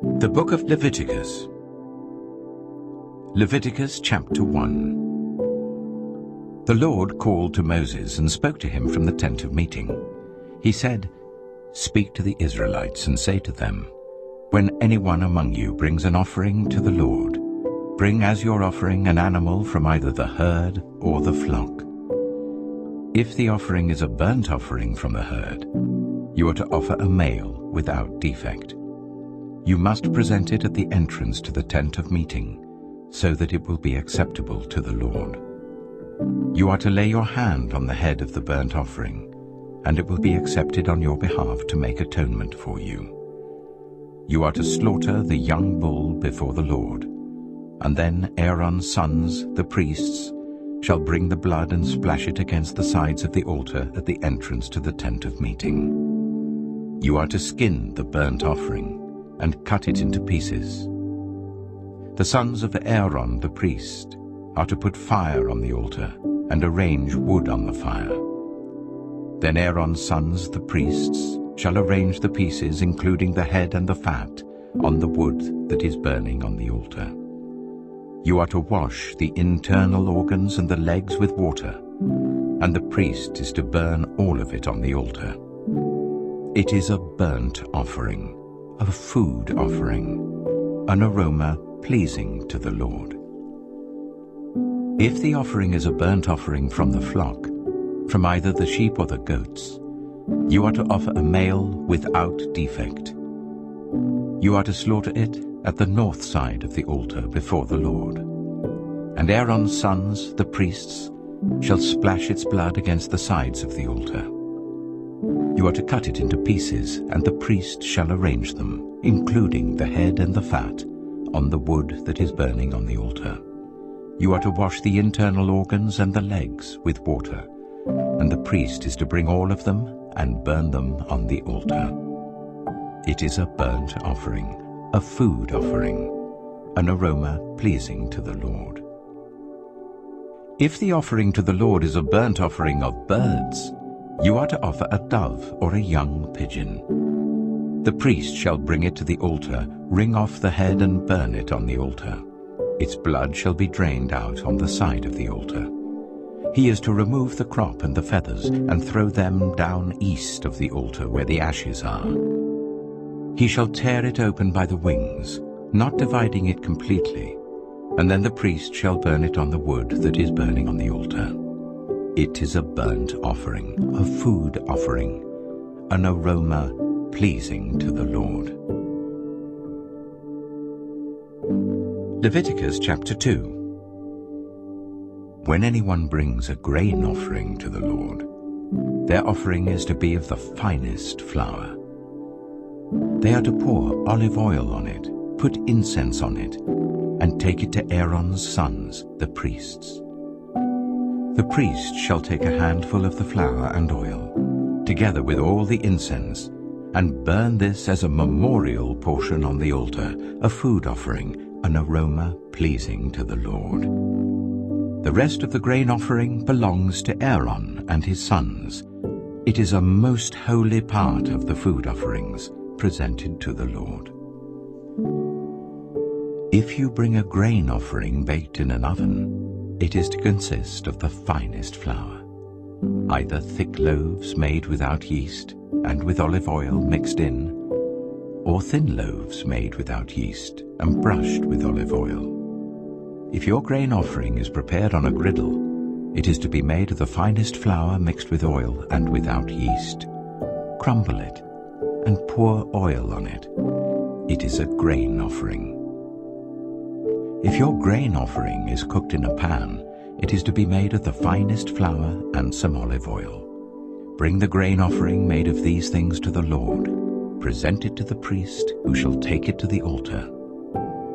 The Book of Leviticus. Leviticus chapter 1. The Lord called to Moses and spoke to him from the tent of meeting. He said, "Speak to the Israelites and say to them, when anyone among you brings an offering to the Lord, bring as your offering an animal from either the herd or the flock. If the offering is a burnt offering from the herd, you are to offer a male without defect. You must present it at the entrance to the tent of meeting, so that it will be acceptable to the Lord. You are to lay your hand on the head of the burnt offering, and it will be accepted on your behalf to make atonement for you. You are to slaughter the young bull before the Lord, and then Aaron's sons, the priests, shall bring the blood and splash it against the sides of the altar at the entrance to the tent of meeting. You are to skin the burnt offering and cut it into pieces. The sons of Aaron the priest are to put fire on the altar and arrange wood on the fire. Then Aaron's sons the priests shall arrange the pieces, including the head and the fat, on the wood that is burning on the altar. You are to wash the internal organs and the legs with water, and the priest is to burn all of it on the altar. It is a burnt offering, a food offering, an aroma pleasing to the Lord. If the offering is a burnt offering from the flock, from either the sheep or the goats, you are to offer a male without defect. You are to slaughter it at the north side of the altar before the Lord. And Aaron's sons, the priests, shall splash its blood against the sides of the altar. You are to cut it into pieces, and the priest shall arrange them, including the head and the fat, on the wood that is burning on the altar. You are to wash the internal organs and the legs with water, and the priest is to bring all of them and burn them on the altar. It is a burnt offering, a food offering, an aroma pleasing to the Lord. If the offering to the Lord is a burnt offering of birds, you are to offer a dove or a young pigeon. The priest shall bring it to the altar, wring off the head and burn it on the altar. Its blood shall be drained out on the side of the altar. He is to remove the crop and the feathers and throw them down east of the altar where the ashes are. He shall tear it open by the wings, not dividing it completely, and then the priest shall burn it on the wood that is burning on the altar. It is a burnt offering, a food offering, an aroma pleasing to the Lord. Leviticus chapter 2. When anyone brings a grain offering to the Lord, their offering is to be of the finest flour. They are to pour olive oil on it, put incense on it, and take it to Aaron's sons, the priests. The priest shall take a handful of the flour and oil, together with all the incense, and burn this as a memorial portion on the altar, a food offering, an aroma pleasing to the Lord. The rest of the grain offering belongs to Aaron and his sons. It is a most holy part of the food offerings presented to the Lord. If you bring a grain offering baked in an oven, it is to consist of the finest flour, either thick loaves made without yeast and with olive oil mixed in, or thin loaves made without yeast and brushed with olive oil. If your grain offering is prepared on a griddle, it is to be made of the finest flour mixed with oil and without yeast. Crumble it and pour oil on it. It is a grain offering. If your grain offering is cooked in a pan, it is to be made of the finest flour and some olive oil. Bring the grain offering made of these things to the Lord. Present it to the priest, who shall take it to the altar.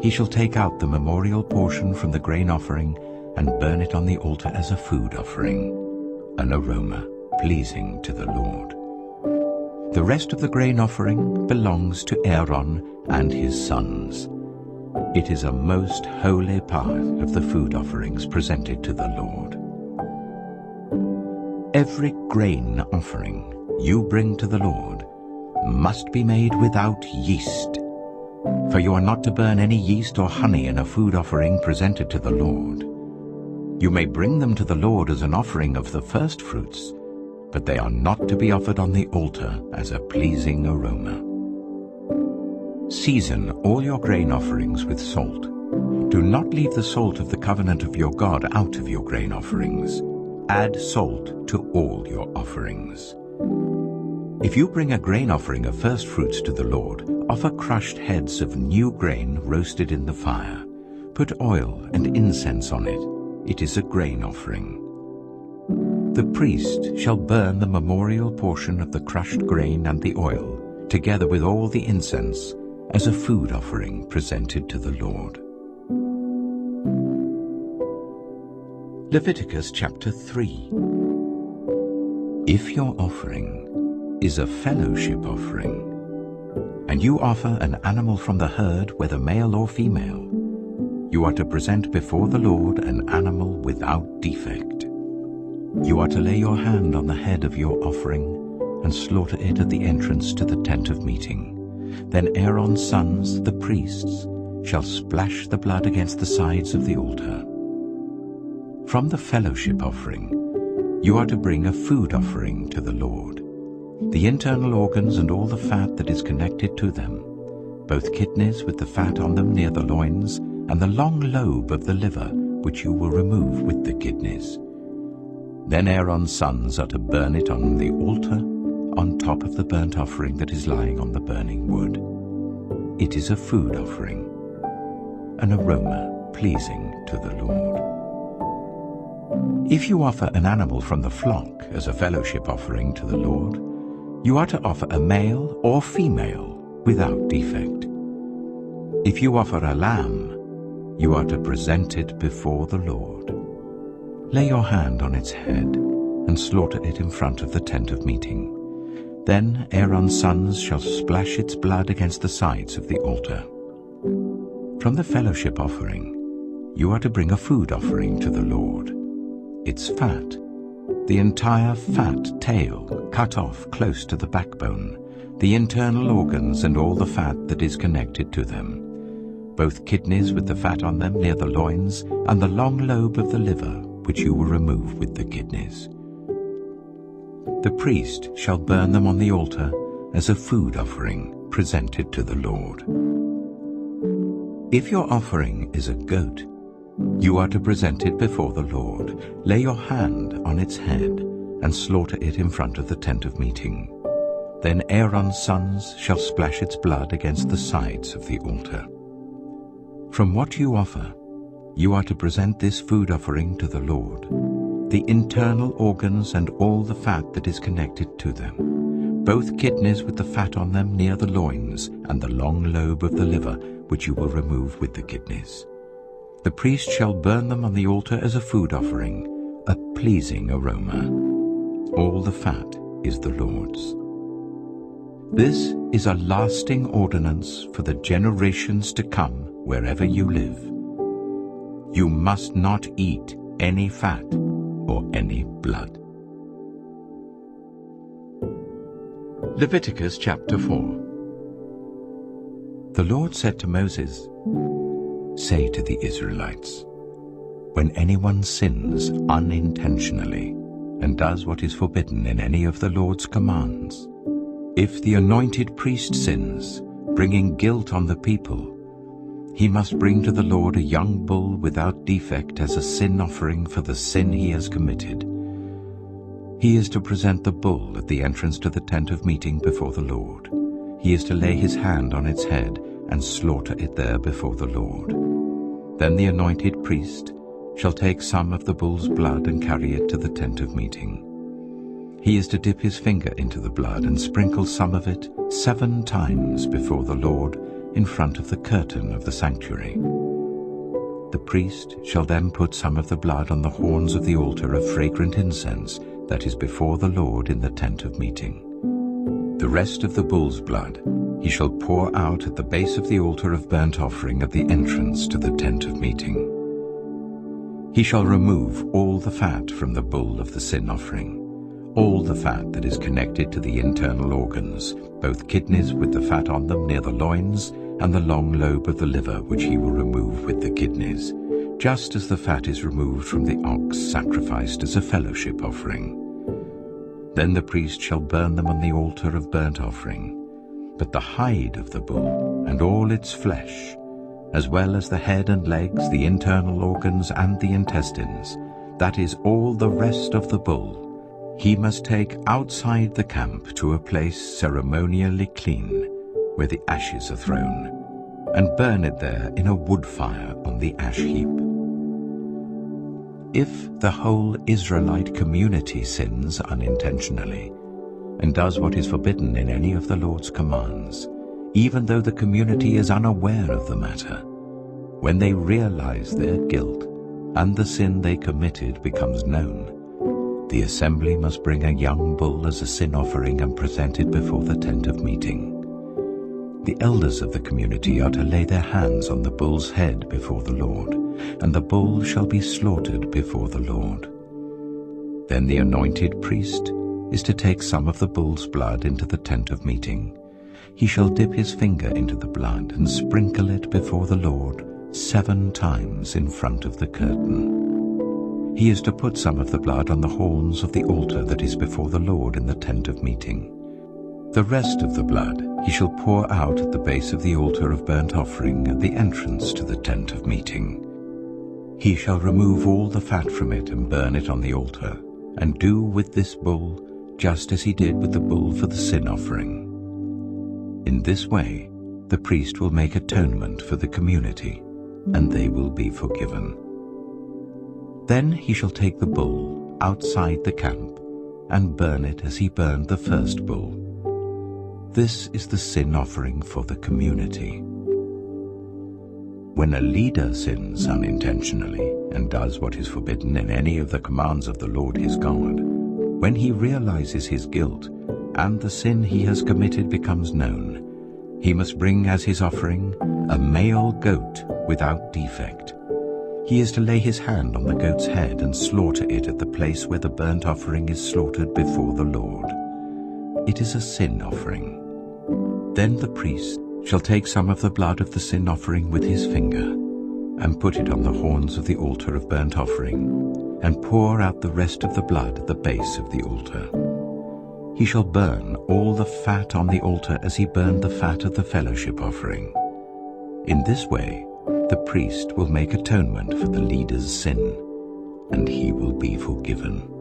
He shall take out the memorial portion from the grain offering and burn it on the altar as a food offering, an aroma pleasing to the Lord. The rest of the grain offering belongs to Aaron and his sons. It is a most holy part of the food offerings presented to the Lord. Every grain offering you bring to the Lord must be made without yeast. For you are not to burn any yeast or honey in a food offering presented to the Lord. You may bring them to the Lord as an offering of the first fruits, but they are not to be offered on the altar as a pleasing aroma. Season all your grain offerings with salt. Do not leave the salt of the covenant of your God out of your grain offerings. Add salt to all your offerings. If you bring a grain offering of first fruits to the Lord, offer crushed heads of new grain roasted in the fire. Put oil and incense on it. It is a grain offering. The priest shall burn the memorial portion of the crushed grain and the oil, together with all the incense, as a food offering presented to the Lord. Leviticus chapter 3. If your offering is a fellowship offering, and you offer an animal from the herd, whether male or female, you are to present before the Lord an animal without defect. You are to lay your hand on the head of your offering and slaughter it at the entrance to the tent of meeting. Then Aaron's sons, the priests, shall splash the blood against the sides of the altar. From the fellowship offering, you are to bring a food offering to the Lord. The internal organs and all the fat that is connected to them, both kidneys with the fat on them near the loins, and the long lobe of the liver, which you will remove with the kidneys. Then Aaron's sons are to burn it on the altar, on top of the burnt offering that is lying on the burning wood. It is a food offering, an aroma pleasing to the Lord. If you offer an animal from the flock as a fellowship offering to the Lord, you are to offer a male or female without defect. If you offer a lamb, you are to present it before the Lord. Lay your hand on its head and slaughter it in front of the tent of meeting. Then Aaron's sons shall splash its blood against the sides of the altar. From the fellowship offering, you are to bring a food offering to the Lord. Its fat, the entire fat tail cut off close to the backbone, the internal organs and all the fat that is connected to them, both kidneys with the fat on them near the loins, and the long lobe of the liver, which you will remove with the kidneys. The priest shall burn them on the altar as a food offering presented to the Lord. If your offering is a goat, you are to present it before the Lord. Lay your hand on its head and slaughter it in front of the tent of meeting. Then Aaron's sons shall splash its blood against the sides of the altar. From what you offer, you are to present this food offering to the Lord, the internal organs and all the fat that is connected to them, both kidneys with the fat on them near the loins, and the long lobe of the liver, which you will remove with the kidneys. The priest shall burn them on the altar as a food offering, a pleasing aroma. All the fat is the Lord's. This is a lasting ordinance for the generations to come wherever you live. You must not eat any fat or any blood. Leviticus chapter 4. The Lord said to Moses, "Say to the Israelites, when anyone sins unintentionally and does what is forbidden in any of the Lord's commands, if the anointed priest sins, bringing guilt on the people, he must bring to the Lord a young bull without defect as a sin offering for the sin he has committed. He is to present the bull at the entrance to the tent of meeting before the Lord. He is to lay his hand on its head and slaughter it there before the Lord. Then the anointed priest shall take some of the bull's blood and carry it to the tent of meeting. He is to dip his finger into the blood and sprinkle some of it 7 times before the Lord in front of the curtain of the sanctuary. The priest shall then put some of the blood on the horns of the altar of fragrant incense that is before the Lord in the tent of meeting. The rest of the bull's blood he shall pour out at the base of the altar of burnt offering at the entrance to the tent of meeting. He shall remove all the fat from the bull of the sin offering, all the fat that is connected to the internal organs, both kidneys with the fat on them near the loins, and the long lobe of the liver which he will remove with the kidneys, just as the fat is removed from the ox sacrificed as a fellowship offering. Then the priest shall burn them on the altar of burnt offering. But the hide of the bull and all its flesh, as well as the head and legs, the internal organs and the intestines, that is, all the rest of the bull, he must take outside the camp to a place ceremonially clean, where the ashes are thrown, and burn it there in a wood fire on the ash heap. If the whole Israelite community sins unintentionally, and does what is forbidden in any of the Lord's commands, even though the community is unaware of the matter, when they realize their guilt and the sin they committed becomes known, the assembly must bring a young bull as a sin offering and present it before the tent of meeting. The elders of the community are to lay their hands on the bull's head before the Lord, and the bull shall be slaughtered before the Lord. Then the anointed priest is to take some of the bull's blood into the tent of meeting. He shall dip his finger into the blood and sprinkle it before the Lord 7 times in front of the curtain. He is to put some of the blood on the horns of the altar that is before the Lord in the tent of meeting. The rest of the blood he shall pour out at the base of the altar of burnt offering at the entrance to the tent of meeting. He shall remove all the fat from it and burn it on the altar, and do with this bull just as he did with the bull for the sin offering. In this way, the priest will make atonement for the community, and they will be forgiven. Then he shall take the bull outside the camp and burn it as he burned the first bull. This is the sin offering for the community. When a leader sins unintentionally and does what is forbidden in any of the commands of the Lord his God, when he realizes his guilt and the sin he has committed becomes known, he must bring as his offering a male goat without defect. He is to lay his hand on the goat's head and slaughter it at the place where the burnt offering is slaughtered before the Lord. It is a sin offering. Then the priest shall take some of the blood of the sin offering with his finger, and put it on the horns of the altar of burnt offering, and pour out the rest of the blood at the base of the altar. He shall burn all the fat on the altar as he burned the fat of the fellowship offering. In this way, the priest will make atonement for the leader's sin, and he will be forgiven.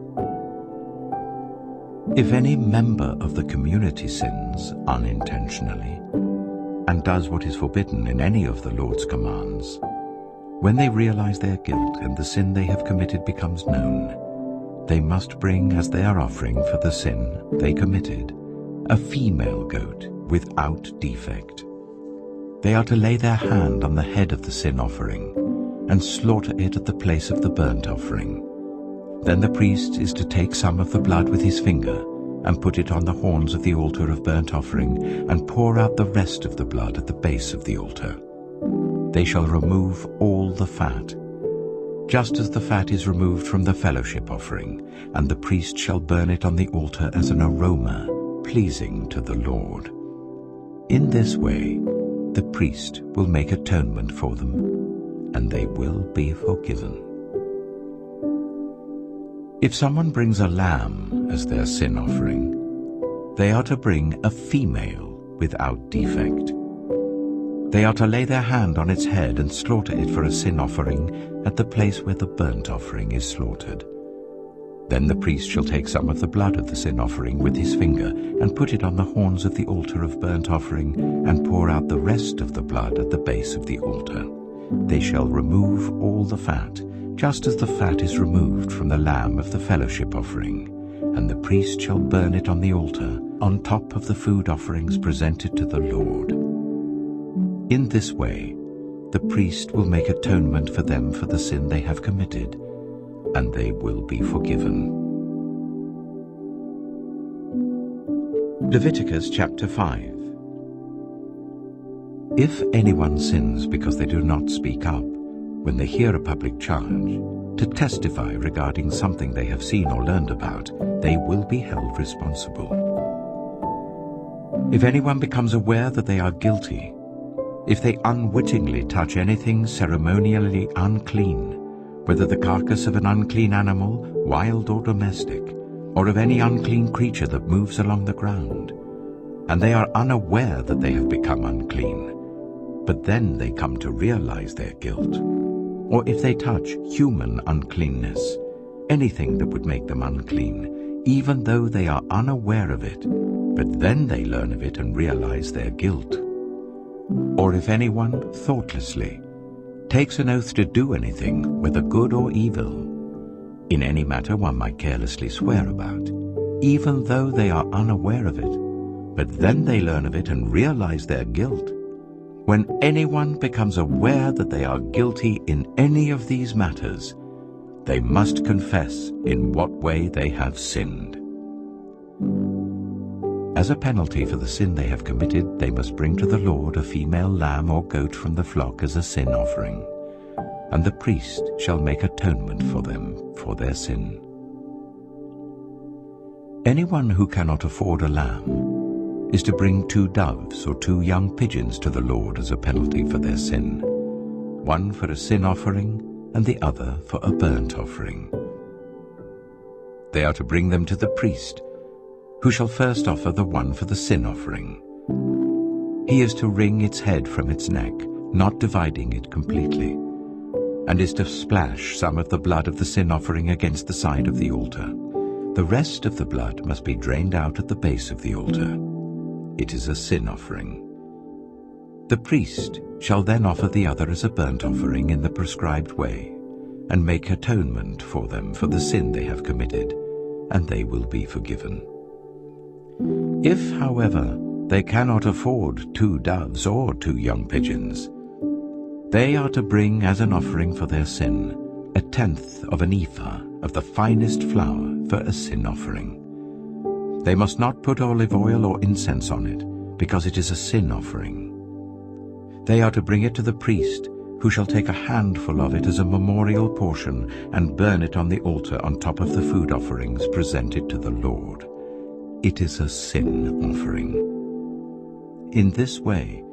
If any member of the community sins unintentionally and does what is forbidden in any of the Lord's commands, when they realize their guilt and the sin they have committed becomes known, they must bring as their offering for the sin they committed a female goat without defect. They are to lay their hand on the head of the sin offering and slaughter it at the place of the burnt offering. Then the priest is to take some of the blood with his finger and put it on the horns of the altar of burnt offering and pour out the rest of the blood at the base of the altar. They shall remove all the fat, just as the fat is removed from the fellowship offering, and the priest shall burn it on the altar as an aroma pleasing to the Lord. In this way, the priest will make atonement for them, and they will be forgiven. If someone brings a lamb as their sin offering, they are to bring a female without defect. They are to lay their hand on its head and slaughter it for a sin offering at the place where the burnt offering is slaughtered. Then the priest shall take some of the blood of the sin offering with his finger and put it on the horns of the altar of burnt offering and pour out the rest of the blood at the base of the altar. They shall remove all the fat, just as the fat is removed from the lamb of the fellowship offering, and the priest shall burn it on the altar on top of the food offerings presented to the Lord. In this way, the priest will make atonement for them for the sin they have committed, and they will be forgiven. Leviticus chapter 5. If anyone sins because they do not speak up when they hear a public charge to testify regarding something they have seen or learned about, they will be held responsible. If anyone becomes aware that they are guilty, if they unwittingly touch anything ceremonially unclean, whether the carcass of an unclean animal, wild or domestic, or of any unclean creature that moves along the ground, and they are unaware that they have become unclean, but then they come to realize their guilt, or if they touch human uncleanness, anything that would make them unclean, even though they are unaware of it, but then they learn of it and realize their guilt. Or if anyone thoughtlessly takes an oath to do anything, whether good or evil, in any matter one might carelessly swear about, even though they are unaware of it, but then they learn of it and realize their guilt. When anyone becomes aware that they are guilty in any of these matters, they must confess in what way they have sinned. As a penalty for the sin they have committed, they must bring to the Lord a female lamb or goat from the flock as a sin offering, and the priest shall make atonement for them for their sin. Anyone who cannot afford a lamb is to bring 2 doves or 2 young pigeons to the Lord as a penalty for their sin, one for a sin offering and the other for a burnt offering. They are to bring them to the priest, who shall first offer the one for the sin offering. He is to wring its head from its neck, not dividing it completely, and is to splash some of the blood of the sin offering against the side of the altar. The rest of the blood must be drained out at the base of the altar. It is a sin offering. The priest shall then offer the other as a burnt offering in the prescribed way, and make atonement for them for the sin they have committed, and they will be forgiven. If, however, they cannot afford 2 doves or 2 young pigeons, they are to bring as an offering for their sin 1/10 of an ephah of the finest flour for a sin offering. They must not put olive oil or incense on it, because it is a sin offering. They are to bring it to the priest, who shall take a handful of it as a memorial portion and burn it on the altar on top of the food offerings presented to the Lord. It is a sin offering. In this way,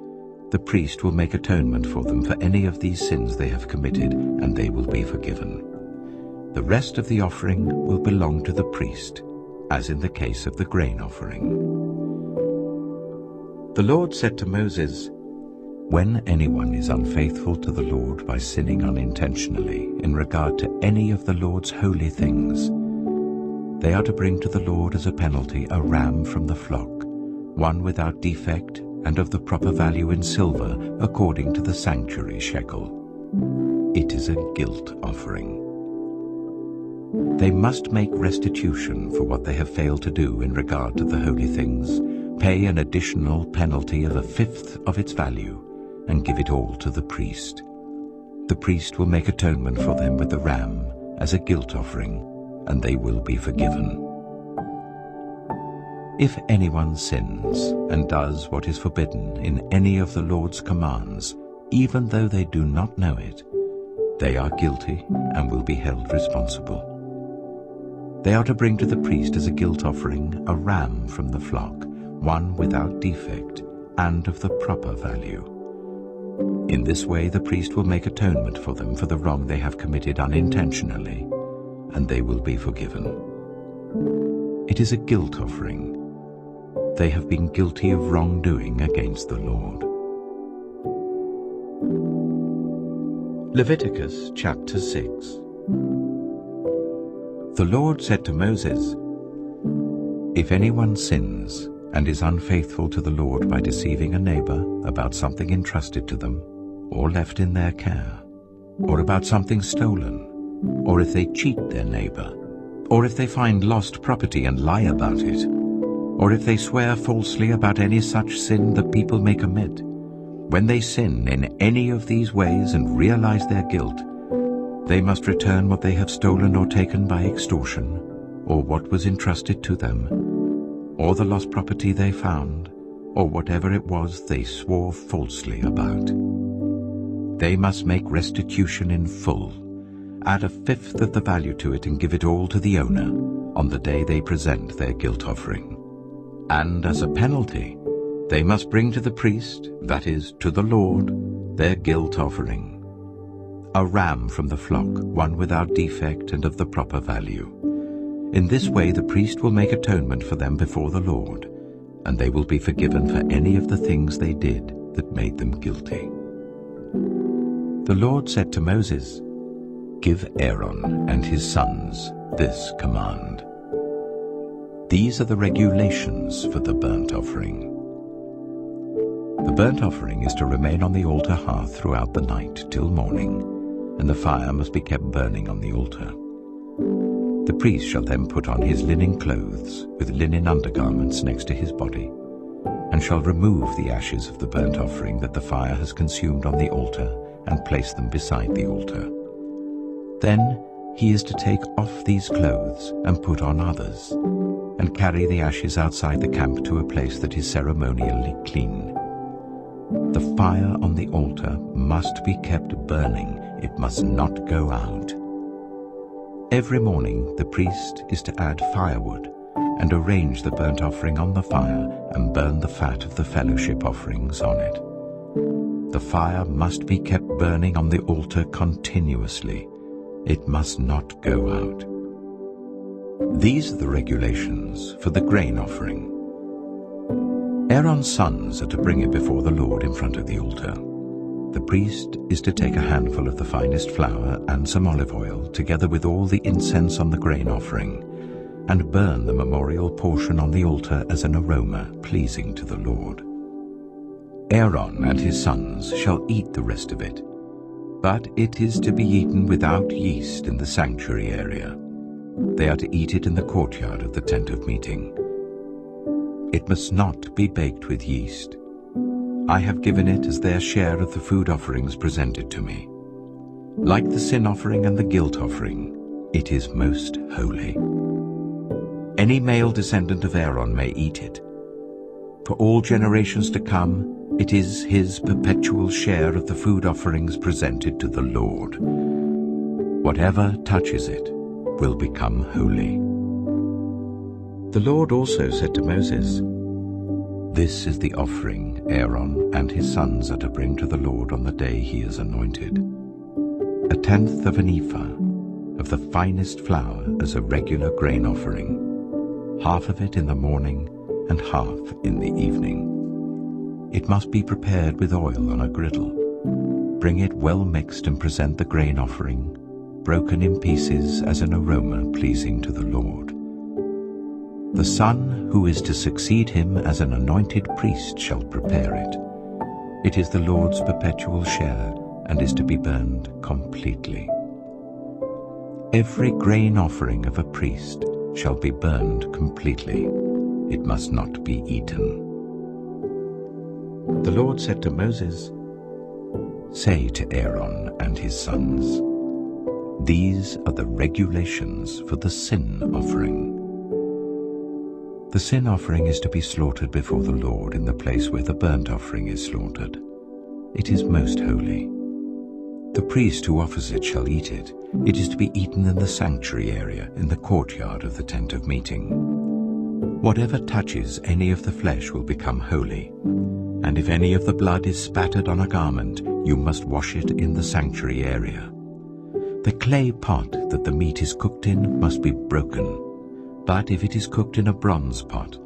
the priest will make atonement for them for any of these sins they have committed, and they will be forgiven. The rest of the offering will belong to the priest, as in the case of the grain offering. The Lord said to Moses, "When anyone is unfaithful to the Lord by sinning unintentionally in regard to any of the Lord's holy things, they are to bring to the Lord as a penalty a ram from the flock, one without defect and of the proper value in silver according to the sanctuary shekel. It is a guilt offering. They must make restitution for what they have failed to do in regard to the holy things, pay an additional penalty of 1/5 of its value, and give it all to the priest. The priest will make atonement for them with the ram as a guilt offering, and they will be forgiven. If anyone sins and does what is forbidden in any of the Lord's commands, even though they do not know it, they are guilty and will be held responsible. They are to bring to the priest as a guilt offering a ram from the flock, one without defect and of the proper value. In this way the priest will make atonement for them for the wrong they have committed unintentionally, and they will be forgiven. It is a guilt offering. They have been guilty of wrongdoing against the Lord. Leviticus chapter 6. The Lord said to Moses, "If anyone sins and is unfaithful to the Lord by deceiving a neighbor about something entrusted to them, or left in their care, or about something stolen, or if they cheat their neighbor, or if they find lost property and lie about it, or if they swear falsely about any such sin that people may commit, when they sin in any of these ways and realize their guilt, they must return what they have stolen or taken by extortion, or what was entrusted to them, or the lost property they found, or whatever it was they swore falsely about. They must make restitution in full, add 1/5 of the value to it and give it all to the owner on the day they present their guilt offering. And as a penalty, They must bring to the priest, that is, to the Lord, their guilt offering, a ram from the flock, one without defect and of the proper value. In this way the priest will make atonement for them before the Lord, and they will be forgiven for any of the things they did that made them guilty. The Lord said to Moses, "Give Aaron and his sons this command. These are the regulations for the burnt offering. The burnt offering is to remain on the altar hearth throughout the night till morning, and the fire must be kept burning on the altar. The priest shall then put on his linen clothes with linen undergarments next to his body, and shall remove the ashes of the burnt offering that the fire has consumed on the altar and place them beside the altar. Then he is to take off these clothes and put on others, and carry the ashes outside the camp to a place that is ceremonially clean. The fire on the altar must be kept burning, it must not go out. Every morning the priest is to add firewood and arrange the burnt offering on the fire and burn the fat of the fellowship offerings on it. The fire must be kept burning on the altar continuously. It must not go out. These are the regulations for the grain offering. Aaron's sons are to bring it before the Lord in front of the altar. The priest is to take a handful of the finest flour and some olive oil, together with all the incense on the grain offering, and burn the memorial portion on the altar as an aroma pleasing to the Lord. Aaron and his sons shall eat the rest of it, but it is to be eaten without yeast in the sanctuary area. They are to eat it in the courtyard of the tent of meeting. It must not be baked with yeast. I have given it as their share of the food offerings presented to me. Like the sin offering and the guilt offering, it is most holy. Any male descendant of Aaron may eat it. For all generations to come, it is his perpetual share of the food offerings presented to the Lord. Whatever touches it will become holy. The Lord also said to Moses, "This is the offering Aaron and his sons are to bring to the Lord on the day he is anointed. 1/10 of an ephah of the finest flour as a regular grain offering, half of it in the morning and half in the evening. It must be prepared with oil on a griddle. Bring it well mixed and present the grain offering, broken in pieces as an aroma pleasing to the Lord. The son who is to succeed him as an anointed priest shall prepare it. It is the Lord's perpetual share and is to be burned completely. Every grain offering of a priest shall be burned completely. It must not be eaten." The Lord said to Moses, "Say to Aaron and his sons, these are the regulations for the sin offering. The sin offering is to be slaughtered before the Lord in the place where the burnt offering is slaughtered. It is most holy. The priest who offers it shall eat it. It is to be eaten in the sanctuary area in the courtyard of the tent of meeting. Whatever touches any of the flesh will become holy, and if any of the blood is spattered on a garment, you must wash it in the sanctuary area. The clay pot that the meat is cooked in must be broken, but if it is cooked in a bronze pot,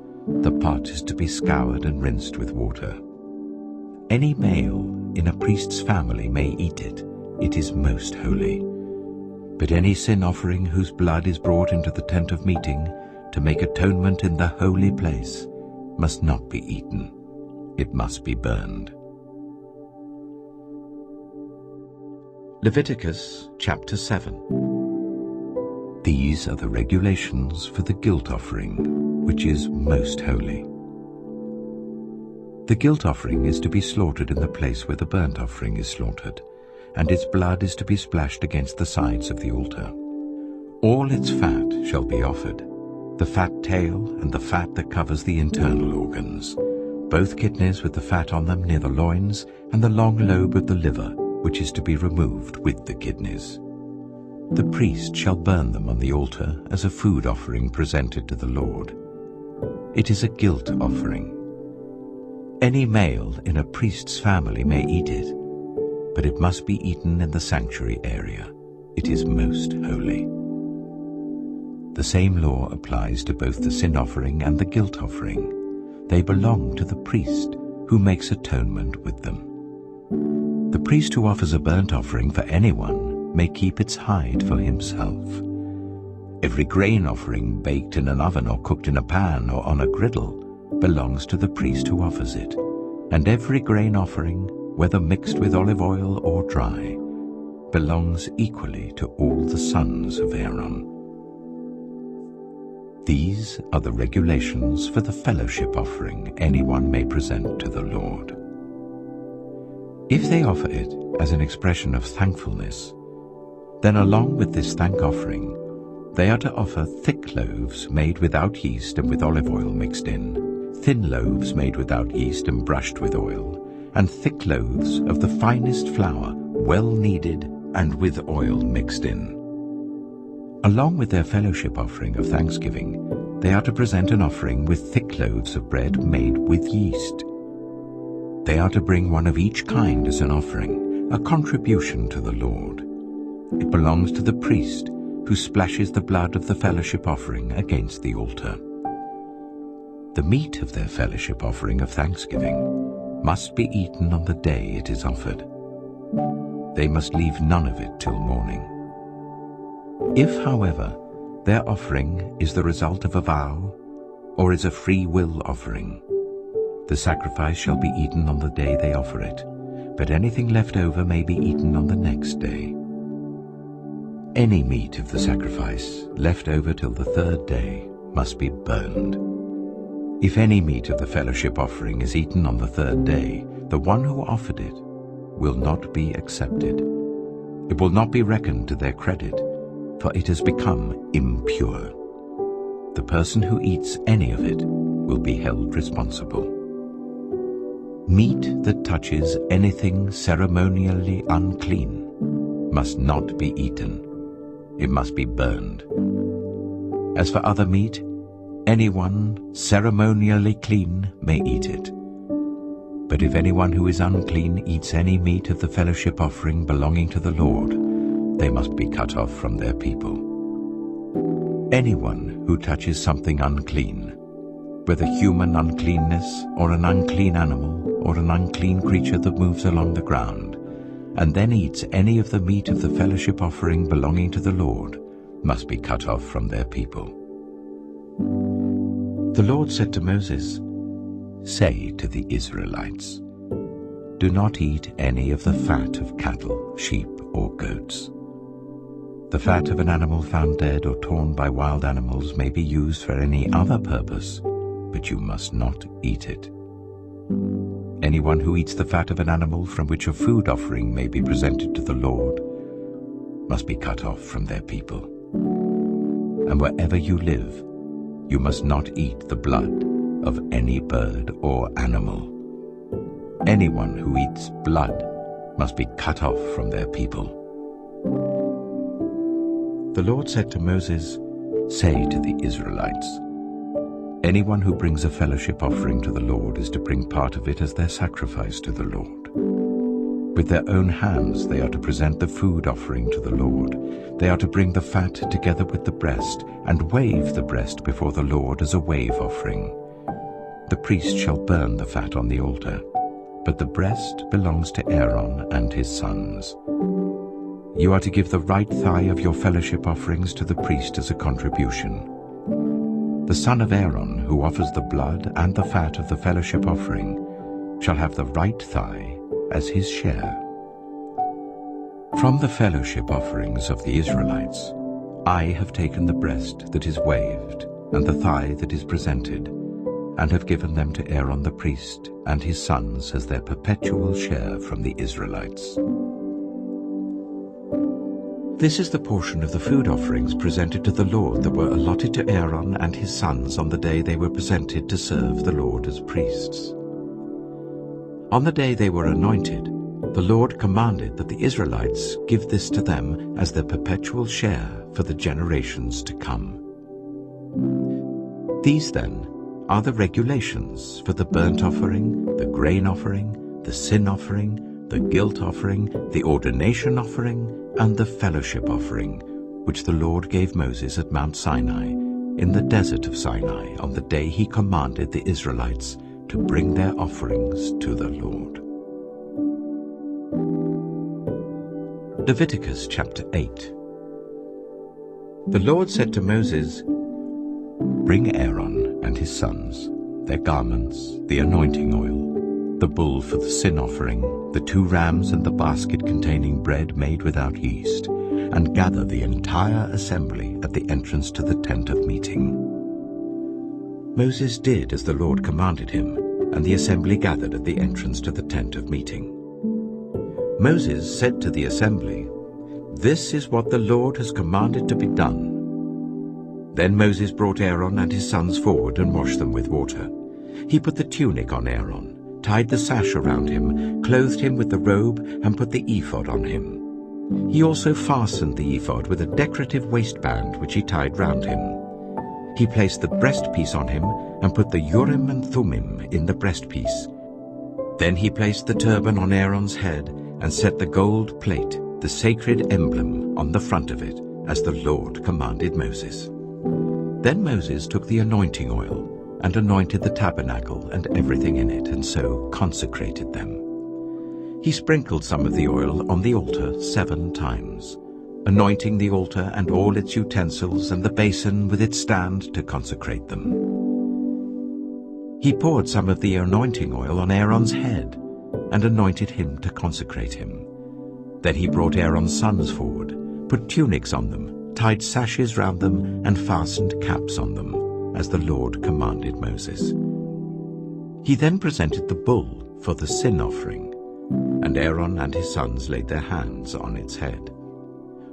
the pot is to be scoured and rinsed with water. Any male in a priest's family may eat it. It is most holy. But any sin offering whose blood is brought into the tent of meeting to make atonement in the holy place must not be eaten. It must be burned." Leviticus chapter 7. These are the regulations for the guilt offering, which is most holy. The guilt offering is to be slaughtered in the place where the burnt offering is slaughtered, and its blood is to be splashed against the sides of the altar. All its fat shall be offered, the fat tail and the fat that covers the internal organs, both kidneys with the fat on them near the loins, and the long lobe of the liver, which is to be removed with the kidneys. The priest shall burn them on the altar as a food offering presented to the Lord. It is a guilt offering. Any male in a priest's family may eat it, but it must be eaten in the sanctuary area. It is most holy. The same law applies to both the sin offering and the guilt offering. They belong to the priest, who makes atonement with them. The priest who offers a burnt offering for anyone may keep its hide for himself. Every grain offering baked in an oven or cooked in a pan or on a griddle belongs to the priest who offers it, and every grain offering, whether mixed with olive oil or dry, belongs equally to all the sons of Aaron. These are the regulations for the fellowship offering anyone may present to the Lord. If they offer it as an expression of thankfulness, then along with this thank offering, they are to offer thick loaves made without yeast and with olive oil mixed in, thin loaves made without yeast and brushed with oil, and thick loaves of the finest flour, well kneaded and with oil mixed in. Along with their fellowship offering of thanksgiving, they are to present an offering with thick loaves of bread made with yeast. They are to bring one of each kind as an offering, a contribution to the Lord. It belongs to the priest, who splashes the blood of the fellowship offering against the altar. The meat of their fellowship offering of thanksgiving must be eaten on the day it is offered. They must leave none of it till morning. If, however, their offering is the result of a vow or is a free will offering, the sacrifice shall be eaten on the day they offer it, but anything left over may be eaten on the next day. Any meat of the sacrifice left over till the third day must be burned. If any meat of the fellowship offering is eaten on the third day, the one who offered it will not be accepted. It will not be reckoned to their credit, for it has become impure. The person who eats any of it will be held responsible. Meat that touches anything ceremonially unclean must not be eaten. It must be burned. As for other meat, anyone ceremonially clean may eat it. But if anyone who is unclean eats any meat of the fellowship offering belonging to the Lord, they must be cut off from their people. Anyone who touches something unclean, whether human uncleanness or an unclean animal or an unclean creature that moves along the ground, and then eats any of the meat of the fellowship offering belonging to the Lord, must be cut off from their people. The Lord said to Moses, "Say to the Israelites, do not eat any of the fat of cattle, sheep, or goats. The fat of an animal found dead or torn by wild animals may be used for any other purpose, but you must not eat it. Anyone who eats the fat of an animal from which a food offering may be presented to the Lord must be cut off from their people. And wherever you live, you must not eat the blood of any bird or animal. Anyone who eats blood must be cut off from their people." The Lord said to Moses, "Say to the Israelites, anyone who brings a fellowship offering to the Lord is to bring part of it as their sacrifice to the Lord. With their own hands they are to present the food offering to the Lord. They are to bring the fat together with the breast and wave the breast before the Lord as a wave offering. The priest shall burn the fat on the altar, but the breast belongs to Aaron and his sons. You are to give the right thigh of your fellowship offerings to the priest as a contribution. The son of Aaron, who offers the blood and the fat of the fellowship offering, shall have the right thigh as his share. From the fellowship offerings of the Israelites, I have taken the breast that is waved and the thigh that is presented, and have given them to Aaron the priest and his sons as their perpetual share from the Israelites. This is the portion of the food offerings presented to the Lord that were allotted to Aaron and his sons on the day they were presented to serve the Lord as priests. On the day they were anointed, the Lord commanded that the Israelites give this to them as their perpetual share for the generations to come. These, then, are the regulations for the burnt offering the grain offering, the sin offering, the guilt offering, the ordination offering, and the fellowship offering, which the Lord gave Moses at Mount Sinai, in the desert of Sinai, on the day he commanded the Israelites to bring their offerings to the Lord. Leviticus chapter 8. The Lord said to Moses, "Bring Aaron and his sons, their garments, the anointing oil, the bull for the sin offering, the 2 rams and the basket containing bread made without yeast, and gather the entire assembly at the entrance to the tent of meeting." Moses did as the Lord commanded him, and the assembly gathered at the entrance to the tent of meeting. Moses said to the assembly, "This is what the Lord has commanded to be done." Then Moses brought Aaron and his sons forward and washed them with water. He put the tunic on Aaron, tied the sash around him, clothed him with the robe, and put the ephod on him. He also fastened the ephod with a decorative waistband which he tied round him. He placed the breastpiece on him and put the Urim and Thummim in the breastpiece. Then he placed the turban on Aaron's head and set the gold plate, the sacred emblem, on the front of it, as the Lord commanded Moses. Then Moses took the anointing oil and anointed the tabernacle and everything in it, and so consecrated them. He sprinkled some of the oil on the altar 7 times, anointing the altar and all its utensils and the basin with its stand to consecrate them. He poured some of the anointing oil on Aaron's head and anointed him to consecrate him. Then he brought Aaron's sons forward, put tunics on them, tied sashes round them, and fastened caps on them, as the Lord commanded Moses. He then presented the bull for the sin offering, and Aaron and his sons laid their hands on its head.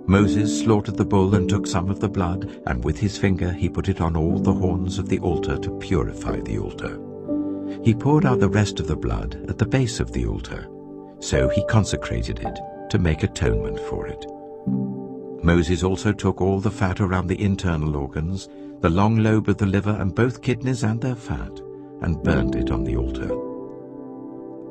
Moses slaughtered the bull and took some of the blood, and with his finger he put it on all the horns of the altar to purify the altar. He poured out the rest of the blood at the base of the altar. So he consecrated it to make atonement for it. Moses also took all the fat around the internal organs, the long lobe of the liver and both kidneys and their fat, and burned it on the altar.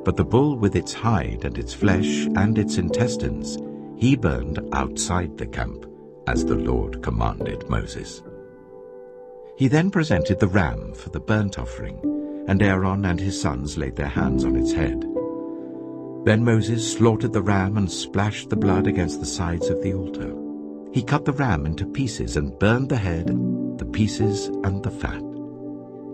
But the bull with its hide and its flesh and its intestines he burned outside the camp, as the Lord commanded Moses. He then presented the ram for the burnt offering, and Aaron and his sons laid their hands on its head. Then Moses slaughtered the ram and splashed the blood against the sides of the altar. He cut the ram into pieces and burned the head, the pieces and the fat.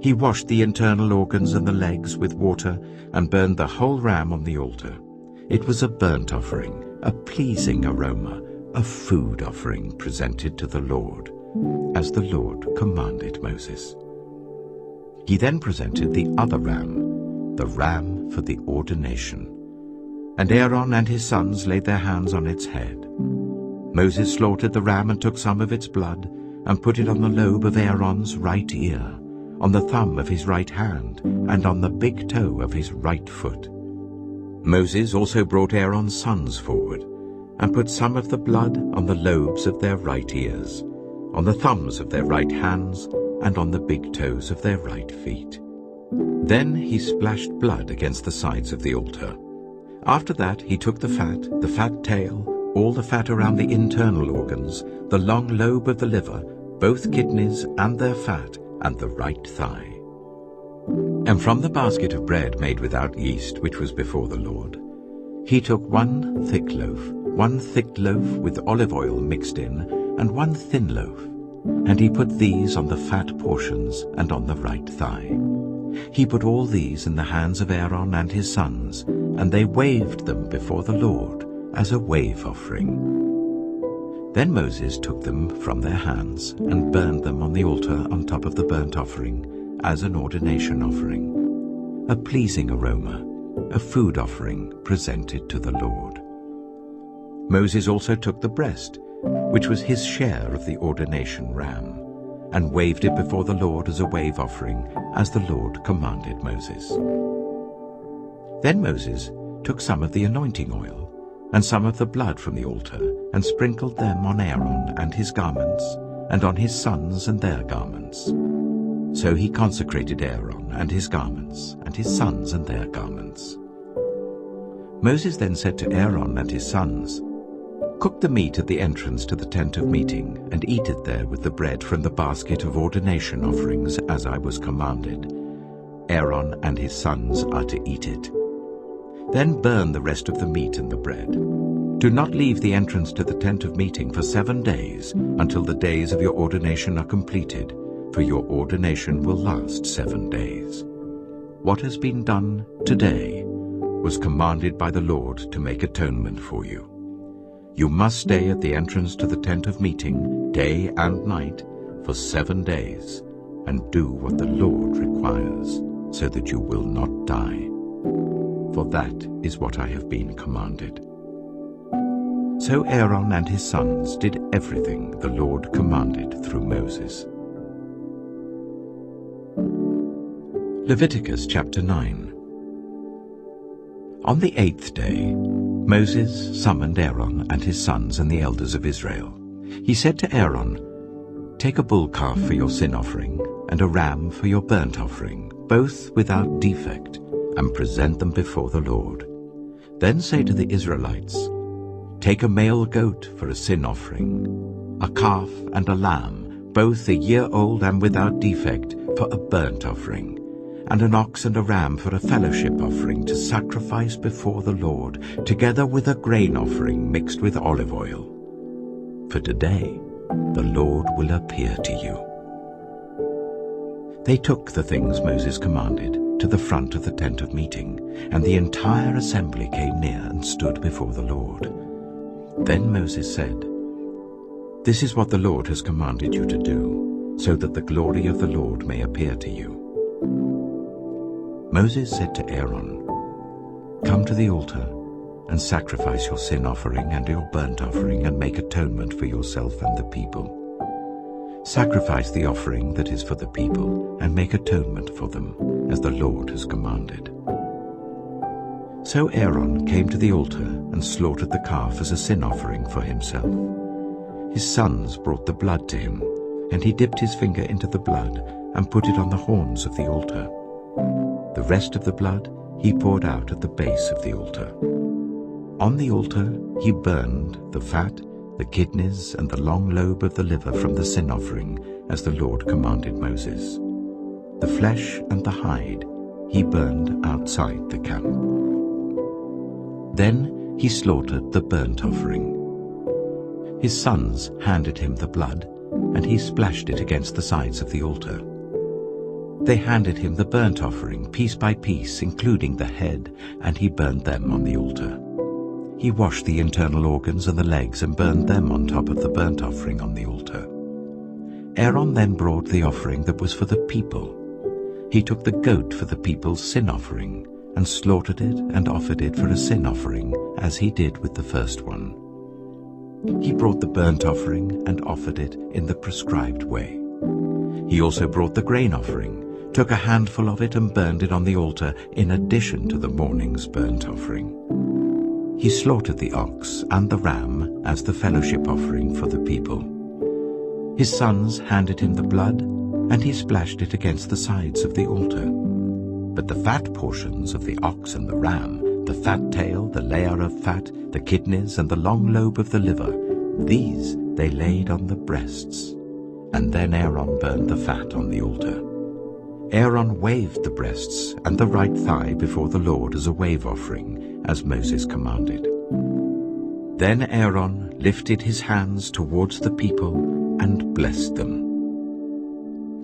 He washed the internal organs and the legs with water and burned the whole ram on the altar. It was a burnt offering, a pleasing aroma, a food offering presented to the Lord, as the Lord commanded Moses. He then presented the other ram, the ram for the ordination. And Aaron and his sons laid their hands on its head. Moses slaughtered the ram and took some of its blood and put it on the lobe of Aaron's right ear, on the thumb of his right hand, and on the big toe of his right foot. Moses also brought Aaron's sons forward and put some of the blood on the lobes of their right ears, on the thumbs of their right hands, and on the big toes of their right feet. Then he splashed blood against the sides of the altar. After that he took the fat tail, all the fat around the internal organs, the long lobe of the liver, both kidneys and their fat, and the right thigh. And from the basket of bread made without yeast, which was before the Lord, he took 1 thick loaf with olive oil mixed in, and 1 thin loaf, and he put these on the fat portions and on the right thigh. He put all these in the hands of Aaron and his sons, and they waved them before the Lord as a wave offering. Then Moses took them from their hands and burned them on the altar on top of the burnt offering as an ordination offering, a pleasing aroma, a food offering presented to the Lord. Moses also took the breast, which was his share of the ordination ram, and waved it before the Lord as a wave offering, as the Lord commanded Moses. Then Moses took some of the anointing oil and some of the blood from the altar and sprinkled them on Aaron and his garments, and on his sons and their garments. So he consecrated Aaron and his garments, and his sons and their garments. Moses then said to Aaron and his sons, "Cook the meat at the entrance to the tent of meeting, and eat it there with the bread from the basket of ordination offerings, as I was commanded. Aaron and his sons are to eat it. Then burn the rest of the meat and the bread. Do not leave the entrance to the tent of meeting for 7 days, until the days of your ordination are completed, for your ordination will last 7 days. What has been done today was commanded by the Lord to make atonement for you. You must stay at the entrance to the tent of meeting day and night for 7 days, and do what the Lord requires, so that you will not die. For that is what I have been commanded." So Aaron and his sons did everything the Lord commanded through Moses. Leviticus chapter 9. On the 8th day, Moses summoned Aaron and his sons and the elders of Israel. He said to Aaron, "Take a bull calf for your sin offering and a ram for your burnt offering, both without defect, and present them before the Lord. Then say to the Israelites, Take a male goat for a sin offering, a calf and a lamb, both a year old and without defect, for a burnt offering, and an ox and a ram for a fellowship offering to sacrifice before the Lord, together with a grain offering mixed with olive oil. For today the Lord will appear to you." They took the things Moses commanded to the front of the tent of meeting, and the entire assembly came near and stood before the Lord. Then Moses said, "This is what the Lord has commanded you to do, so that the glory of the Lord may appear to you." Moses said to Aaron, "Come to the altar and sacrifice your sin offering and your burnt offering, and make atonement for yourself and the people. Sacrifice the offering that is for the people, and make atonement for them, as the Lord has commanded." So Aaron came to the altar and slaughtered the calf as a sin offering for himself. His sons brought the blood to him, and he dipped his finger into the blood and put it on the horns of the altar. The rest of the blood he poured out at the base of the altar. On the altar he burned the fat, the kidneys, and the long lobe of the liver from the sin offering, as the Lord commanded Moses. The flesh and the hide he burned outside the camp. Then he slaughtered the burnt offering. His sons handed him the blood, and he splashed it against the sides of the altar. They handed him the burnt offering, piece by piece, including the head, and he burned them on the altar. He washed the internal organs and the legs and burned them on top of the burnt offering on the altar. Aaron then brought the offering that was for the people. He took the goat for the people's sin offering, and slaughtered it and offered it for a sin offering, as he did with the first one. He brought the burnt offering and offered it in the prescribed way. He also brought the grain offering, took a handful of it and burned it on the altar in addition to the morning's burnt offering. He slaughtered the ox and the ram as the fellowship offering for the people. His sons handed him the blood, and he splashed it against the sides of the altar. But the fat portions of the ox and the ram, the fat tail, the layer of fat, the kidneys, and the long lobe of the liver, these they laid on the breasts. And then Aaron burned the fat on the altar. Aaron waved the breasts and the right thigh before the Lord as a wave offering, as Moses commanded. Then Aaron lifted his hands towards the people and blessed them.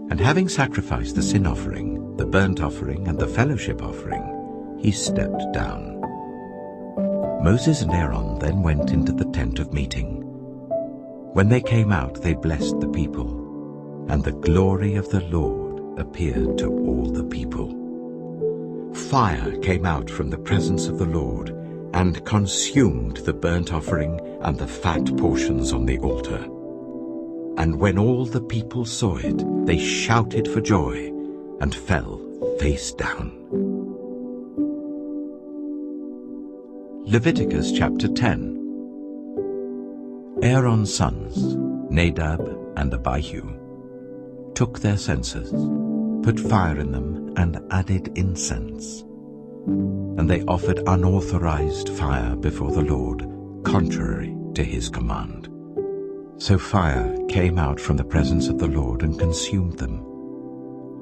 And having sacrificed the sin offering, the burnt offering, and the fellowship offering, he stepped down. Moses and Aaron then went into the tent of meeting. When they came out, they blessed the people, and the glory of the Lord appeared to all the people. Fire came out from the presence of the Lord and consumed the burnt offering and the fat portions on the altar. And when all the people saw it, they shouted for joy and fell face down. Leviticus chapter 10. Aaron's sons, Nadab and Abihu, took their censers, put fire in them, and added incense. And they offered unauthorized fire before the Lord, contrary to his command. So fire came out from the presence of the Lord and consumed them,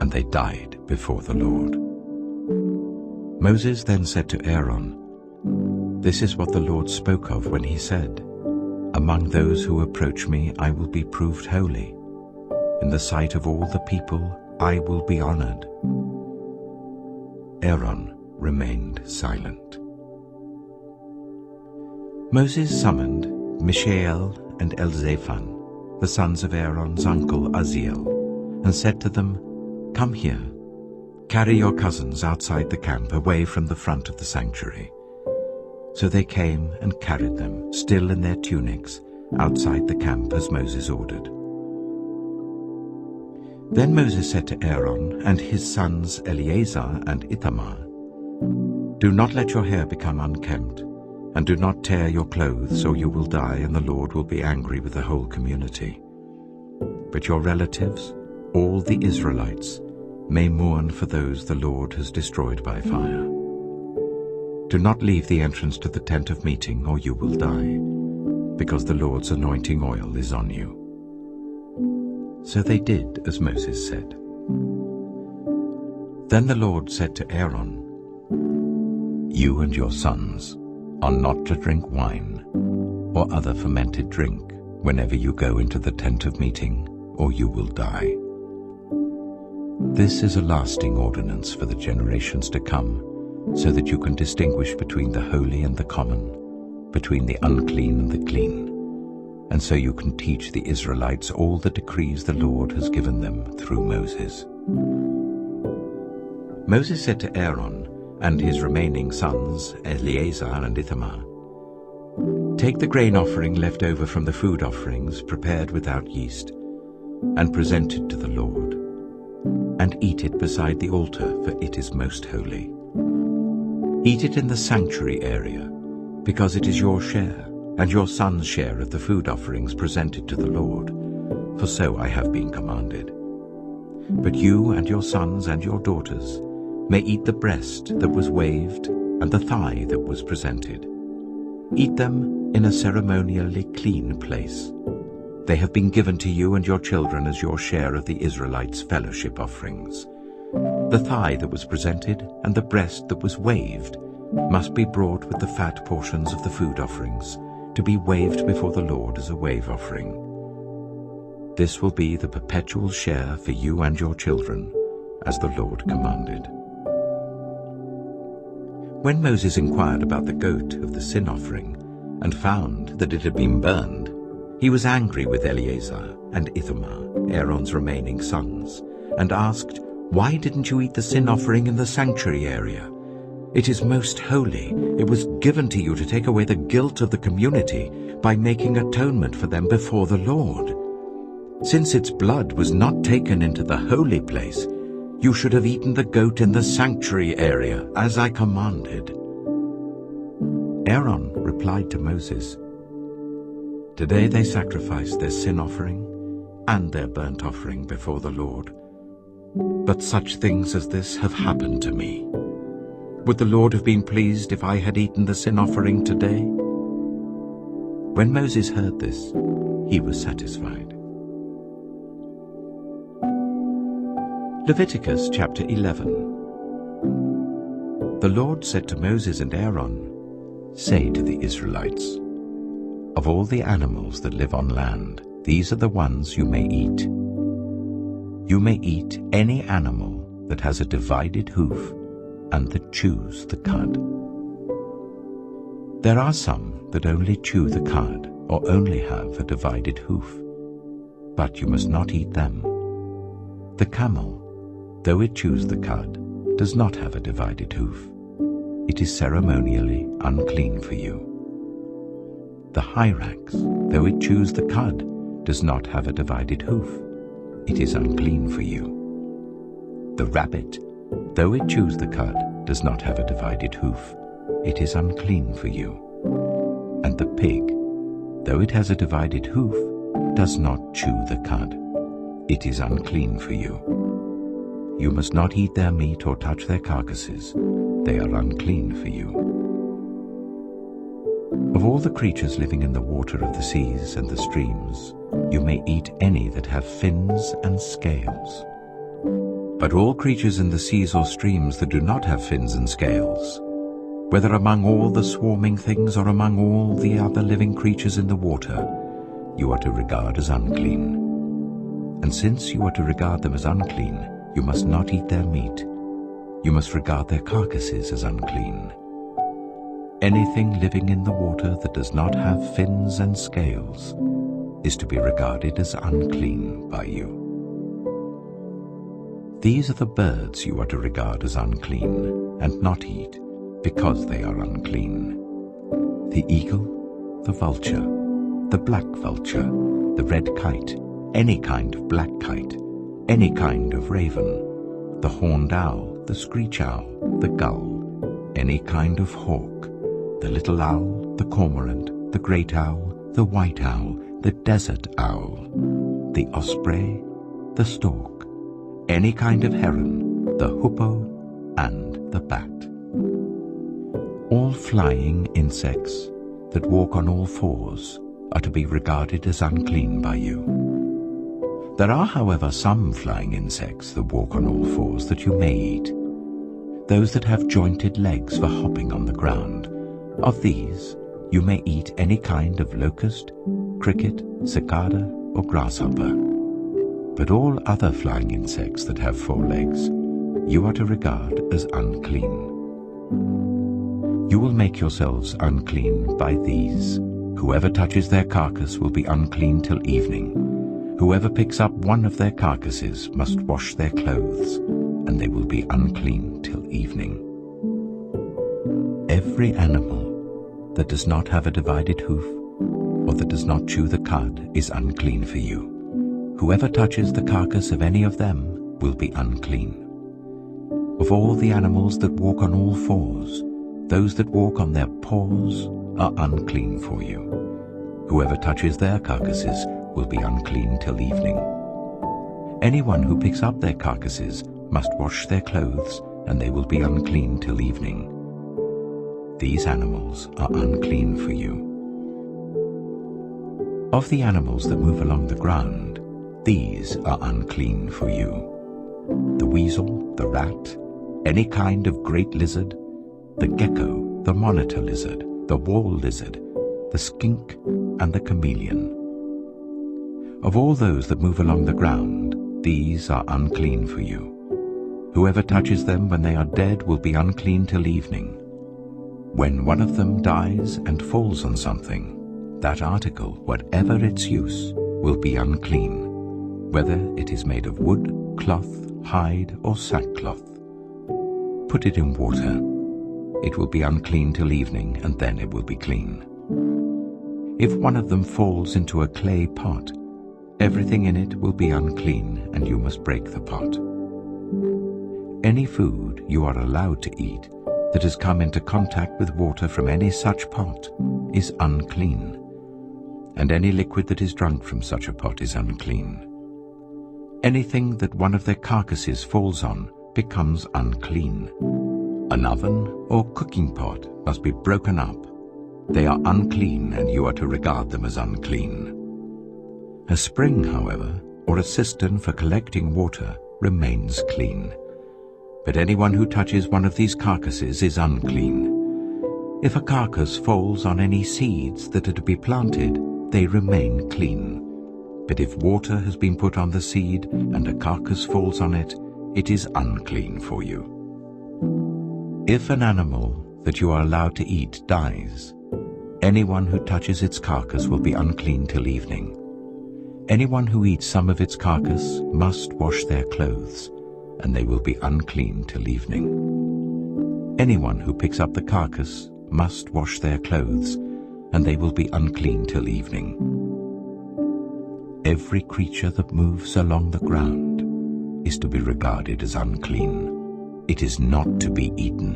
and they died before the Lord. Moses then said to Aaron, "This is what the Lord spoke of when he said, 'Among those who approach me I will be proved holy. In the sight of all the people I will be honored.'" Aaron remained silent. Moses summoned Mishael and Elzaphan, the sons of Aaron's uncle Uzziel, and said to them, "Come here, carry your cousins outside the camp, away from the front of the sanctuary." So they came and carried them, still in their tunics, outside the camp as Moses ordered. Then Moses said to Aaron and his sons Eleazar and Ithamar, "Do not let your hair become unkempt, and do not tear your clothes, or you will die, and the Lord will be angry with the whole community. But your relatives, all the Israelites, may mourn for those the Lord has destroyed by fire. Do not leave the entrance to the tent of meeting, or you will die, because the Lord's anointing oil is on you." So they did as Moses said. Then the Lord said to Aaron, "You and your sons are not to drink wine or other fermented drink whenever you go into the tent of meeting, or you will die. This is a lasting ordinance for the generations to come, so that you can distinguish between the holy and the common, between the unclean and the clean, and so you can teach the Israelites all the decrees the Lord has given them through Moses." Moses said to Aaron and his remaining sons, Eleazar and Ithamar, "Take the grain offering left over from the food offerings prepared without yeast, and present it to the Lord, and eat it beside the altar, for it is most holy. Eat it in the sanctuary area, because it is your share, and your son's share of the food offerings presented to the Lord, for so I have been commanded. But you and your sons and your daughters may eat the breast that was waved and the thigh that was presented. Eat them in a ceremonially clean place. They have been given to you and your children as your share of the Israelites' fellowship offerings. The thigh that was presented and the breast that was waved must be brought with the fat portions of the food offerings, to be waved before the Lord as a wave offering. This will be the perpetual share for you and your children, as the Lord commanded." When Moses inquired about the goat of the sin offering and found that it had been burned, he was angry with Eleazar and Ithamar, Aaron's remaining sons, and asked, "Why didn't you eat the sin offering in the sanctuary area? It is most holy. It was given to you to take away the guilt of the community by making atonement for them before the Lord. Since its blood was not taken into the holy place, you should have eaten the goat in the sanctuary area, as I commanded." Aaron replied to Moses, "Today they sacrificed their sin offering and their burnt offering before the Lord. But such things as this have happened to me. Would the Lord have been pleased if I had eaten the sin offering today?" When Moses heard this, he was satisfied. Leviticus chapter 11. The Lord said to Moses and Aaron, "Say to the Israelites, of all the animals that live on land, these are the ones you may eat. You may eat any animal that has a divided hoof and that chews the cud. There are some that only chew the cud or only have a divided hoof, but you must not eat them. The camel, though it chews the cud, does not have a divided hoof. It is ceremonially unclean for you. The hyrax, though it chews the cud, does not have a divided hoof. It is unclean for you. The rabbit, though it chews the cud, does not have a divided hoof. It is unclean for you. And the pig, though it has a divided hoof, does not chew the cud. It is unclean for you. You must not eat their meat or touch their carcasses. They are unclean for you. Of all the creatures living in the water of the seas and the streams, you may eat any that have fins and scales. But all creatures in the seas or streams that do not have fins and scales, whether among all the swarming things or among all the other living creatures in the water, you are to regard as unclean. And since you are to regard them as unclean, you must not eat their meat. You must regard their carcasses as unclean. Anything living in the water that does not have fins and scales is to be regarded as unclean by you. These are the birds you are to regard as unclean and not eat, because they are unclean: the eagle, the vulture, the black vulture, the red kite, any kind of black kite, any kind of raven, the horned owl, the screech owl, the gull, any kind of hawk, the little owl, the cormorant, the great owl, the white owl, the desert owl, the osprey, the stork, any kind of heron, the hoopoe, and the bat. All flying insects that walk on all fours are to be regarded as unclean by you. There are, however, some flying insects that walk on all fours that you may eat. Those that have jointed legs for hopping on the ground. Of these, you may eat any kind of locust, cricket, cicada, or grasshopper. But all other flying insects that have 4 legs, you are to regard as unclean. You will make yourselves unclean by these. Whoever touches their carcass will be unclean till evening. Whoever picks up one of their carcasses must wash their clothes, and they will be unclean till evening. Every animal that does not have a divided hoof, or that does not chew the cud, is unclean for you. Whoever touches the carcass of any of them will be unclean. Of all the animals that walk on all fours, those that walk on their paws are unclean for you. Whoever touches their carcasses will be unclean till evening. Anyone who picks up their carcasses must wash their clothes, and they will be unclean till evening. These animals are unclean for you. Of the animals that move along the ground, these are unclean for you: the weasel, the rat, any kind of great lizard, the gecko, the monitor lizard, the wall lizard, the skink, and the chameleon. Of all those that move along the ground, these are unclean for you. Whoever touches them when they are dead will be unclean till evening. When one of them dies and falls on something, that article, whatever its use, will be unclean, whether it is made of wood, cloth, hide, or sackcloth. Put it in water. It will be unclean till evening, and then it will be clean. If one of them falls into a clay pot, everything in it will be unclean, and you must break the pot. Any food you are allowed to eat that has come into contact with water from any such pot is unclean, and any liquid that is drunk from such a pot is unclean. Anything that one of their carcasses falls on becomes unclean. An oven or cooking pot must be broken up. They are unclean, and you are to regard them as unclean. A spring, however, or a cistern for collecting water remains clean. But anyone who touches one of these carcasses is unclean. If a carcass falls on any seeds that are to be planted, they remain clean. But if water has been put on the seed and a carcass falls on it, it is unclean for you. If an animal that you are allowed to eat dies, anyone who touches its carcass will be unclean till evening. Anyone who eats some of its carcass must wash their clothes, and they will be unclean till evening. Anyone who picks up the carcass must wash their clothes, and they will be unclean till evening. Every creature that moves along the ground is to be regarded as unclean. It is not to be eaten.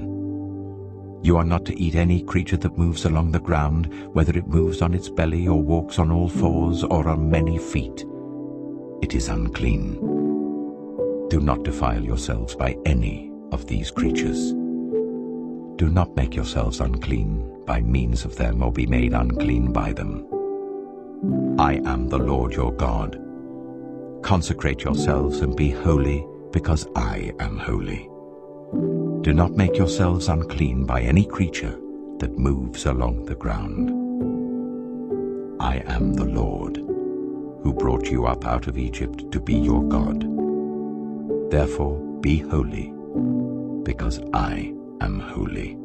You are not to eat any creature that moves along the ground, whether it moves on its belly or walks on all fours or on many feet. It is unclean. Do not defile yourselves by any of these creatures. Do not make yourselves unclean by means of them or be made unclean by them. I am the Lord your God. Consecrate yourselves and be holy, because I am holy. Do not make yourselves unclean by any creature that moves along the ground. I am the Lord, who brought you up out of Egypt to be your God. Therefore be holy, because I am holy.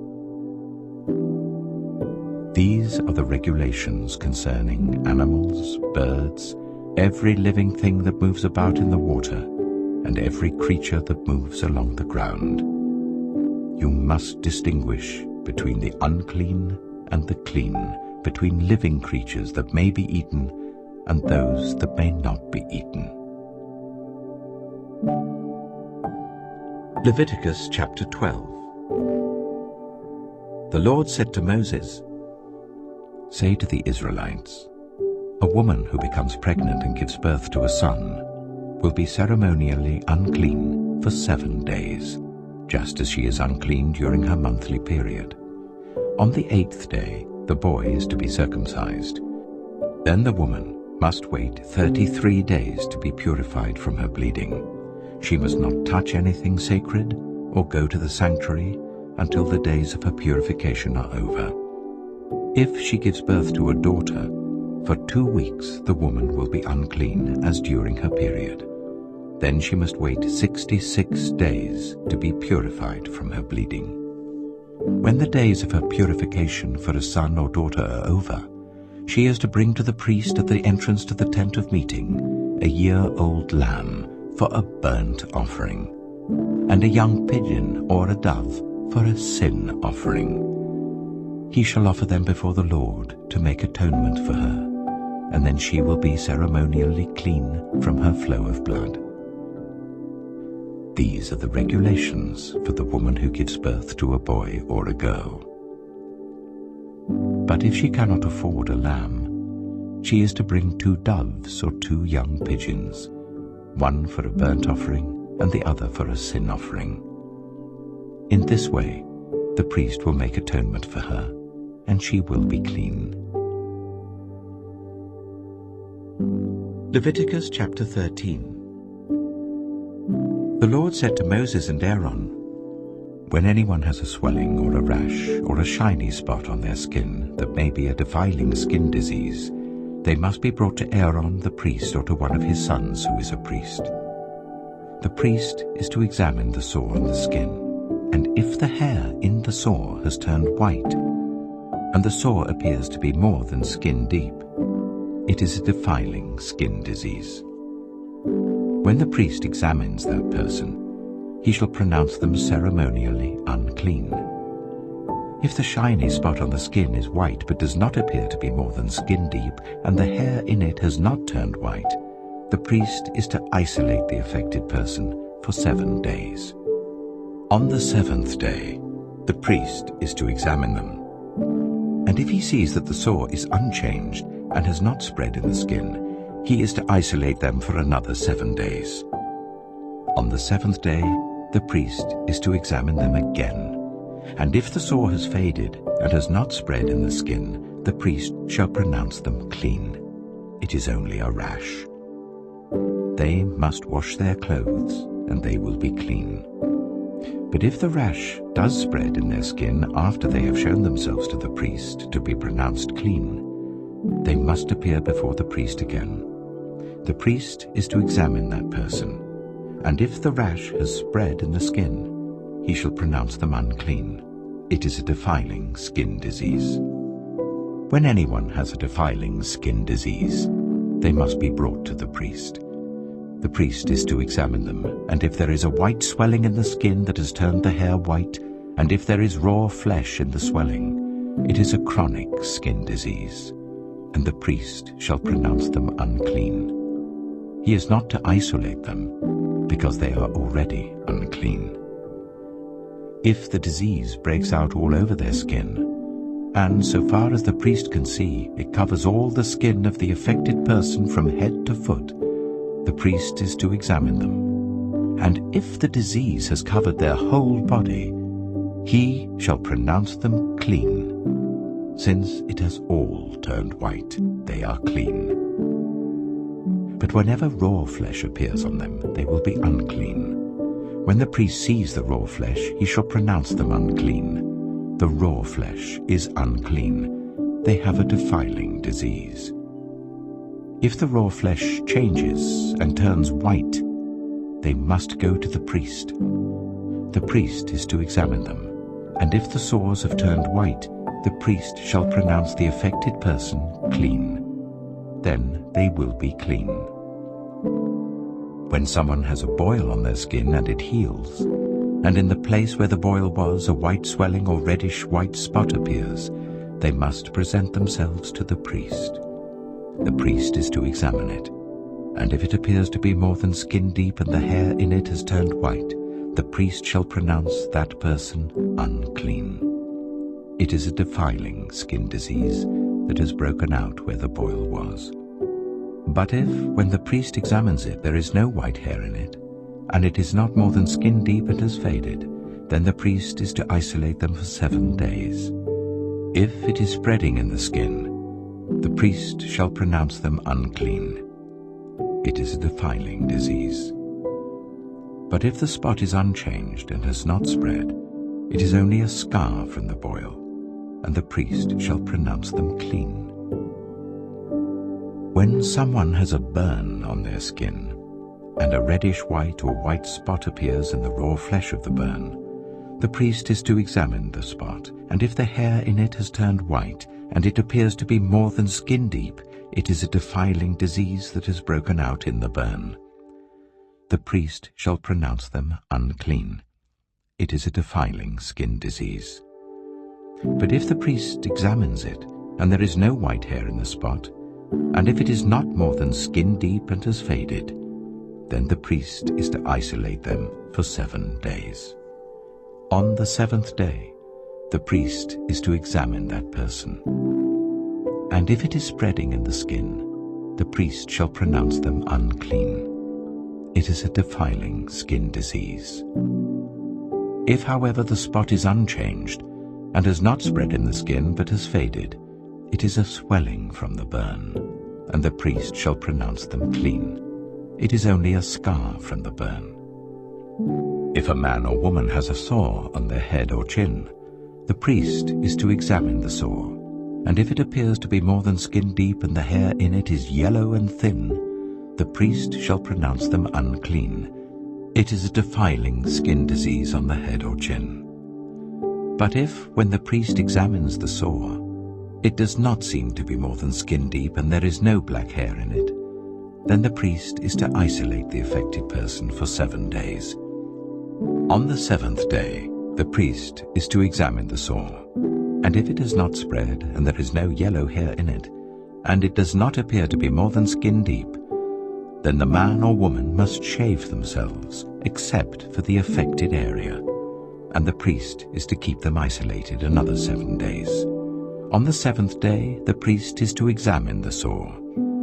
These are the regulations concerning animals, birds, every living thing that moves about in the water, and every creature that moves along the ground. You must distinguish between the unclean and the clean, between living creatures that may be eaten and those that may not be eaten. Leviticus chapter 12. The Lord said to Moses, "Say to the Israelites, a woman who becomes pregnant and gives birth to a son will be ceremonially unclean for 7 days, just as she is unclean during her monthly period. On the 8th day, the boy is to be circumcised. Then the woman must wait 33 days to be purified from her bleeding. She must not touch anything sacred or go to the sanctuary until the days of her purification are over. If she gives birth to a daughter, for 2 weeks the woman will be unclean as during her period. Then she must wait 66 days to be purified from her bleeding. When the days of her purification for a son or daughter are over, she is to bring to the priest at the entrance to the tent of meeting a year-old lamb for a burnt offering, and a young pigeon or a dove for a sin offering. He shall offer them before the Lord to make atonement for her, and then she will be ceremonially clean from her flow of blood. These are the regulations for the woman who gives birth to a boy or a girl. But if she cannot afford a lamb, she is to bring 2 doves or 2 young pigeons, one for a burnt offering and the other for a sin offering. In this way, the priest will make atonement for her, and she will be clean. Leviticus chapter 13. The Lord said to Moses and Aaron, "When anyone has a swelling or a rash or a shiny spot on their skin that may be a defiling skin disease, they must be brought to Aaron the priest or to one of his sons who is a priest. The priest is to examine the sore on the skin, and if the hair in the sore has turned white, and the sore appears to be more than skin deep, it is a defiling skin disease. When the priest examines that person, he shall pronounce them ceremonially unclean. If the shiny spot on the skin is white but does not appear to be more than skin deep, and the hair in it has not turned white, the priest is to isolate the affected person for 7 days. On the 7th day, the priest is to examine them. And if he sees that the sore is unchanged and has not spread in the skin, he is to isolate them for another 7 days. On the 7th day, the priest is to examine them again. And if the sore has faded and has not spread in the skin, the priest shall pronounce them clean. It is only a rash. They must wash their clothes, and they will be clean. But if the rash does spread in their skin after they have shown themselves to the priest to be pronounced clean, they must appear before the priest again. The priest is to examine that person, and if the rash has spread in the skin, he shall pronounce them unclean. It is a defiling skin disease. When anyone has a defiling skin disease, they must be brought to the priest. The priest is to examine them, and if there is a white swelling in the skin that has turned the hair white, and if there is raw flesh in the swelling, it is a chronic skin disease, and the priest shall pronounce them unclean. He is not to isolate them, because they are already unclean. If the disease breaks out all over their skin, and so far as the priest can see, it covers all the skin of the affected person from head to foot, the priest is to examine them. And if the disease has covered their whole body, he shall pronounce them clean. Since it has all turned white, they are clean. But whenever raw flesh appears on them, they will be unclean. When the priest sees the raw flesh, he shall pronounce them unclean. The raw flesh is unclean. They have a defiling disease. If the raw flesh changes and turns white, they must go to the priest. The priest is to examine them, and if the sores have turned white, the priest shall pronounce the affected person clean. Then they will be clean. When someone has a boil on their skin and it heals, and in the place where the boil was a white swelling or reddish white spot appears, they must present themselves to the priest. The priest is to examine it, and if it appears to be more than skin deep and the hair in it has turned white, the priest shall pronounce that person unclean. It is a defiling skin disease that has broken out where the boil was. But if, when the priest examines it, there is no white hair in it, and it is not more than skin deep and has faded, then the priest is to isolate them for 7 days. If it is spreading in the skin, the priest shall pronounce them unclean. It is a defiling disease. But if the spot is unchanged and has not spread, it is only a scar from the boil, and the priest shall pronounce them clean. When someone has a burn on their skin, and a reddish white or white spot appears in the raw flesh of the burn, the priest is to examine the spot, and if the hair in it has turned white, and it appears to be more than skin deep, it is a defiling disease that has broken out in the burn. The priest shall pronounce them unclean. It is a defiling skin disease. But if the priest examines it, and there is no white hair in the spot, and if it is not more than skin deep and has faded, then the priest is to isolate them for 7 days. On the 7th day, the priest is to examine that person. And if it is spreading in the skin, the priest shall pronounce them unclean. It is a defiling skin disease. If, however, the spot is unchanged and has not spread in the skin but has faded, it is a swelling from the burn, and the priest shall pronounce them clean. It is only a scar from the burn. If a man or woman has a sore on their head or chin, the priest is to examine the sore, and if it appears to be more than skin deep and the hair in it is yellow and thin, the priest shall pronounce them unclean. It is a defiling skin disease on the head or chin. But if, when the priest examines the sore, it does not seem to be more than skin deep and there is no black hair in it, then the priest is to isolate the affected person for 7 days. On the 7th day, the priest is to examine the sore, and if it has not spread and there is no yellow hair in it, and it does not appear to be more than skin deep, then the man or woman must shave themselves, except for the affected area, and the priest is to keep them isolated another 7 days. On the 7th day, the priest is to examine the sore,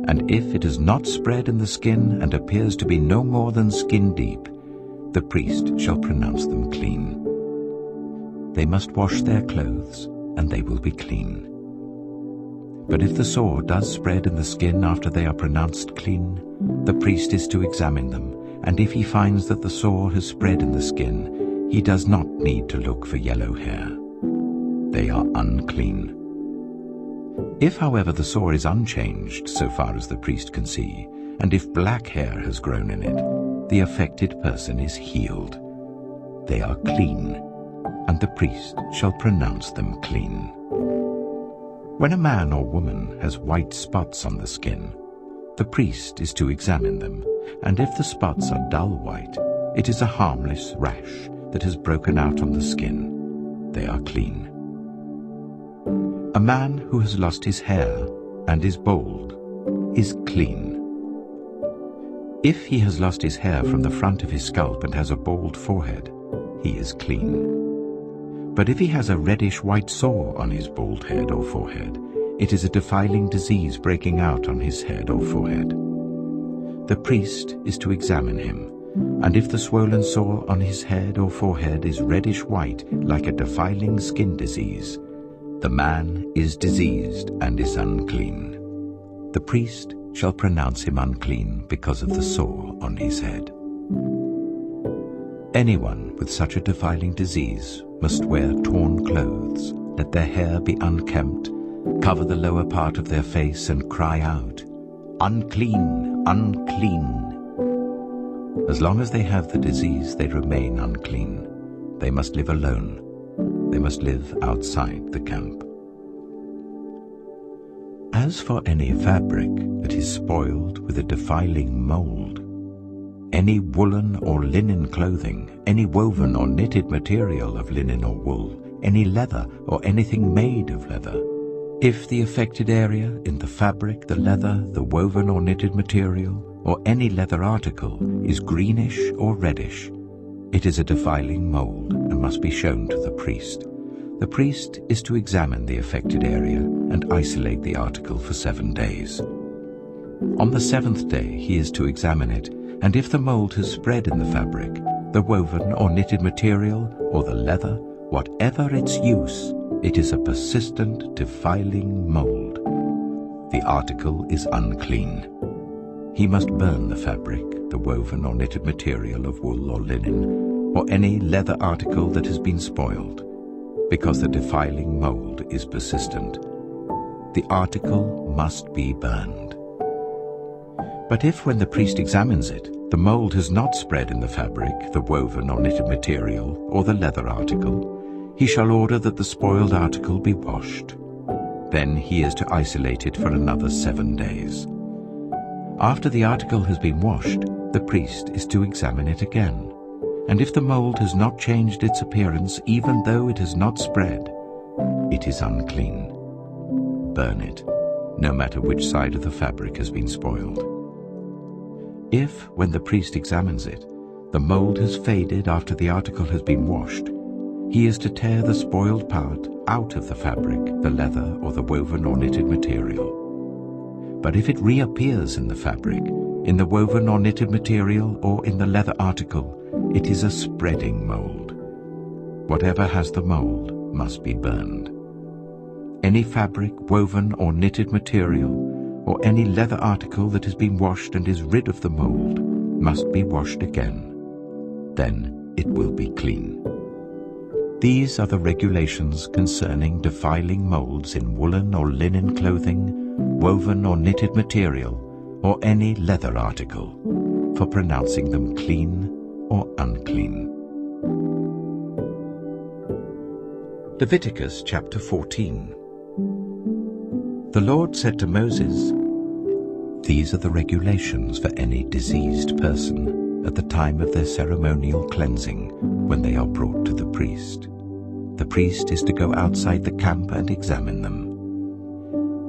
and if it has not spread in the skin and appears to be no more than skin deep, the priest shall pronounce them clean. They must wash their clothes, and they will be clean. But if the sore does spread in the skin after they are pronounced clean, the priest is to examine them, and if he finds that the sore has spread in the skin, he does not need to look for yellow hair. They are unclean. If, however, the sore is unchanged so far as the priest can see, and if black hair has grown in it, the affected person is healed. They are clean, and the priest shall pronounce them clean. When a man or woman has white spots on the skin, the priest is to examine them, and if the spots are dull white, it is a harmless rash that has broken out on the skin. They are clean. A man who has lost his hair and is bald is clean. If he has lost his hair from the front of his scalp and has a bald forehead, he is clean. But if he has a reddish-white sore on his bald head or forehead, it is a defiling disease breaking out on his head or forehead. The priest is to examine him, and if the swollen sore on his head or forehead is reddish-white like a defiling skin disease, the man is diseased and is unclean. The priest shall pronounce him unclean because of the sore on his head. Anyone with such a defiling disease must wear torn clothes, let their hair be unkempt, cover the lower part of their face and cry out, "Unclean, unclean." As long as they have the disease, they remain unclean. They must live alone. They must live outside the camp. As for any fabric that is spoiled with a defiling mold, any woolen or linen clothing, any woven or knitted material of linen or wool, any leather or anything made of leather, if the affected area in the fabric, the leather, the woven or knitted material, or any leather article is greenish or reddish, it is a defiling mold and must be shown to the priest. The priest is to examine the affected area and isolate the article for 7 days. On the 7th day he is to examine it, and if the mold has spread in the fabric, the woven or knitted material, or the leather, whatever its use, it is a persistent, defiling mold. The article is unclean. He must burn the fabric, the woven or knitted material of wool or linen, or any leather article that has been spoiled, because the defiling mold is persistent. The article must be burned. But if when the priest examines it, the mold has not spread in the fabric, the woven or knitted material, or the leather article, he shall order that the spoiled article be washed. Then he is to isolate it for another 7 days. After the article has been washed, the priest is to examine it again. And if the mold has not changed its appearance, even though it has not spread, it is unclean. Burn it, no matter which side of the fabric has been spoiled. If, when the priest examines it, the mold has faded after the article has been washed, he is to tear the spoiled part out of the fabric, the leather, or the woven or knitted material. But if it reappears in the fabric, in the woven or knitted material, or in the leather article, it is a spreading mold. Whatever has the mold must be burned. Any fabric, woven or knitted material, or any leather article that has been washed and is rid of the mold must be washed again. Then it will be clean. These are the regulations concerning defiling molds in woolen or linen clothing, woven or knitted material, or any leather article, for pronouncing them clean or unclean. Leviticus chapter 14. The Lord said to Moses, "These are the regulations for any diseased person at the time of their ceremonial cleansing when they are brought to the priest. The priest is to go outside the camp and examine them.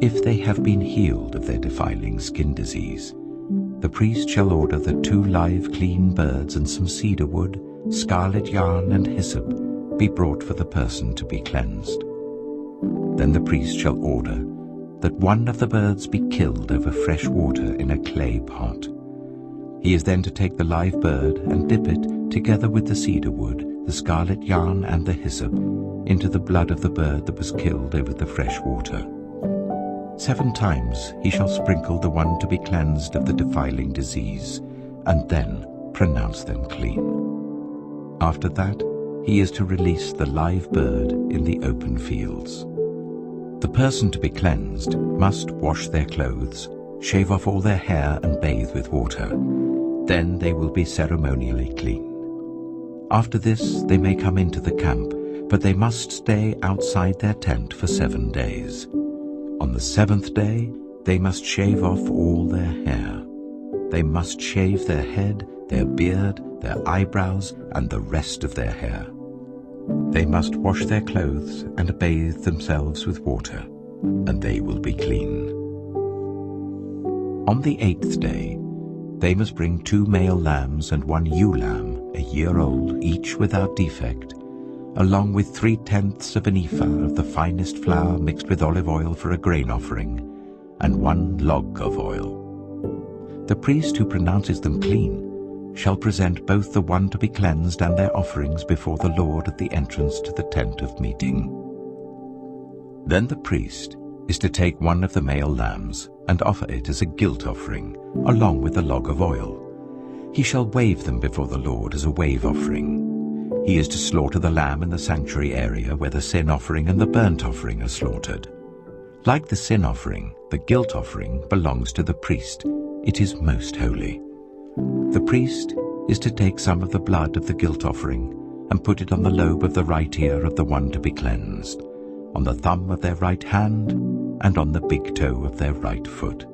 If they have been healed of their defiling skin disease, the priest shall order that 2 live clean birds and some cedar wood, scarlet yarn and hyssop be brought for the person to be cleansed. Then the priest shall order that one of the birds be killed over fresh water in a clay pot. He is then to take the live bird and dip it, together with the cedar wood, the scarlet yarn and the hyssop, into the blood of the bird that was killed over the fresh water. 7 times he shall sprinkle the one to be cleansed of the defiling disease, and then pronounce them clean. After that, he is to release the live bird in the open fields. The person to be cleansed must wash their clothes, shave off all their hair and bathe with water. Then they will be ceremonially clean. After this they may come into the camp, but they must stay outside their tent for 7 days. On the 7th day they must shave off all their hair. They must shave their head, their beard, their eyebrows, and the rest of their hair. They must wash their clothes and bathe themselves with water, and they will be clean. On the 8th day, they must bring 2 male lambs and 1 ewe lamb, a year old, each without defect, along with 3/10 of an ephah of the finest flour mixed with olive oil for a grain offering, and 1 log of oil. The priest who pronounces them clean shall present both the one to be cleansed and their offerings before the Lord at the entrance to the tent of meeting. Then the priest is to take one of the male lambs and offer it as a guilt offering, along with a log of oil. He shall wave them before the Lord as a wave offering. He is to slaughter the lamb in the sanctuary area where the sin offering and the burnt offering are slaughtered. Like the sin offering, the guilt offering belongs to the priest. It is most holy. The priest is to take some of the blood of the guilt offering and put it on the lobe of the right ear of the one to be cleansed, on the thumb of their right hand, and on the big toe of their right foot.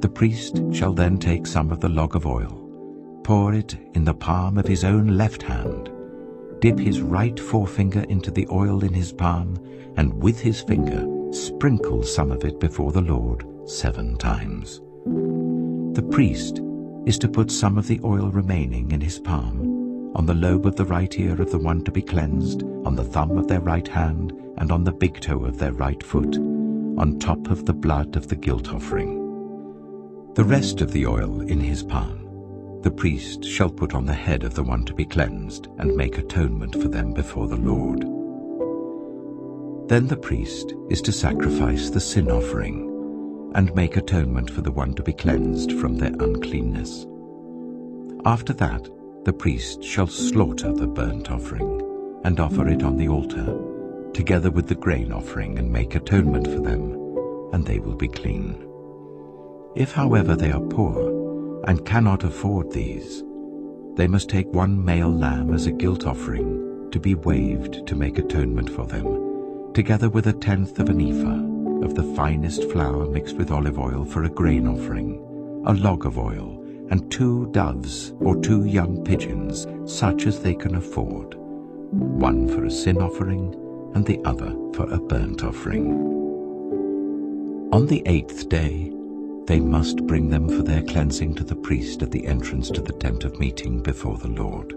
The priest shall then take some of the log of oil, pour it in the palm of his own left hand, dip his right forefinger into the oil in his palm, and with his finger sprinkle some of it before the Lord 7 times. The priest is to put some of the oil remaining in his palm on the lobe of the right ear of the one to be cleansed, on the thumb of their right hand, and on the big toe of their right foot, on top of the blood of the guilt offering. The rest of the oil in his palm the priest shall put on the head of the one to be cleansed and make atonement for them before the Lord. Then the priest is to sacrifice the sin offering and make atonement for the one to be cleansed from their uncleanness. After that, the priest shall slaughter the burnt offering and offer it on the altar, together with the grain offering, and make atonement for them, and they will be clean. If, however, they are poor and cannot afford these, they must take one male lamb as a guilt offering to be waved to make atonement for them, together with 1/10 of an ephah of the finest flour mixed with olive oil for a grain offering, a log of oil, and 2 doves or 2 young pigeons, such as they can afford, one for a sin offering and the other for a burnt offering. On the 8th day, they must bring them for their cleansing to the priest at the entrance to the tent of meeting before the Lord.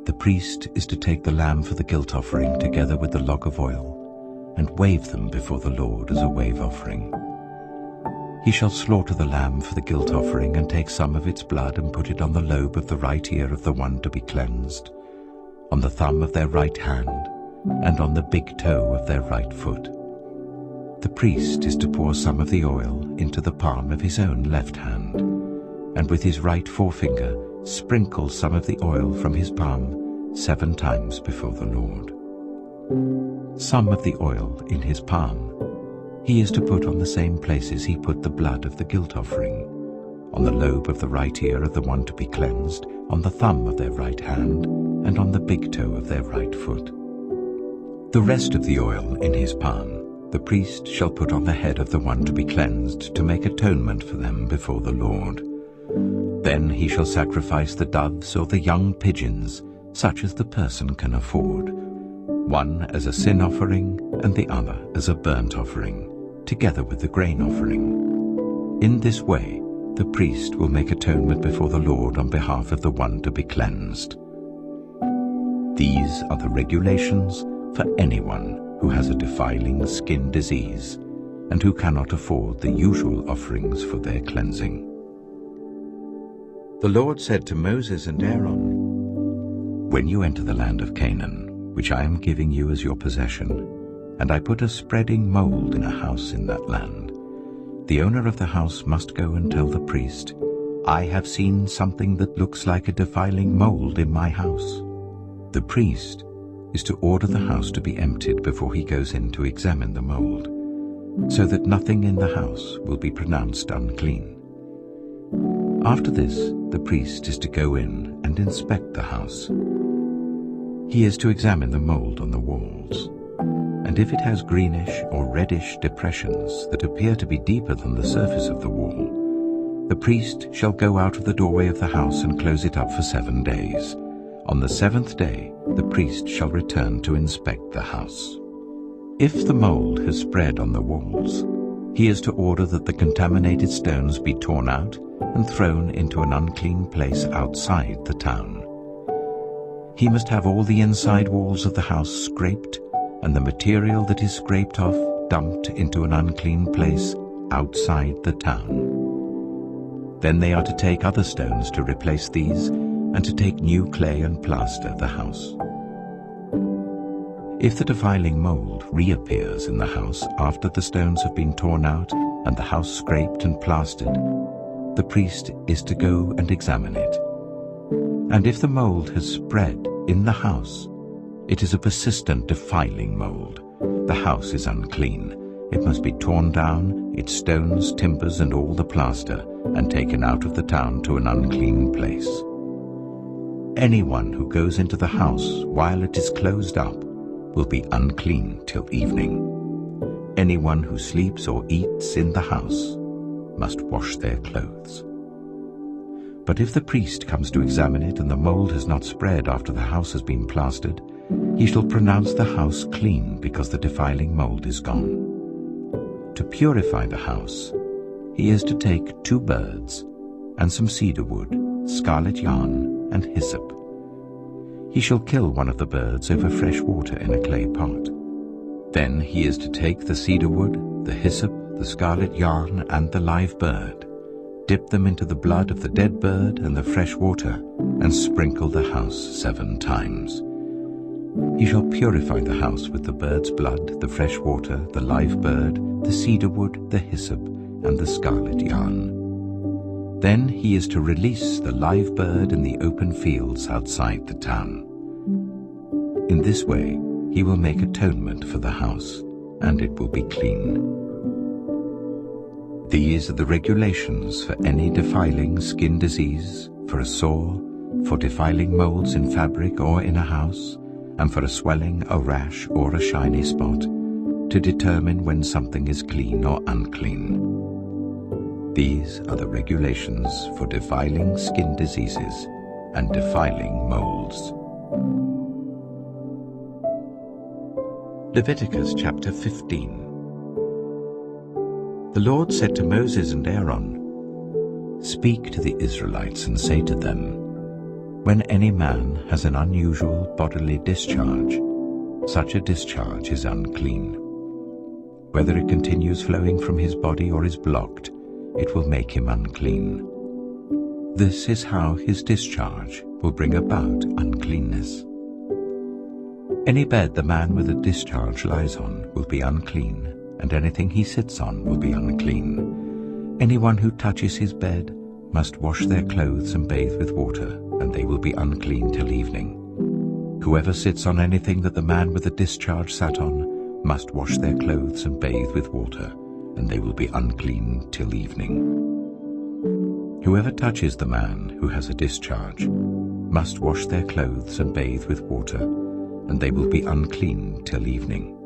The priest is to take the lamb for the guilt offering together with the log of oil and wave them before the Lord as a wave offering. He shall slaughter the lamb for the guilt offering and take some of its blood and put it on the lobe of the right ear of the one to be cleansed, on the thumb of their right hand, and on the big toe of their right foot. The priest is to pour some of the oil into the palm of his own left hand, and with his right forefinger sprinkle some of the oil from his palm 7 times before the Lord. Some of the oil in his palm he is to put on the same places he put the blood of the guilt offering, on the lobe of the right ear of the one to be cleansed, on the thumb of their right hand, and on the big toe of their right foot. The rest of the oil in his palm the priest shall put on the head of the one to be cleansed to make atonement for them before the Lord. Then he shall sacrifice the doves or the young pigeons, such as the person can afford, one as a sin offering and the other as a burnt offering, together with the grain offering. In this way, the priest will make atonement before the Lord on behalf of the one to be cleansed. These are the regulations for anyone who has a defiling skin disease and who cannot afford the usual offerings for their cleansing. The Lord said to Moses and Aaron, "When you enter the land of Canaan, which I am giving you as your possession, and I put a spreading mold in a house in that land, the owner of the house must go and tell the priest, 'I have seen something that looks like a defiling mold in my house.' The priest is to order the house to be emptied before he goes in to examine the mold, so that nothing in the house will be pronounced unclean. After this, the priest is to go in and inspect the house. He is to examine the mold on the walls, and if it has greenish or reddish depressions that appear to be deeper than the surface of the wall, the priest shall go out of the doorway of the house and close it up for 7 days. On the 7th day, the priest shall return to inspect the house. If the mold has spread on the walls, he is to order that the contaminated stones be torn out and thrown into an unclean place outside the town. He must have all the inside walls of the house scraped, and the material that is scraped off dumped into an unclean place outside the town. Then they are to take other stones to replace these, and to take new clay and plaster the house. If the defiling mold reappears in the house after the stones have been torn out and the house scraped and plastered, the priest is to go and examine it. And if the mold has spread in the house, it is a persistent defiling mold. The house is unclean. It must be torn down, its stones, timbers, and all the plaster, and taken out of the town to an unclean place. Anyone who goes into the house while it is closed up will be unclean till evening. Anyone who sleeps or eats in the house must wash their clothes. But if the priest comes to examine it and the mold has not spread after the house has been plastered, he shall pronounce the house clean because the defiling mold is gone. To purify the house, he is to take 2 birds and some cedar wood, scarlet yarn, and hyssop. He shall kill one of the birds over fresh water in a clay pot. Then he is to take the cedar wood, the hyssop, the scarlet yarn, and the live bird, dip them into the blood of the dead bird and the fresh water, and sprinkle the house 7 times. He shall purify the house with the bird's blood, the fresh water, the live bird, the cedar wood, the hyssop, and the scarlet yarn. Then he is to release the live bird in the open fields outside the town. In this way he will make atonement for the house, and it will be clean. These are the regulations for any defiling skin disease, for a sore, for defiling molds in fabric or in a house, and for a swelling, a rash, or a shiny spot, to determine when something is clean or unclean. These are the regulations for defiling skin diseases and defiling molds. Leviticus chapter 15. The Lord said to Moses and Aaron, "Speak to the Israelites and say to them, when any man has an unusual bodily discharge, such a discharge is unclean. Whether it continues flowing from his body or is blocked, it will make him unclean. This is how his discharge will bring about uncleanness. Any bed the man with a discharge lies on will be unclean, and anything he sits on will be unclean. Anyone who touches his bed must wash their clothes and bathe with water, and they will be unclean till evening. Whoever sits on anything that the man with the discharge sat on must wash their clothes and bathe with water, and they will be unclean till evening. Whoever touches the man who has a discharge must wash their clothes and bathe with water, and they will be unclean till evening.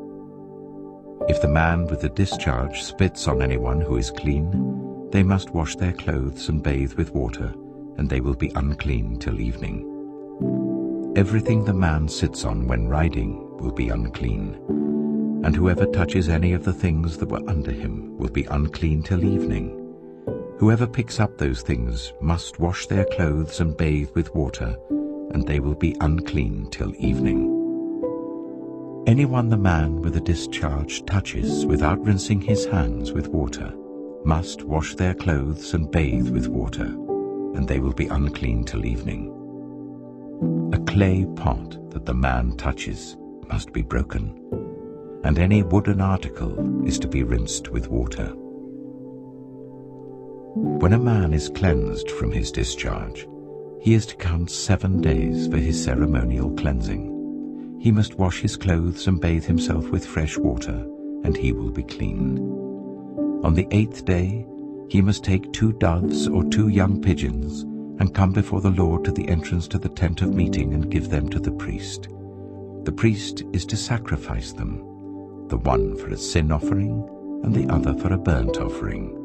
If the man with the discharge spits on anyone who is clean, they must wash their clothes and bathe with water, and they will be unclean till evening. Everything the man sits on when riding will be unclean, and whoever touches any of the things that were under him will be unclean till evening. Whoever picks up those things must wash their clothes and bathe with water, and they will be unclean till evening. Anyone the man with a discharge touches without rinsing his hands with water must wash their clothes and bathe with water, and they will be unclean till evening. A clay pot that the man touches must be broken, and any wooden article is to be rinsed with water. When a man is cleansed from his discharge, he is to count 7 days for his ceremonial cleansing. He must wash his clothes and bathe himself with fresh water, and he will be clean. On the 8th day, he must take 2 doves or 2 young pigeons and come before the Lord to the entrance to the tent of meeting and give them to the priest. The priest is to sacrifice them, the one for a sin offering and the other for a burnt offering.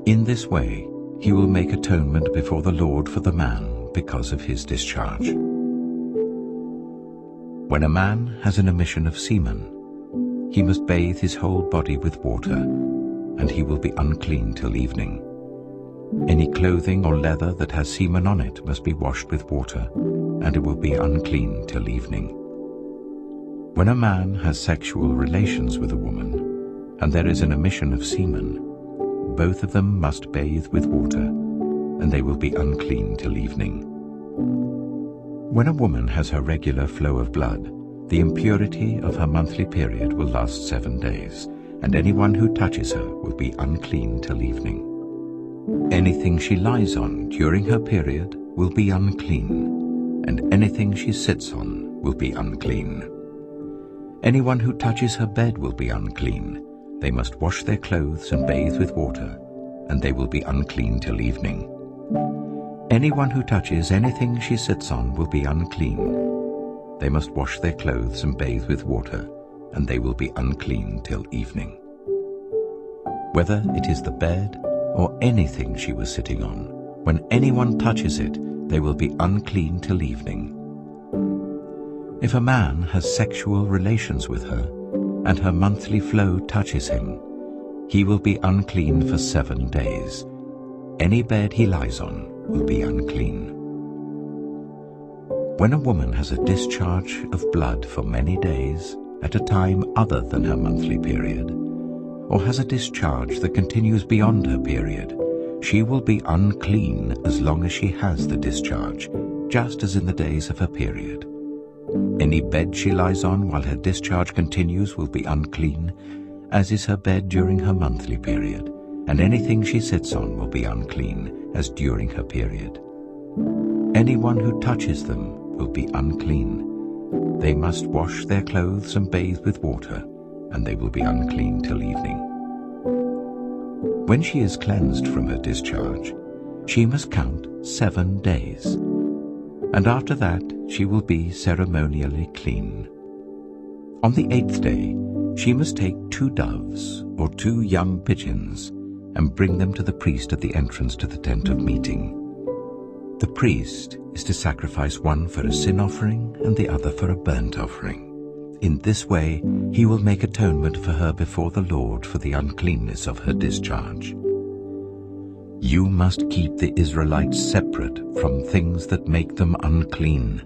In this way, he will make atonement before the Lord for the man because of his discharge. When a man has an emission of semen, he must bathe his whole body with water, and he will be unclean till evening. Any clothing or leather that has semen on it must be washed with water, and it will be unclean till evening. When a man has sexual relations with a woman, and there is an emission of semen, both of them must bathe with water, and they will be unclean till evening. When a woman has her regular flow of blood, the impurity of her monthly period will last 7 days, and anyone who touches her will be unclean till evening. Anything she lies on during her period will be unclean, and anything she sits on will be unclean. Anyone who touches her bed will be unclean. They must wash their clothes and bathe with water, and they will be unclean till evening. Anyone who touches anything she sits on will be unclean. They must wash their clothes and bathe with water, and they will be unclean till evening. Whether it is the bed or anything she was sitting on, when anyone touches it, they will be unclean till evening. If a man has sexual relations with her, and her monthly flow touches him, he will be unclean for 7 days. Any bed he lies on will be unclean. When a woman has a discharge of blood for many days at a time other than her monthly period, or has a discharge that continues beyond her period, she will be unclean as long as she has the discharge, just as in the days of her period. Any bed she lies on while her discharge continues will be unclean, as is her bed during her monthly period, and anything she sits on will be unclean, as during her period. Anyone who touches them will be unclean. They must wash their clothes and bathe with water, and they will be unclean till evening. When she is cleansed from her discharge, she must count 7 days, and after that she will be ceremonially clean. On the 8th day she must take 2 doves or 2 young pigeons and bring them to the priest at the entrance to the tent of meeting. The priest is to sacrifice one for a sin offering and the other for a burnt offering. In this way he will make atonement for her before the Lord for the uncleanness of her discharge. You must keep the Israelites separate from things that make them unclean,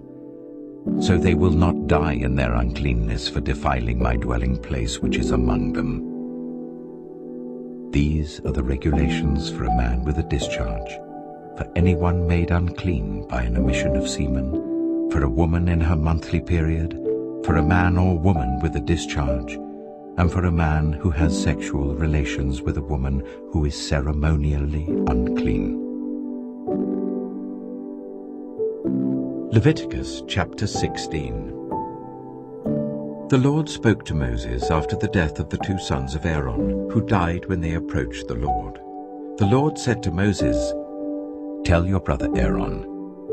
so they will not die in their uncleanness for defiling my dwelling place which is among them. These are the regulations for a man with a discharge, for anyone made unclean by an emission of semen, for a woman in her monthly period, for a man or woman with a discharge, and for a man who has sexual relations with a woman who is ceremonially unclean. Leviticus chapter 16. The Lord spoke to Moses after the death of the 2 sons of Aaron, who died when they approached the Lord. The Lord said to Moses, "Tell your brother Aaron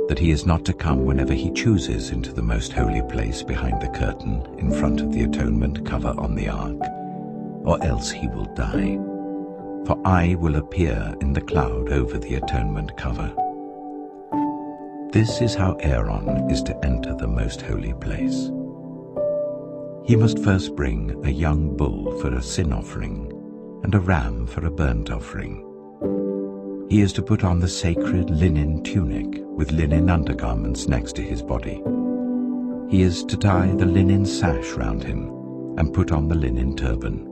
that he is not to come whenever he chooses into the most holy place behind the curtain in front of the atonement cover on the ark, or else he will die. For I will appear in the cloud over the atonement cover." This is how Aaron is to enter the most holy place. He must first bring a young bull for a sin offering and a ram for a burnt offering. He is to put on the sacred linen tunic with linen undergarments next to his body. He is to tie the linen sash round him and put on the linen turban.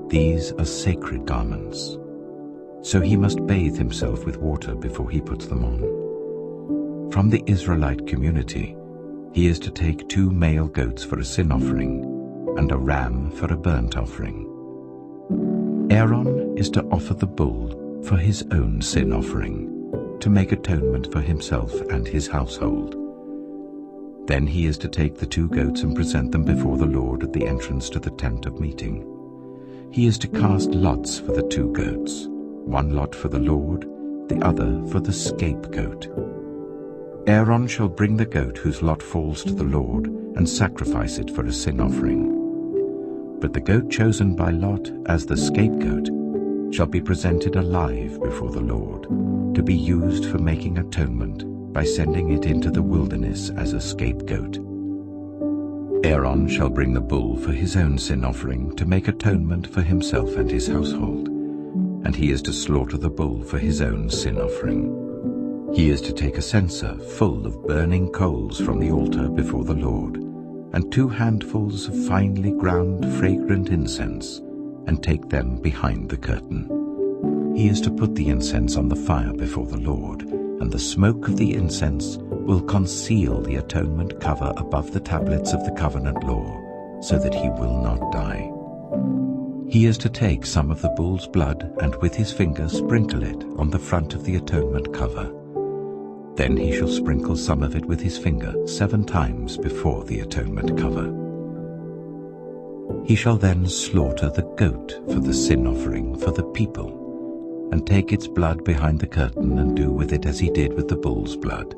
These are sacred garments, so he must bathe himself with water before he puts them on. From the Israelite community, he is to take 2 male goats for a sin offering and a ram for a burnt offering. Aaron is to offer the bull for his own sin offering, to make atonement for himself and his household. Then he is to take the 2 goats and present them before the Lord at the entrance to the tent of meeting. He is to cast lots for the 2 goats, 1 lot for the Lord, the other for the scapegoat. Aaron shall bring the goat whose lot falls to the Lord and sacrifice it for a sin offering. But the goat chosen by lot as the scapegoat shall be presented alive before the Lord, to be used for making atonement by sending it into the wilderness as a scapegoat. Aaron shall bring the bull for his own sin offering to make atonement for himself and his household, and he is to slaughter the bull for his own sin offering. He is to take a censer full of burning coals from the altar before the Lord, and 2 handfuls of finely ground fragrant incense, and take them behind the curtain. He is to put the incense on the fire before the Lord, and the smoke of the incense will conceal the atonement cover above the tablets of the covenant law, so that he will not die. He is to take some of the bull's blood and with his finger sprinkle it on the front of the atonement cover. Then he shall sprinkle some of it with his finger 7 times before the atonement cover. He shall then slaughter the goat for the sin offering for the people, and take its blood behind the curtain and do with it as he did with the bull's blood.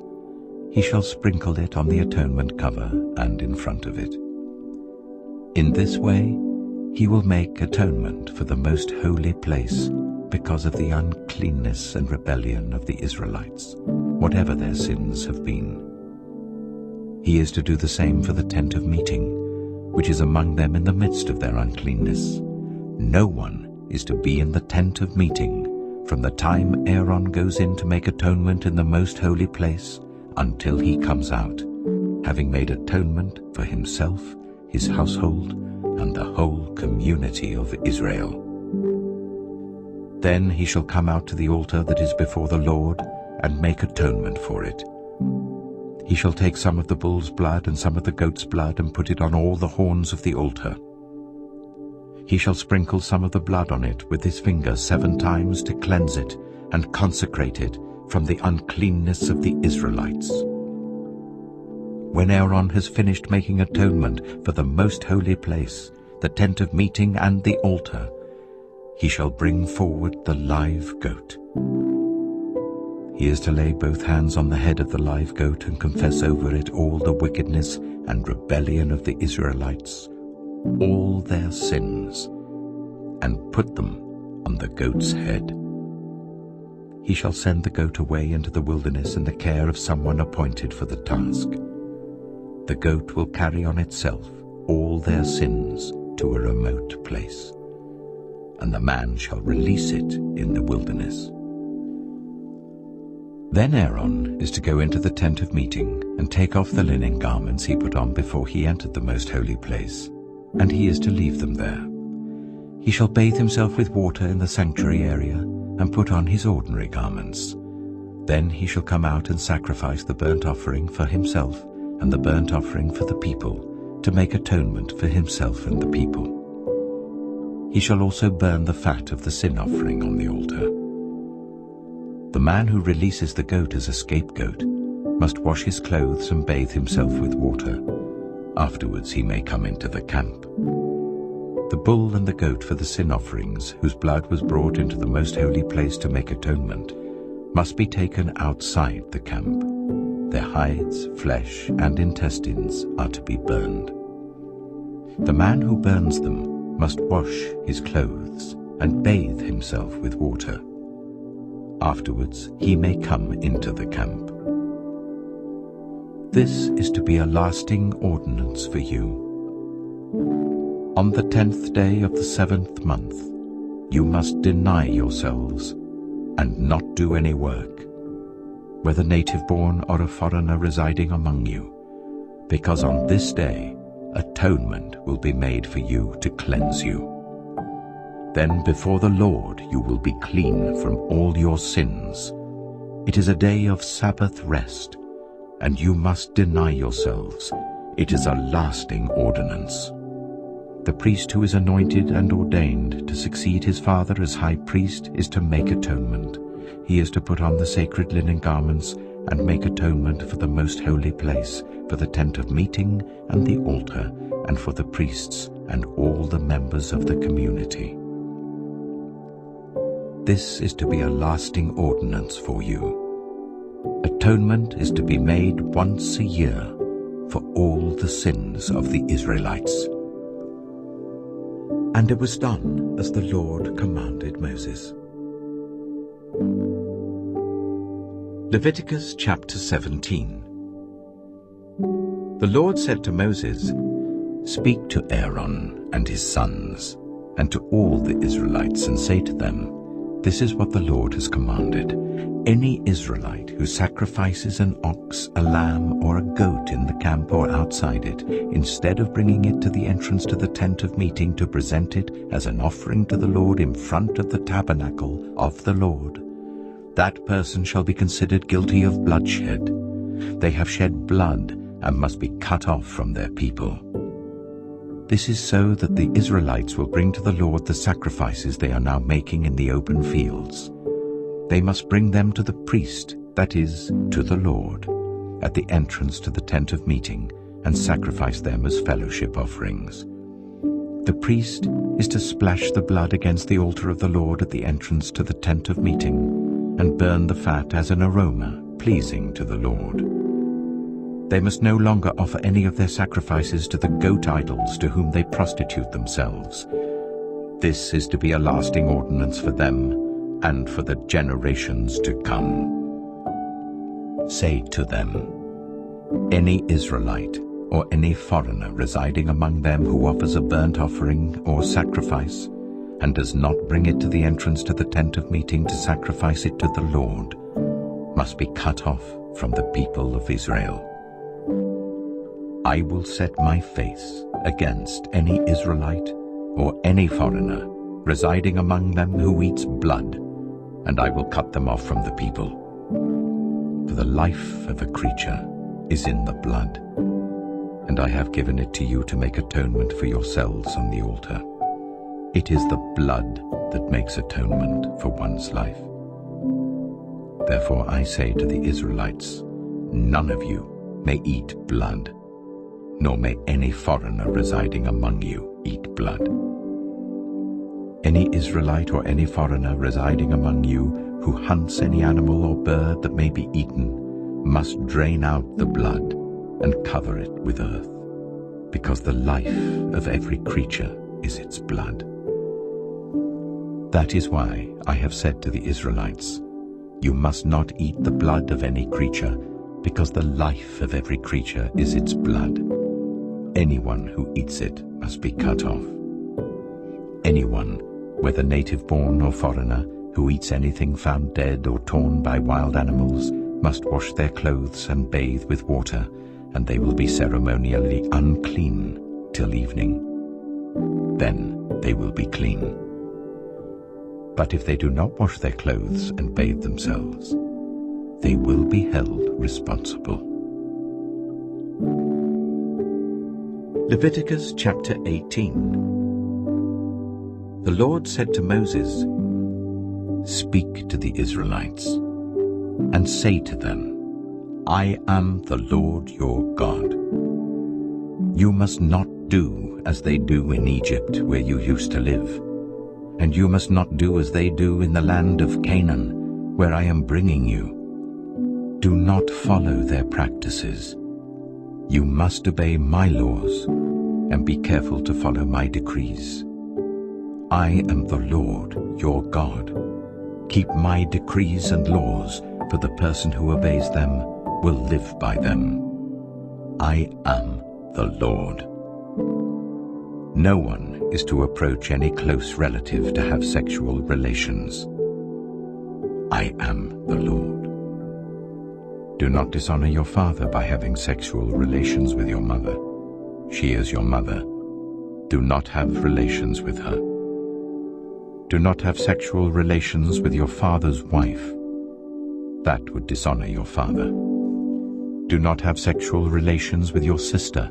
He shall sprinkle it on the atonement cover and in front of it. In this way he will make atonement for the most holy place because of the uncleanness and rebellion of the Israelites, whatever their sins have been. He is to do the same for the tent of meeting, which is among them in the midst of their uncleanness. No one is to be in the tent of meeting from the time Aaron goes in to make atonement in the most holy place until he comes out, having made atonement for himself, his household, and the whole community of Israel. Then he shall come out to the altar that is before the Lord and make atonement for it. He shall take some of the bull's blood and some of the goat's blood and put it on all the horns of the altar. He shall sprinkle some of the blood on it with his finger 7 times to cleanse it and consecrate it from the uncleanness of the Israelites. When Aaron has finished making atonement for the most holy place, the tent of meeting and the altar, he shall bring forward the live goat. He is to lay both hands on the head of the live goat and confess over it all the wickedness and rebellion of the Israelites, all their sins, and put them on the goat's head. He shall send the goat away into the wilderness in the care of someone appointed for the task. The goat will carry on itself all their sins to a remote place, and the man shall release it in the wilderness. Then Aaron is to go into the tent of meeting and take off the linen garments he put on before he entered the most holy place, and he is to leave them there. He shall bathe himself with water in the sanctuary area and put on his ordinary garments. Then he shall come out and sacrifice the burnt offering for himself and the burnt offering for the people, to make atonement for himself and the people. He shall also burn the fat of the sin offering on the altar. The man who releases the goat as a scapegoat must wash his clothes and bathe himself with water. Afterwards he may come into the camp. The bull and the goat for the sin offerings, whose blood was brought into the most holy place to make atonement, must be taken outside the camp. Their hides, flesh, and intestines are to be burned. The man who burns them must wash his clothes and bathe himself with water. Afterwards he may come into the camp. This is to be a lasting ordinance for you. On the 10th day of the 7th month, you must deny yourselves and not do any work, whether native-born or a foreigner residing among you, because on this day atonement will be made for you to cleanse you. Then before the Lord you will be clean from all your sins. It is a day of Sabbath rest, and you must deny yourselves. It is a lasting ordinance. The priest who is anointed and ordained to succeed his father as high priest is to make atonement. He is to put on the sacred linen garments and make atonement for the most holy place, for the tent of meeting and the altar, and for the priests and all the members of the community. This is to be a lasting ordinance for you. Atonement is to be made once a year for all the sins of the Israelites. And it was done as the Lord commanded Moses. Leviticus chapter 17. The Lord said to Moses, "Speak to Aaron and his sons, and to all the Israelites, and say to them, This is what the Lord has commanded. Any Israelite who sacrifices an ox, a lamb, or a goat in the camp or outside it, instead of bringing it to the entrance to the tent of meeting to present it as an offering to the Lord in front of the tabernacle of the Lord, that person shall be considered guilty of bloodshed. They have shed blood and must be cut off from their people. This is so that the Israelites will bring to the Lord the sacrifices they are now making in the open fields. They must bring them to the priest, that is, to the Lord, at the entrance to the tent of meeting, and sacrifice them as fellowship offerings. The priest is to splash the blood against the altar of the Lord at the entrance to the tent of meeting, and burn the fat as an aroma pleasing to the Lord. They must no longer offer any of their sacrifices to the goat idols to whom they prostitute themselves. This is to be a lasting ordinance for them and for the generations to come. Say to them, any Israelite or any foreigner residing among them who offers a burnt offering or sacrifice and does not bring it to the entrance to the tent of meeting to sacrifice it to the Lord must be cut off from the people of Israel. I will set my face against any Israelite or any foreigner residing among them who eats blood, and I will cut them off from the people. For the life of a creature is in the blood, and I have given it to you to make atonement for yourselves on the altar. It is the blood that makes atonement for one's life. Therefore I say to the Israelites, none of you may eat blood, nor may any foreigner residing among you eat blood. Any Israelite or any foreigner residing among you who hunts any animal or bird that may be eaten must drain out the blood and cover it with earth, because the life of every creature is its blood. That is why I have said to the Israelites, you must not eat the blood of any creature, because the life of every creature is its blood. Anyone who eats it must be cut off. Anyone, whether native-born or foreigner, who eats anything found dead or torn by wild animals must wash their clothes and bathe with water, and they will be ceremonially unclean till evening. Then they will be clean. But if they do not wash their clothes and bathe themselves, they will be held responsible. Leviticus chapter 18. The Lord said to Moses, speak to the Israelites, and say to them, I am the Lord your God. You must not do as they do in Egypt, where you used to live, and you must not do as they do in the land of Canaan, where I am bringing you. Do not follow their practices. You must obey my laws and be careful to follow my decrees. I am the Lord your God. Keep my decrees and laws, for the person who obeys them will live by them. I am the Lord. No one is to approach any close relative to have sexual relations. I am the Lord. Do not dishonor your father by having sexual relations with your mother. She is your mother. Do not have relations with her. Do not have sexual relations with your father's wife. That would dishonor your father. Do not have sexual relations with your sister,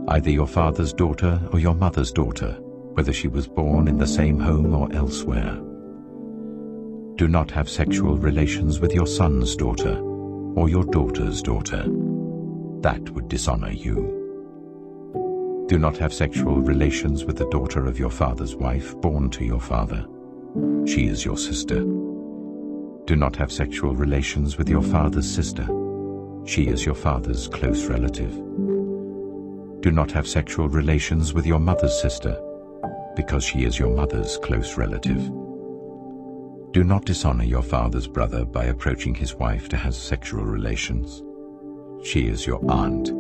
either your father's daughter or your mother's daughter, whether she was born in the same home or elsewhere. Do not have sexual relations with your son's daughter or your daughter's daughter. That would dishonor you. Do not have sexual relations with the daughter of your father's wife born to your father. She is your sister. Do not have sexual relations with your father's sister. She is your father's close relative. Do not have sexual relations with your mother's sister, because she is your mother's close relative. Do not dishonor your father's brother by approaching his wife to have sexual relations. She is your aunt.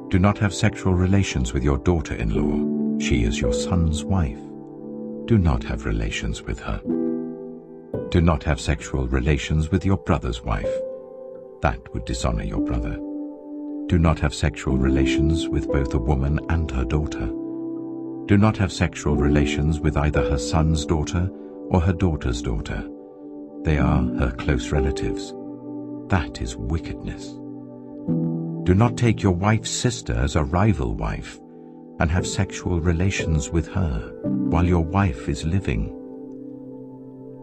Do not have sexual relations with your daughter-in-law. She is your son's wife. Do not have relations with her. Do not have sexual relations with your brother's wife. That would dishonor your brother. Do not have sexual relations with both a woman and her daughter. Do not have sexual relations with either her son's daughter or her daughter's daughter. They are her close relatives. That is wickedness. Do not take your wife's sister as a rival wife and have sexual relations with her while your wife is living.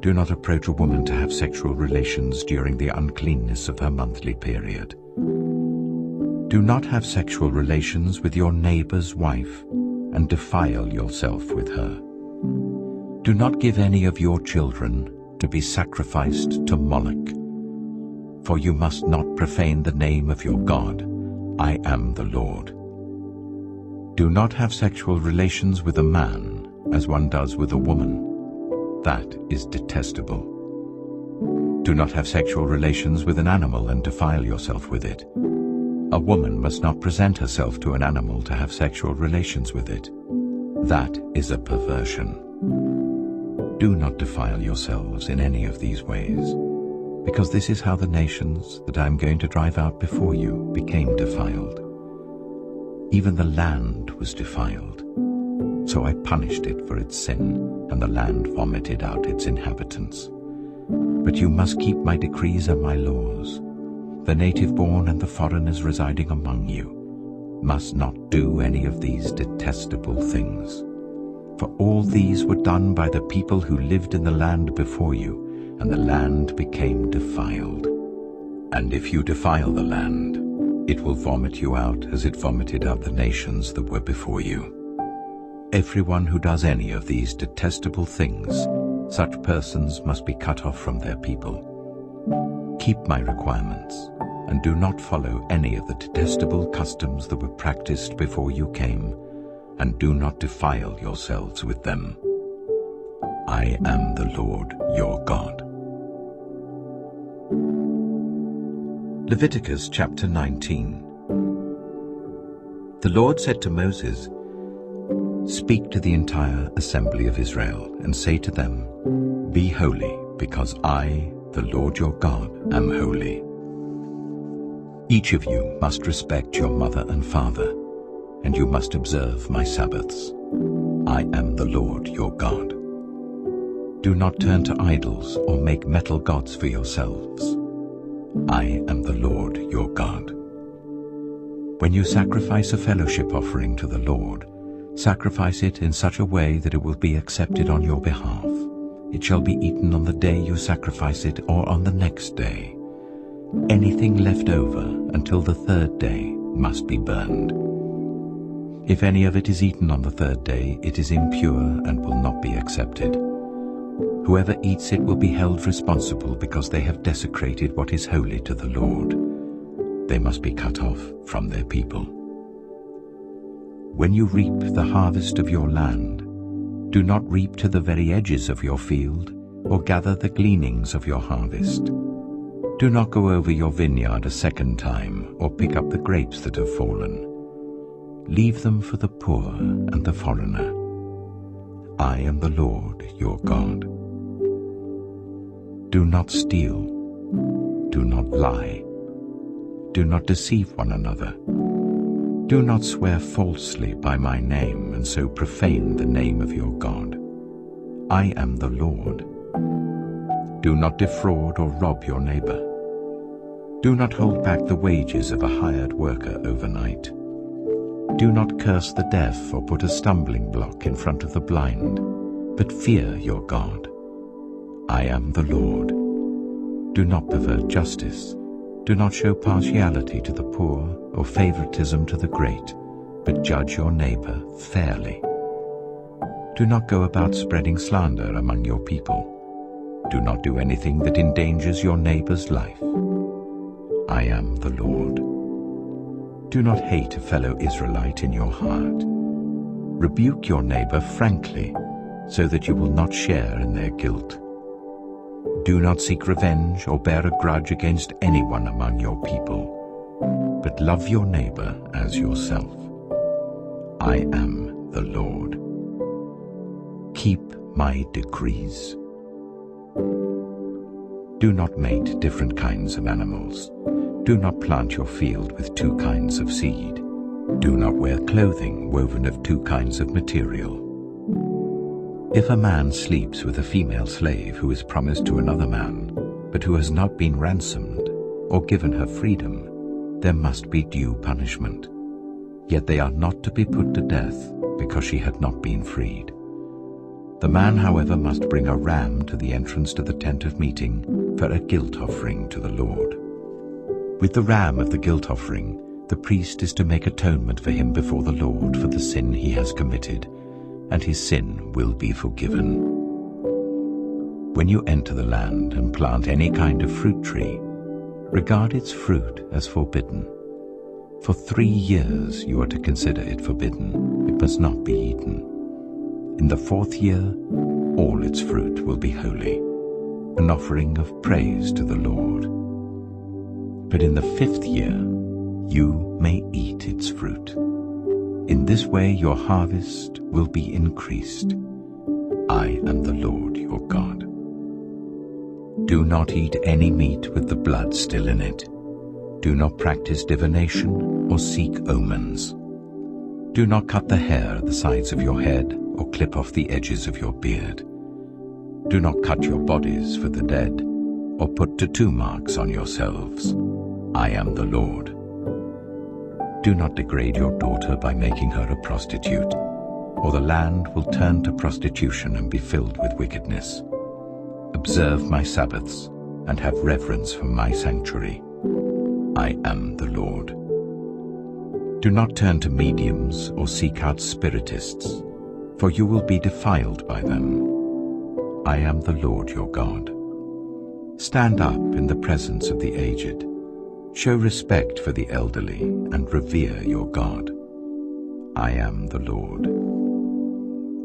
Do not approach a woman to have sexual relations during the uncleanness of her monthly period. Do not have sexual relations with your neighbor's wife and defile yourself with her. Do not give any of your children to be sacrificed to Moloch, for you must not profane the name of your God. I am the Lord. Do not have sexual relations with a man as one does with a woman. That is detestable. Do not have sexual relations with an animal and defile yourself with it. A woman must not present herself to an animal to have sexual relations with it. That is a perversion. Do not defile yourselves in any of these ways, because this is how the nations that I am going to drive out before you became defiled. Even the land was defiled. So I punished it for its sin, and the land vomited out its inhabitants. But you must keep my decrees and my laws. The native-born and the foreigners residing among you must not do any of these detestable things. For all these were done by the people who lived in the land before you, and the land became defiled. And if you defile the land, it will vomit you out as it vomited out the nations that were before you. Everyone who does any of these detestable things, such persons must be cut off from their people. Keep my requirements, and do not follow any of the detestable customs that were practiced before you came, and do not defile yourselves with them. I am the Lord your God. Leviticus chapter 19. The Lord said to Moses, "Speak to the entire assembly of Israel and say to them, 'Be holy, because I, the Lord your God, am holy. Each of you must respect your mother and father, and you must observe my Sabbaths. I am the Lord your God. Do not turn to idols or make metal gods for yourselves. I am the Lord your God. When you sacrifice a fellowship offering to the Lord, sacrifice it in such a way that it will be accepted on your behalf. It shall be eaten on the day you sacrifice it or on the next day. Anything left over until the third day must be burned. If any of it is eaten on the third day, it is impure and will not be accepted. Whoever eats it will be held responsible because they have desecrated what is holy to the Lord. They must be cut off from their people. When you reap the harvest of your land, do not reap to the very edges of your field or gather the gleanings of your harvest. Do not go over your vineyard a second time or pick up the grapes that have fallen. Leave them for the poor and the foreigner. I am the Lord your God. Do not steal. Do not lie. Do not deceive one another. Do not swear falsely by my name and so profane the name of your God. I am the Lord. Do not defraud or rob your neighbor. Do not hold back the wages of a hired worker overnight. Do not curse the deaf or put a stumbling block in front of the blind, but fear your God. I am the Lord. Do not pervert justice. Do not show partiality to the poor or favoritism to the great, but judge your neighbor fairly. Do not go about spreading slander among your people. Do not do anything that endangers your neighbor's life. I am the Lord. Do not hate a fellow Israelite in your heart. Rebuke your neighbor frankly, so that you will not share in their guilt. Do not seek revenge or bear a grudge against anyone among your people, but love your neighbor as yourself. I am the Lord. Keep my decrees. Do not mate different kinds of animals. Do not plant your field with two kinds of seed. Do not wear clothing woven of two kinds of material. If a man sleeps with a female slave who is promised to another man, but who has not been ransomed or given her freedom, there must be due punishment. Yet they are not to be put to death because she had not been freed. The man, however, must bring a ram to the entrance to the tent of meeting for a guilt offering to the Lord. With the ram of the guilt offering, the priest is to make atonement for him before the Lord for the sin he has committed, and his sin will be forgiven. When you enter the land and plant any kind of fruit tree, regard its fruit as forbidden. For 3 years you are to consider it forbidden. It must not be eaten. In the 4th year, all its fruit will be holy, an offering of praise to the Lord. But in the 5th year, you may eat its fruit. In this way your harvest will be increased. I am the Lord your God. Do not eat any meat with the blood still in it. Do not practice divination or seek omens. Do not cut the hair at the sides of your head or clip off the edges of your beard. Do not cut your bodies for the dead or put tattoo marks on yourselves. I am the Lord. Do not degrade your daughter by making her a prostitute, or the land will turn to prostitution and be filled with wickedness. Observe my Sabbaths and have reverence for my sanctuary. I am the Lord. Do not turn to mediums or seek out spiritists, for you will be defiled by them. I am the Lord your God. Stand up in the presence of the aged. Show respect for the elderly and revere your God. I am the Lord.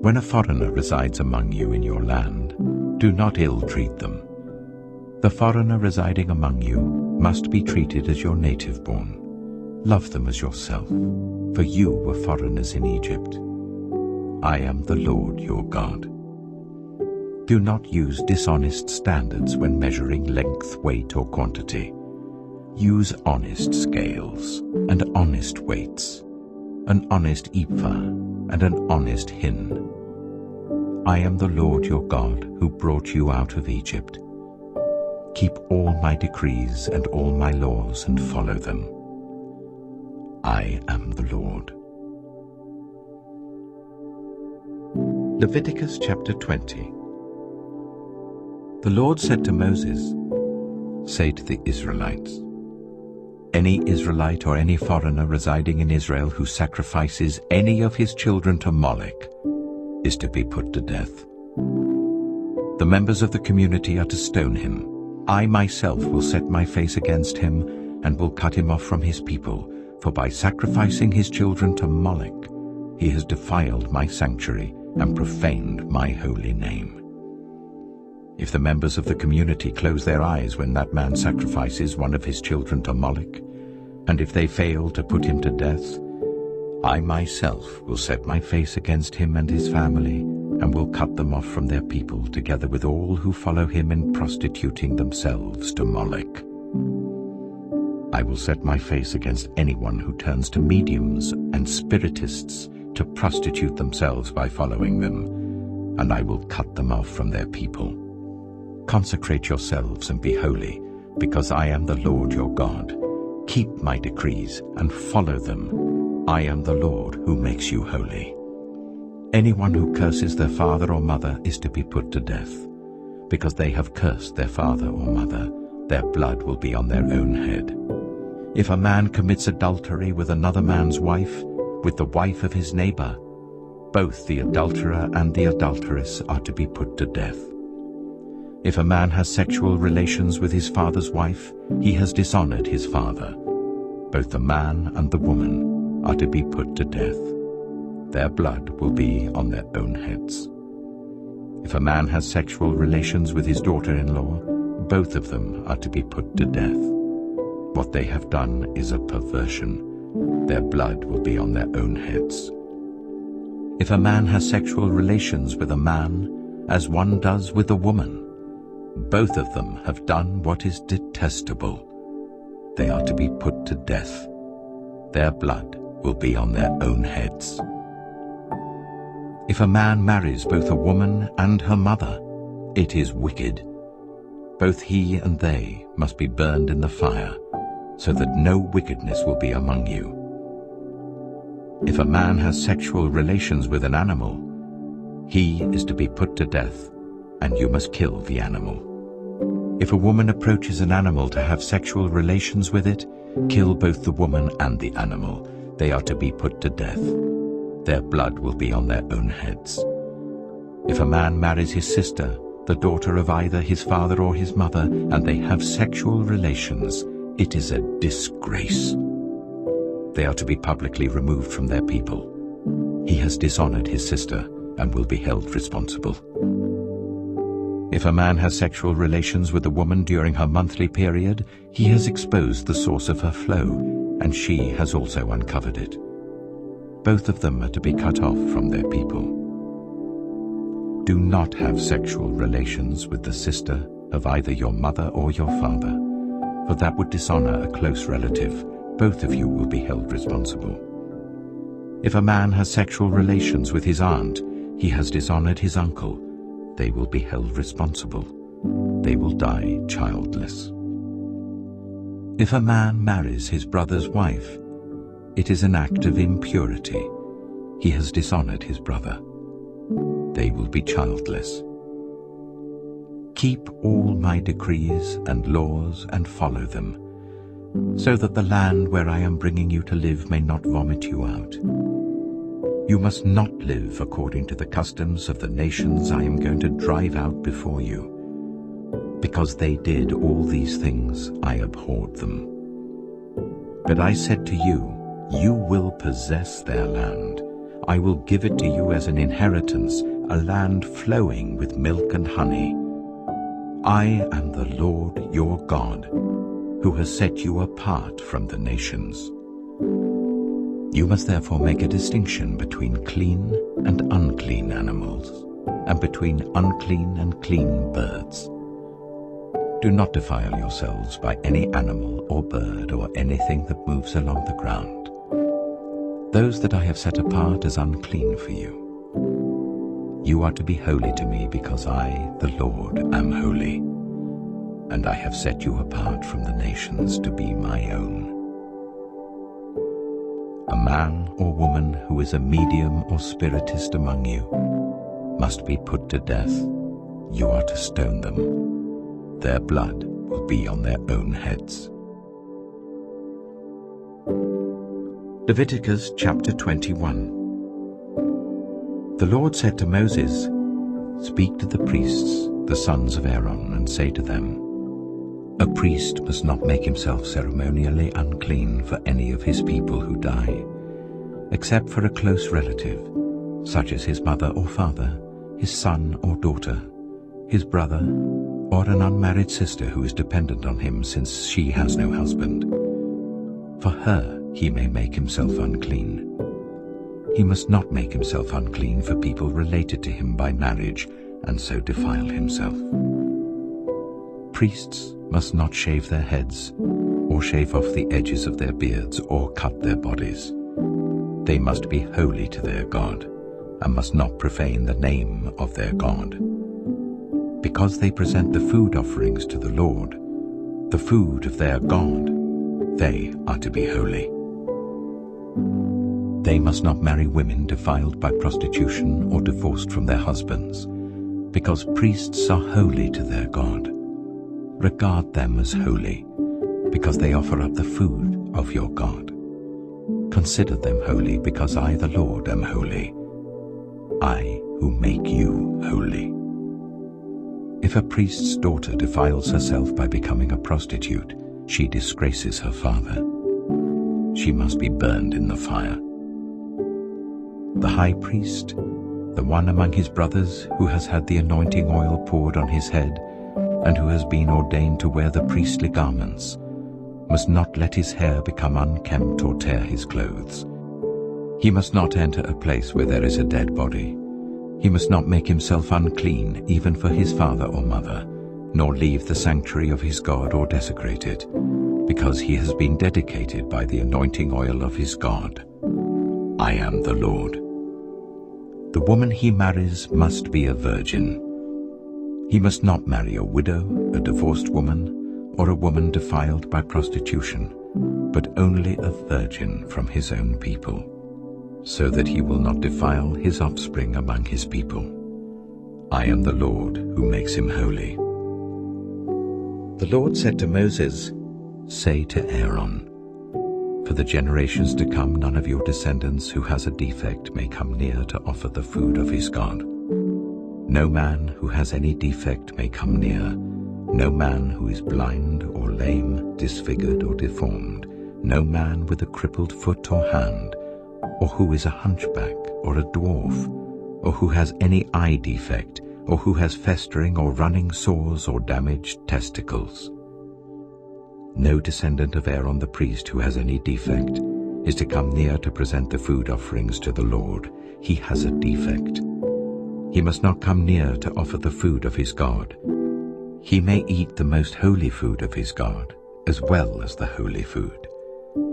When a foreigner resides among you in your land, do not ill-treat them. The foreigner residing among you must be treated as your native-born. Love them as yourself, for you were foreigners in Egypt. I am the Lord your God. Do not use dishonest standards when measuring length, weight, or quantity. Use honest scales and honest weights, an honest ephah and an honest hin. I am the Lord your God who brought you out of Egypt. Keep all my decrees and all my laws and follow them. I am the Lord. Leviticus chapter 20. The Lord said to Moses, "Say to the Israelites, any Israelite or any foreigner residing in Israel who sacrifices any of his children to Moloch is to be put to death. The members of the community are to stone him. I myself will set my face against him and will cut him off from his people, for by sacrificing his children to Moloch, he has defiled my sanctuary and profaned my holy name. If the members of the community close their eyes when that man sacrifices one of his children to Moloch, and if they fail to put him to death, I myself will set my face against him and his family, and will cut them off from their people, together with all who follow him in prostituting themselves to Moloch. I will set my face against anyone who turns to mediums and spiritists to prostitute themselves by following them, and I will cut them off from their people. Consecrate yourselves and be holy, because I am the Lord your God. Keep my decrees and follow them. I am the Lord who makes you holy. Anyone who curses their father or mother is to be put to death. Because they have cursed their father or mother, their blood will be on their own head. If a man commits adultery with another man's wife, with the wife of his neighbor, both the adulterer and the adulteress are to be put to death. If a man has sexual relations with his father's wife, he has dishonored his father. Both the man and the woman are to be put to death. Their blood will be on their own heads. If a man has sexual relations with his daughter-in-law, both of them are to be put to death. What they have done is a perversion. Their blood will be on their own heads. If a man has sexual relations with a man, as one does with a woman, Both of them have done what is detestable. They are to be put to death. Their blood will be on their own heads. If a man marries both a woman and her mother, it is wicked. Both he and they must be burned in the fire, so that no wickedness will be among you. If a man has sexual relations with an animal, he is to be put to death, and you must kill the animal. If a woman approaches an animal to have sexual relations with it, kill both the woman and the animal. They are to be put to death. Their blood will be on their own heads. If a man marries his sister, the daughter of either his father or his mother, and they have sexual relations, it is a disgrace. They are to be publicly removed from their people. He has dishonored his sister and will be held responsible. If a man has sexual relations with a woman during her monthly period, he has exposed the source of her flow, and she has also uncovered it. Both of them are to be cut off from their people. Do not have sexual relations with the sister of either your mother or your father, for that would dishonor a close relative. Both of you will be held responsible. If a man has sexual relations with his aunt, he has dishonored his uncle. They will be held responsible. They will die childless. If a man marries his brother's wife, it is an act of impurity. He has dishonored his brother. They will be childless. Keep all my decrees and laws and follow them, so that the land where I am bringing you to live may not vomit you out. You must not live according to the customs of the nations I am going to drive out before you. Because they did all these things, I abhorred them. But I said to you, you will possess their land. I will give it to you as an inheritance, a land flowing with milk and honey. I am the Lord your God, who has set you apart from the nations. You must therefore make a distinction between clean and unclean animals, and between unclean and clean birds. Do not defile yourselves by any animal or bird or anything that moves along the ground. Those that I have set apart as unclean for you. You are to be holy to me because I, the Lord, am holy, and I have set you apart from the nations to be my own. A man or woman who is a medium or spiritist among you must be put to death. You are to stone them. Their blood will be on their own heads. Leviticus chapter 21. The Lord said to Moses, "Speak to the priests, the sons of Aaron, and say to them, a priest must not make himself ceremonially unclean for any of his people who die, except for a close relative, such as his mother or father, his son or daughter, his brother, or an unmarried sister who is dependent on him since she has no husband. For her he may make himself unclean. He must not make himself unclean for people related to him by marriage, and so defile himself. Priests must not shave their heads, or shave off the edges of their beards, or cut their bodies. They must be holy to their God, and must not profane the name of their God. Because they present the food offerings to the Lord, the food of their God, they are to be holy. They must not marry women defiled by prostitution or divorced from their husbands, because priests are holy to their God. Regard them as holy, because they offer up the food of your God. Consider them holy, because I, the Lord, am holy, I who make you holy. If a priest's daughter defiles herself by becoming a prostitute, she disgraces her father. She must be burned in the fire. The high priest, the one among his brothers who has had the anointing oil poured on his head, and who has been ordained to wear the priestly garments, must not let his hair become unkempt or tear his clothes. He must not enter a place where there is a dead body. He must not make himself unclean even for his father or mother, nor leave the sanctuary of his God or desecrate it, because he has been dedicated by the anointing oil of his God. I am the Lord. The woman he marries must be a virgin. He must not marry a widow, a divorced woman, or a woman defiled by prostitution, but only a virgin from his own people, so that he will not defile his offspring among his people. I am the Lord who makes him holy. The Lord said to Moses, "Say to Aaron, for the generations to come none of your descendants who has a defect may come near to offer the food of his God. No man who has any defect may come near, no man who is blind or lame, disfigured or deformed, no man with a crippled foot or hand, or who is a hunchback or a dwarf, or who has any eye defect, or who has festering or running sores or damaged testicles. No descendant of Aaron the priest who has any defect is to come near to present the food offerings to the Lord. He has a defect. He must not come near to offer the food of his God. He may eat the most holy food of his God, as well as the holy food.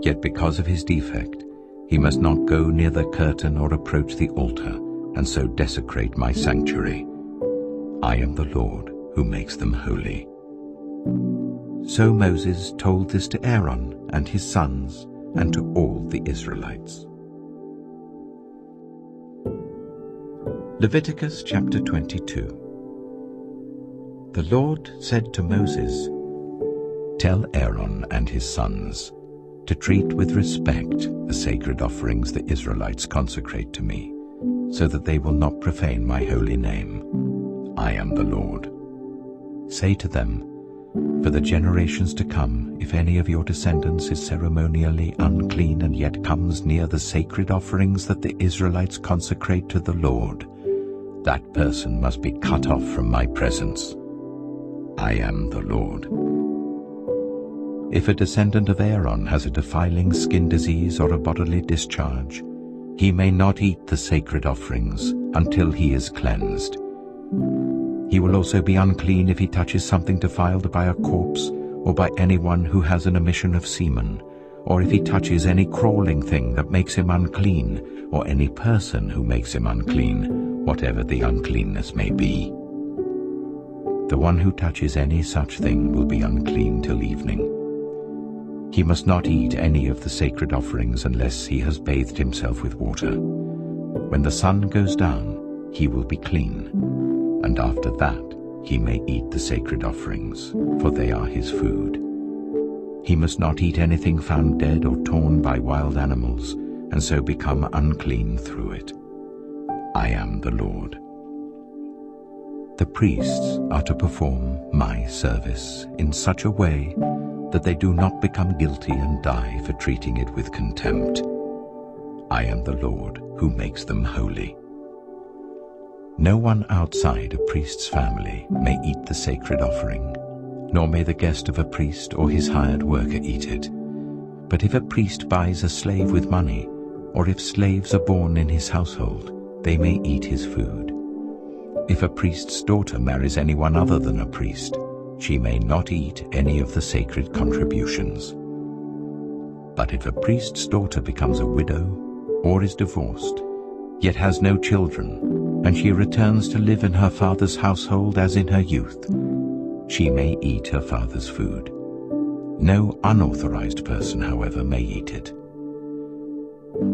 Yet because of his defect, he must not go near the curtain or approach the altar, and so desecrate my sanctuary. I am the Lord who makes them holy." So Moses told this to Aaron and his sons and to all the Israelites. Leviticus chapter 22. The Lord said to Moses, "Tell Aaron and his sons to treat with respect the sacred offerings the Israelites consecrate to me, so that they will not profane my holy name. I am the Lord. Say to them, for the generations to come, if any of your descendants is ceremonially unclean and yet comes near the sacred offerings that the Israelites consecrate to the Lord, that person must be cut off from my presence. I am the Lord. If a descendant of Aaron has a defiling skin disease or a bodily discharge, he may not eat the sacred offerings until he is cleansed. He will also be unclean if he touches something defiled by a corpse or by anyone who has an emission of semen, or if he touches any crawling thing that makes him unclean, or any person who makes him unclean, whatever the uncleanness may be. The one who touches any such thing will be unclean till evening. He must not eat any of the sacred offerings unless he has bathed himself with water. When the sun goes down, he will be clean, and after that he may eat the sacred offerings, for they are his food. He must not eat anything found dead or torn by wild animals, and so become unclean through it. I am the Lord. The priests are to perform my service in such a way that they do not become guilty and die for treating it with contempt. I am the Lord who makes them holy. No one outside a priest's family may eat the sacred offering, nor may the guest of a priest or his hired worker eat it. But if a priest buys a slave with money, or if slaves are born in his household, they may eat his food. If a priest's daughter marries anyone other than a priest, she may not eat any of the sacred contributions. But if a priest's daughter becomes a widow or is divorced, yet has no children, and she returns to live in her father's household as in her youth, she may eat her father's food. No unauthorized person, however, may eat it.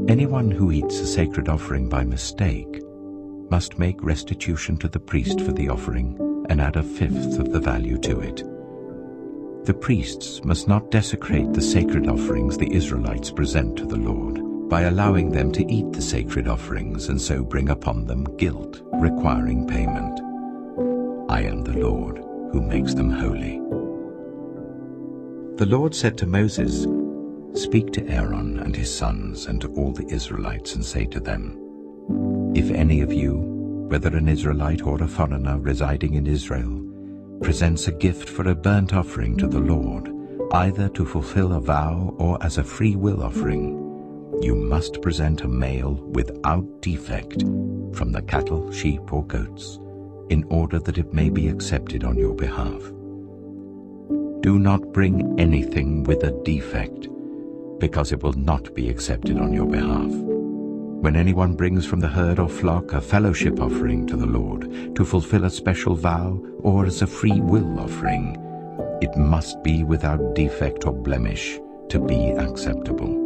Anyone who eats a sacred offering by mistake must make restitution to the priest for the offering and add 1/5 of the value to it. The priests must not desecrate the sacred offerings the Israelites present to the Lord by allowing them to eat the sacred offerings and so bring upon them guilt requiring payment. I am the Lord who makes them holy. The Lord said to Moses, "Speak to Aaron and his sons and to all the Israelites and say to them, if any of you, whether an Israelite or a foreigner residing in Israel, presents a gift for a burnt offering to the Lord, either to fulfill a vow or as a free will offering, you must present a male without defect from the cattle, sheep, or goats, in order that it may be accepted on your behalf. Do not bring anything with a defect, because it will not be accepted on your behalf. When anyone brings from the herd or flock a fellowship offering to the Lord, to fulfill a special vow or as a free will offering, it must be without defect or blemish to be acceptable.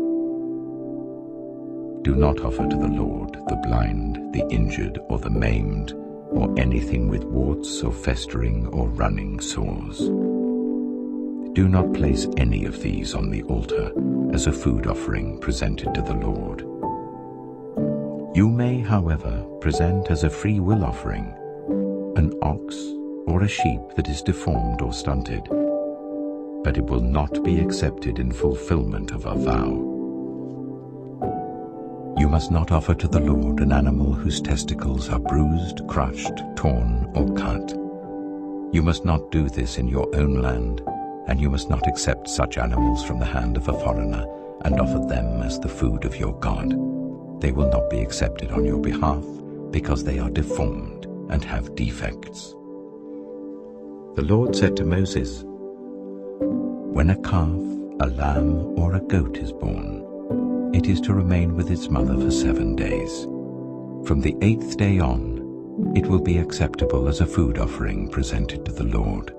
Do not offer to the Lord the blind, the injured, or the maimed, or anything with warts or festering or running sores. Do not place any of these on the altar as a food offering presented to the Lord. You may, however, present as a free will offering an ox or a sheep that is deformed or stunted, but it will not be accepted in fulfillment of a vow. You must not offer to the Lord an animal whose testicles are bruised, crushed, torn, or cut. You must not do this in your own land, and you must not accept such animals from the hand of a foreigner and offer them as the food of your God. They will not be accepted on your behalf, because they are deformed and have defects. The Lord said to Moses, "When a calf, a lamb, or a goat is born, it is to remain with its mother for 7 days. From the 8th day on, it will be acceptable as a food offering presented to the Lord.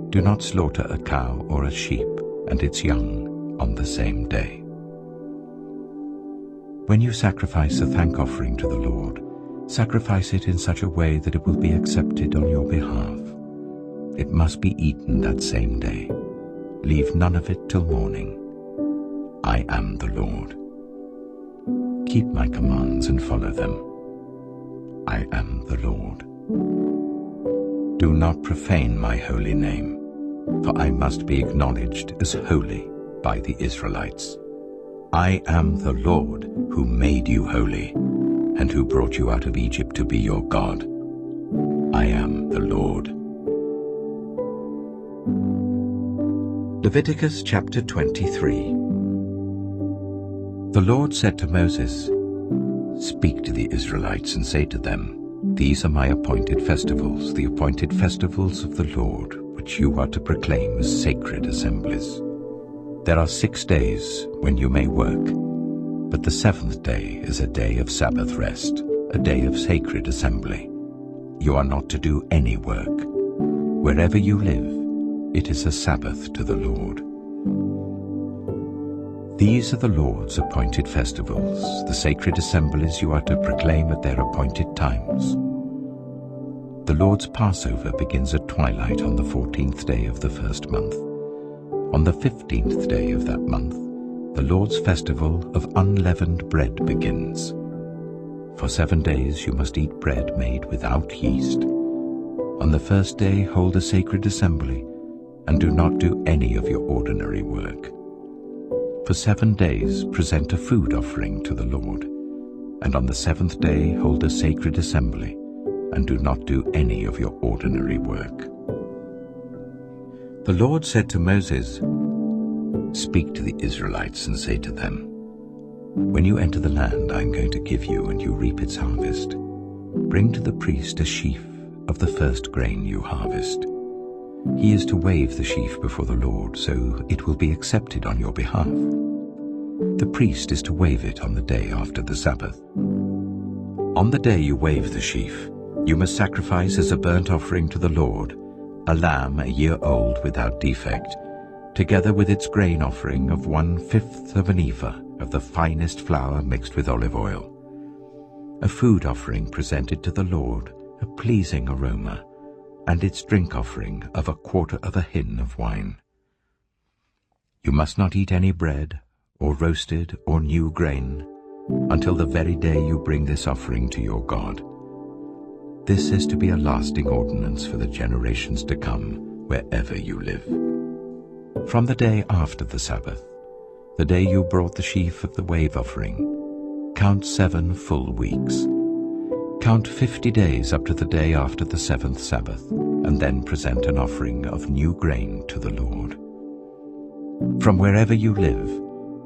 Do not slaughter a cow or a sheep and its young on the same day." When you sacrifice a thank offering to the Lord, sacrifice it in such a way that it will be accepted on your behalf. It must be eaten that same day. Leave none of it till morning. I am the Lord. Keep my commands and follow them. I am the Lord. Do not profane my holy name, for I must be acknowledged as holy by the Israelites. I am the Lord who made you holy, and who brought you out of Egypt to be your God. I am the Lord. Leviticus chapter 23. The Lord said to Moses, "Speak to the Israelites and say to them, These are my appointed festivals, the appointed festivals of the Lord, which you are to proclaim as sacred assemblies. There are 6 days when you may work, but the 7th day is a day of Sabbath rest, a day of sacred assembly. You are not to do any work. Wherever you live, it is a Sabbath to the Lord. These are the Lord's appointed festivals, the sacred assemblies you are to proclaim at their appointed times. The Lord's Passover begins at twilight on the 14th day of the first month. On the 15th day of that month, the Lord's festival of unleavened bread begins. For 7 days you must eat bread made without yeast. On the first day hold a sacred assembly, and do not do any of your ordinary work. For 7 days present a food offering to the Lord, and on the 7th day hold a sacred assembly, and do not do any of your ordinary work." The Lord said to Moses, "Speak to the Israelites and say to them, When you enter the land I am going to give you and you reap its harvest, bring to the priest a sheaf of the first grain you harvest. He is to wave the sheaf before the Lord, so it will be accepted on your behalf. The priest is to wave it on the day after the Sabbath. On the day you wave the sheaf, you must sacrifice as a burnt offering to the Lord a lamb a year old without defect, together with its grain offering of 1/5 of an ephah of the finest flour mixed with olive oil. A food offering presented to the Lord, a pleasing aroma, and its drink offering of 1/4 of a hin of wine. You must not eat any bread, or roasted or new grain, until the very day you bring this offering to your God. This is to be a lasting ordinance for the generations to come, wherever you live. From the day after the Sabbath, the day you brought the sheaf of the wave offering, count 7 full weeks. Count 50 days up to the day after the 7th Sabbath, and then present an offering of new grain to the Lord. From wherever you live,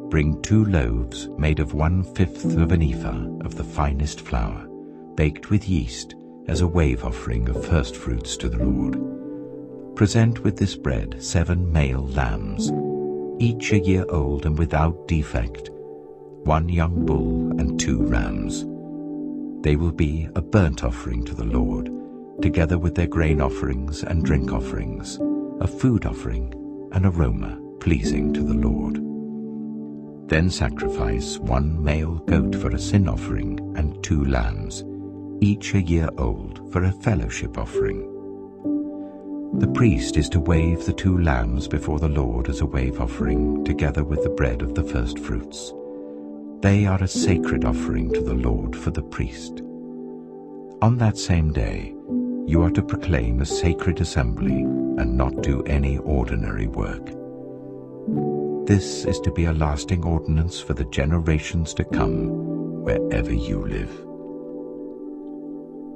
bring 2 loaves made of 1/5 of an ephah of the finest flour, baked with yeast, as a wave offering of firstfruits to the Lord. Present with this bread 7 male lambs, each a year old and without defect, 1 young bull and 2 rams. They will be a burnt offering to the Lord, together with their grain offerings and drink offerings, a food offering, an aroma pleasing to the Lord. Then sacrifice 1 male goat for a sin offering and 2 lambs, each a year old, for a fellowship offering. The priest is to wave the 2 lambs before the Lord as a wave offering, together with the bread of the firstfruits. They are a sacred offering to the Lord for the priest. On that same day, you are to proclaim a sacred assembly and not do any ordinary work. This is to be a lasting ordinance for the generations to come, wherever you live.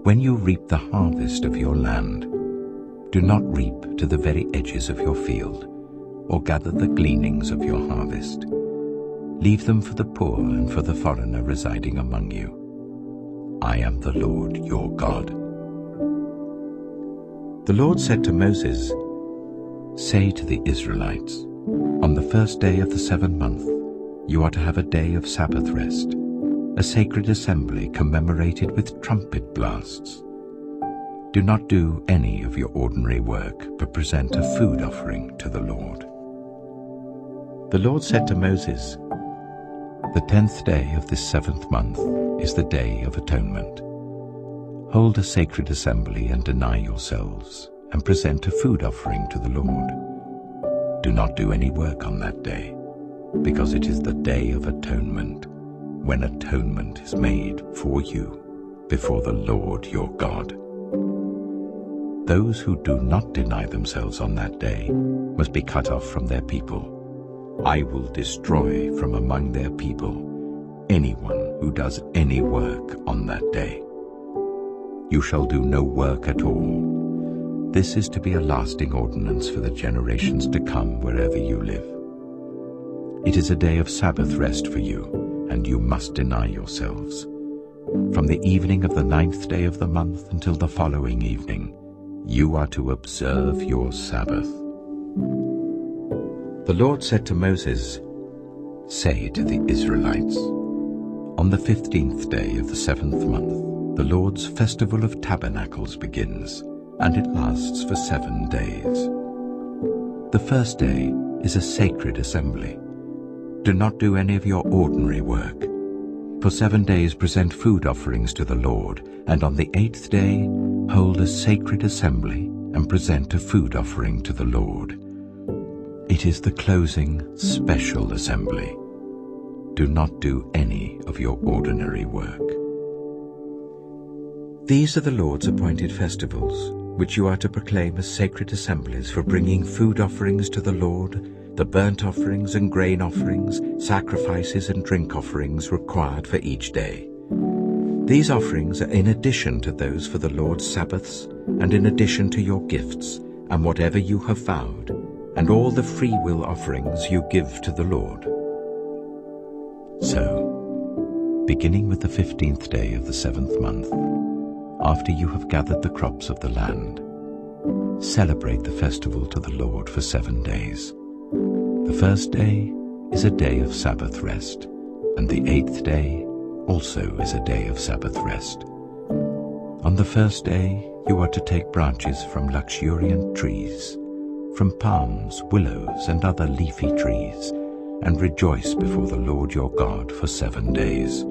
When you reap the harvest of your land, do not reap to the very edges of your field, or gather the gleanings of your harvest. Leave them for the poor and for the foreigner residing among you. I am the Lord your God. The Lord said to Moses, "Say to the Israelites, on the first day of the 7th month, you are to have a day of Sabbath rest, a sacred assembly commemorated with trumpet blasts. Do not do any of your ordinary work, but present a food offering to the Lord." The Lord said to Moses, "The 10th day of this 7th month is the Day of Atonement. Hold a sacred assembly and deny yourselves, and present a food offering to the Lord. Do not do any work on that day, because it is the Day of Atonement, when atonement is made for you before the Lord your God. Those who do not deny themselves on that day must be cut off from their people. I will destroy from among their people anyone who does any work on that day. You shall do no work at all. This is to be a lasting ordinance for the generations to come wherever you live. It is a day of Sabbath rest for you, and you must deny yourselves. From the evening of the 9th day of the month until the following evening, you are to observe your Sabbath." The Lord said to Moses, "Say to the Israelites, on the 15th day of the 7th month, the Lord's festival of tabernacles begins, and it lasts for 7 days. The first day is a sacred assembly. Do not do any of your ordinary work. For 7 days present food offerings to the Lord, and on the 8th day hold a sacred assembly and present a food offering to the Lord. It is the closing special assembly. Do not do any of your ordinary work." These are the Lord's appointed festivals, which you are to proclaim as sacred assemblies for bringing food offerings to the Lord, the burnt offerings and grain offerings, sacrifices and drink offerings required for each day. These offerings are in addition to those for the Lord's Sabbaths, and in addition to your gifts, and whatever you have vowed, and all the freewill offerings you give to the Lord. So, beginning with the 15th day of the 7th month, after you have gathered the crops of the land, celebrate the festival to the Lord for 7 days. The first day is a day of Sabbath rest, and the 8th day also is a day of Sabbath rest. On the first day you are to take branches from luxuriant trees, from palms, willows, and other leafy trees, and rejoice before the Lord your God for 7 days.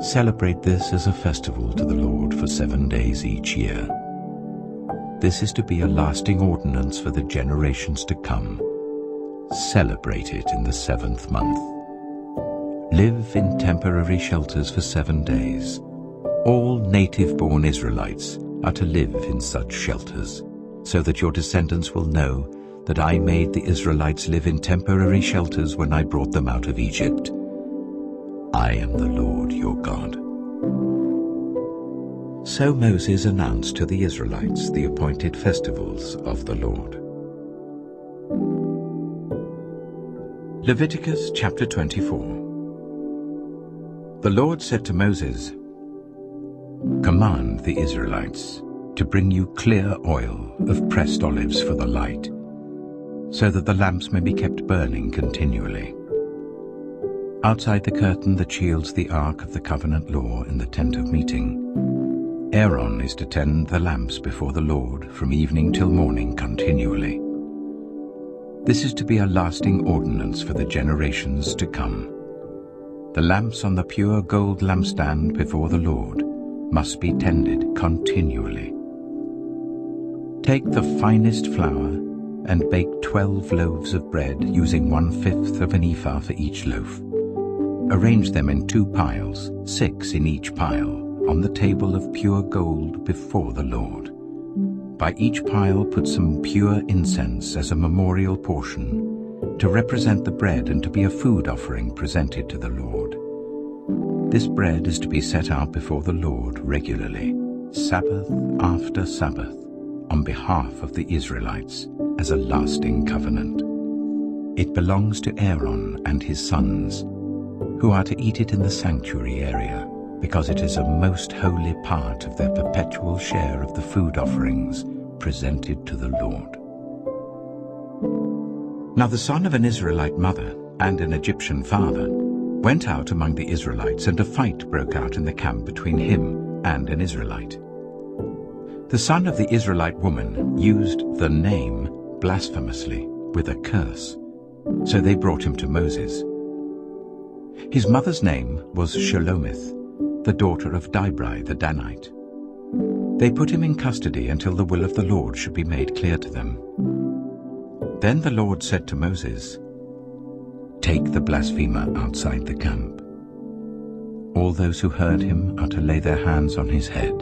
Celebrate this as a festival to the Lord for 7 days each year. This is to be a lasting ordinance for the generations to come. Celebrate it in the 7th month. Live in temporary shelters for 7 days. All native-born Israelites are to live in such shelters, so that your descendants will know that I made the Israelites live in temporary shelters when I brought them out of Egypt. I am the Lord your God. So Moses announced to the Israelites the appointed festivals of the Lord. Leviticus chapter 24. The Lord said to Moses, Command the Israelites to bring you clear oil of pressed olives for the light, so that the lamps may be kept burning continually. Outside the curtain that shields the ark of the covenant law in the tent of meeting, Aaron is to tend the lamps before the Lord from evening till morning continually. This is to be a lasting ordinance for the generations to come. The lamps on the pure gold lampstand before the Lord must be tended continually. Take the finest flour and bake 12 loaves of bread using 1/5 of an ephah for each loaf. Arrange them in 2 piles, 6 in each pile, on the table of pure gold before the Lord. By each pile put some pure incense as a memorial portion, to represent the bread and to be a food offering presented to the Lord. This bread is to be set out before the Lord regularly, Sabbath after Sabbath, on behalf of the Israelites, as a lasting covenant. It belongs to Aaron and his sons, who are to eat it in the sanctuary area, because it is a most holy part of their perpetual share of the food offerings presented to the Lord. Now the son of an Israelite mother and an Egyptian father went out among the Israelites, and a fight broke out in the camp between him and an Israelite. The son of the Israelite woman used the name blasphemously with a curse, so they brought him to Moses. His mother's name was Shelomith, the daughter of Dibri the Danite. They put him in custody until the will of the Lord should be made clear to them. Then the Lord said to Moses, "Take the blasphemer outside the camp. All those who heard him are to lay their hands on his head,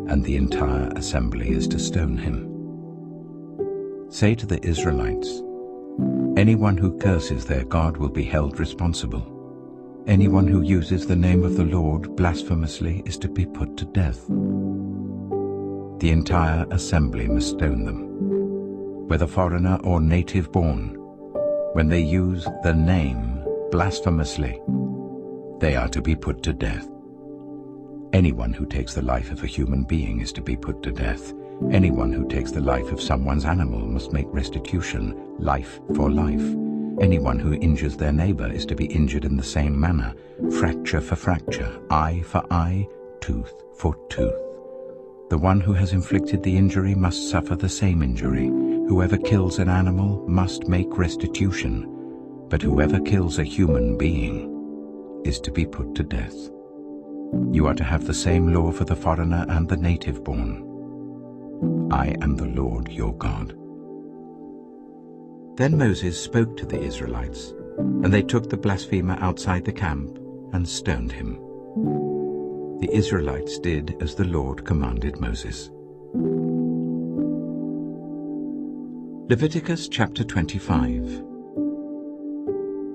and the entire assembly is to stone him. Say to the Israelites, anyone who curses their God will be held responsible. Anyone who uses the name of the Lord blasphemously is to be put to death. The entire assembly must stone them, whether foreigner or native born. When they use the name blasphemously, they are to be put to death. Anyone who takes the life of a human being is to be put to death. Anyone who takes the life of someone's animal must make restitution, life for life. Anyone who injures their neighbor is to be injured in the same manner, fracture for fracture, eye for eye, tooth for tooth. The one who has inflicted the injury must suffer the same injury. Whoever kills an animal must make restitution, but whoever kills a human being is to be put to death. You are to have the same law for the foreigner and the native born. I am the Lord your God." Then Moses spoke to the Israelites, and they took the blasphemer outside the camp and stoned him. The Israelites did as the Lord commanded Moses. Leviticus chapter 25.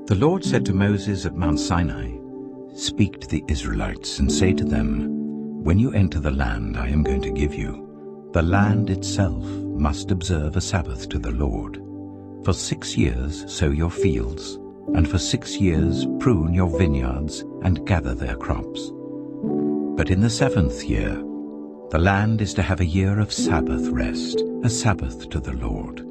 The Lord said to Moses at Mount Sinai, "Speak to the Israelites and say to them, when you enter the land I am going to give you, the land itself must observe a Sabbath to the Lord. For 6 years sow your fields, and for 6 years prune your vineyards and gather their crops. But in the 7th year, the land is to have a year of Sabbath rest, a Sabbath to the Lord.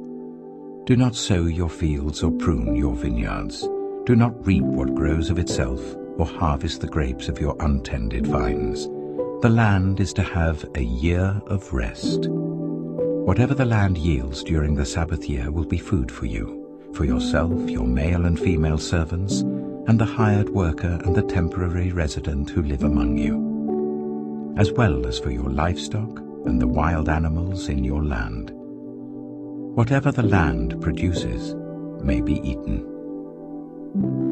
Do not sow your fields or prune your vineyards. Do not reap what grows of itself, or harvest the grapes of your untended vines. The land is to have a year of rest. Whatever the land yields during the Sabbath year will be food for you, for yourself, your male and female servants, and the hired worker and the temporary resident who live among you, as well as for your livestock and the wild animals in your land. Whatever the land produces may be eaten.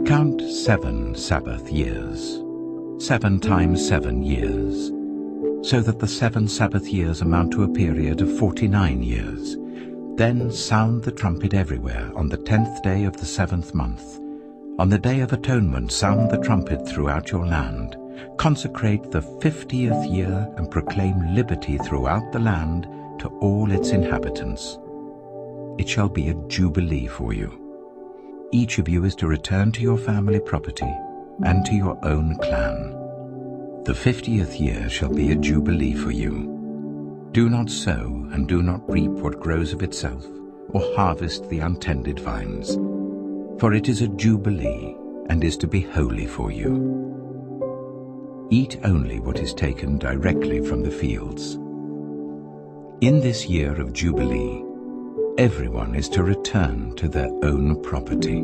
Count 7 Sabbath years, 7 times 7 years, so that the 7 Sabbath years amount to a period of 49 years. Then sound the trumpet everywhere on the 10th day of the 7th month. On the Day of Atonement sound the trumpet throughout your land. Consecrate the 50th year and proclaim liberty throughout the land to all its inhabitants. It shall be a jubilee for you. Each of you is to return to your family property and to your own clan. The 50th year shall be a jubilee for you. Do not sow and do not reap what grows of itself, or harvest the untended vines. For it is a jubilee, and is to be holy for you. Eat only what is taken directly from the fields. In this year of jubilee, everyone is to return to their own property.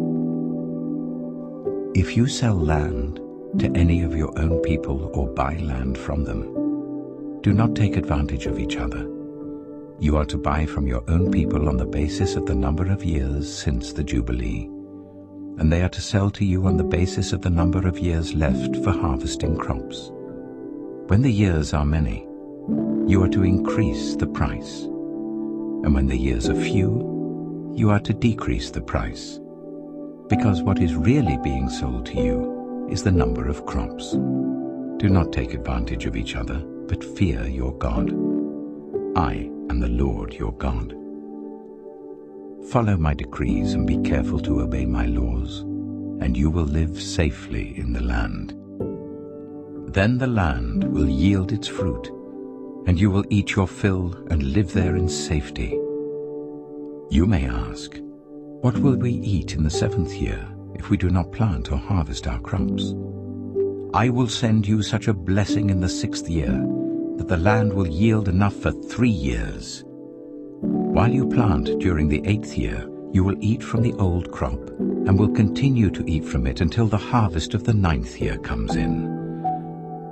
If you sell land to any of your own people or buy land from them, do not take advantage of each other. You are to buy from your own people on the basis of the number of years since the Jubilee, and they are to sell to you on the basis of the number of years left for harvesting crops. When the years are many, you are to increase the price, and when the years are few, you are to decrease the price, because what is really being sold to you is the number of crops. Do not take advantage of each other, but fear your God. I am the Lord your God. Follow my decrees and be careful to obey my laws, and you will live safely in the land. Then the land will yield its fruit, and you will eat your fill and live there in safety. You may ask, what will we eat in the 7th year if we do not plant or harvest our crops? I will send you such a blessing in the 6th year that the land will yield enough for 3 years. While you plant during the 8th year, you will eat from the old crop and will continue to eat from it until the harvest of the 9th year comes in.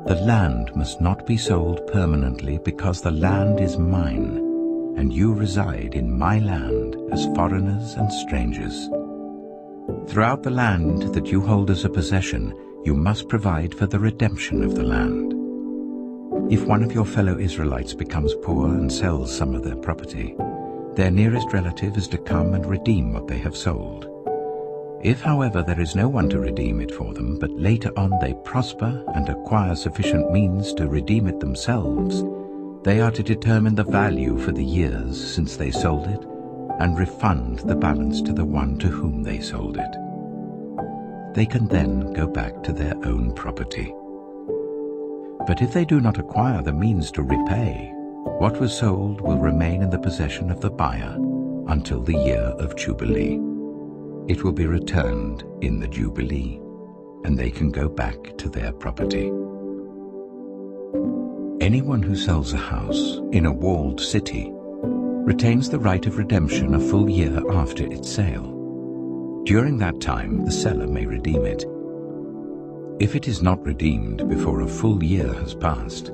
The land must not be sold permanently, because the land is mine, and you reside in my land as foreigners and strangers. Throughout the land that you hold as a possession, you must provide for the redemption of the land. If one of your fellow Israelites becomes poor and sells some of their property, their nearest relative is to come and redeem what they have sold. If, however, there is no one to redeem it for them, but later on they prosper and acquire sufficient means to redeem it themselves, they are to determine the value for the years since they sold it and refund the balance to the one to whom they sold it. They can then go back to their own property. But if they do not acquire the means to repay, what was sold will remain in the possession of the buyer until the year of Jubilee. It will be returned in the Jubilee, and they can go back to their property. Anyone who sells a house in a walled city retains the right of redemption a full year after its sale. During that time, the seller may redeem it. If it is not redeemed before a full year has passed,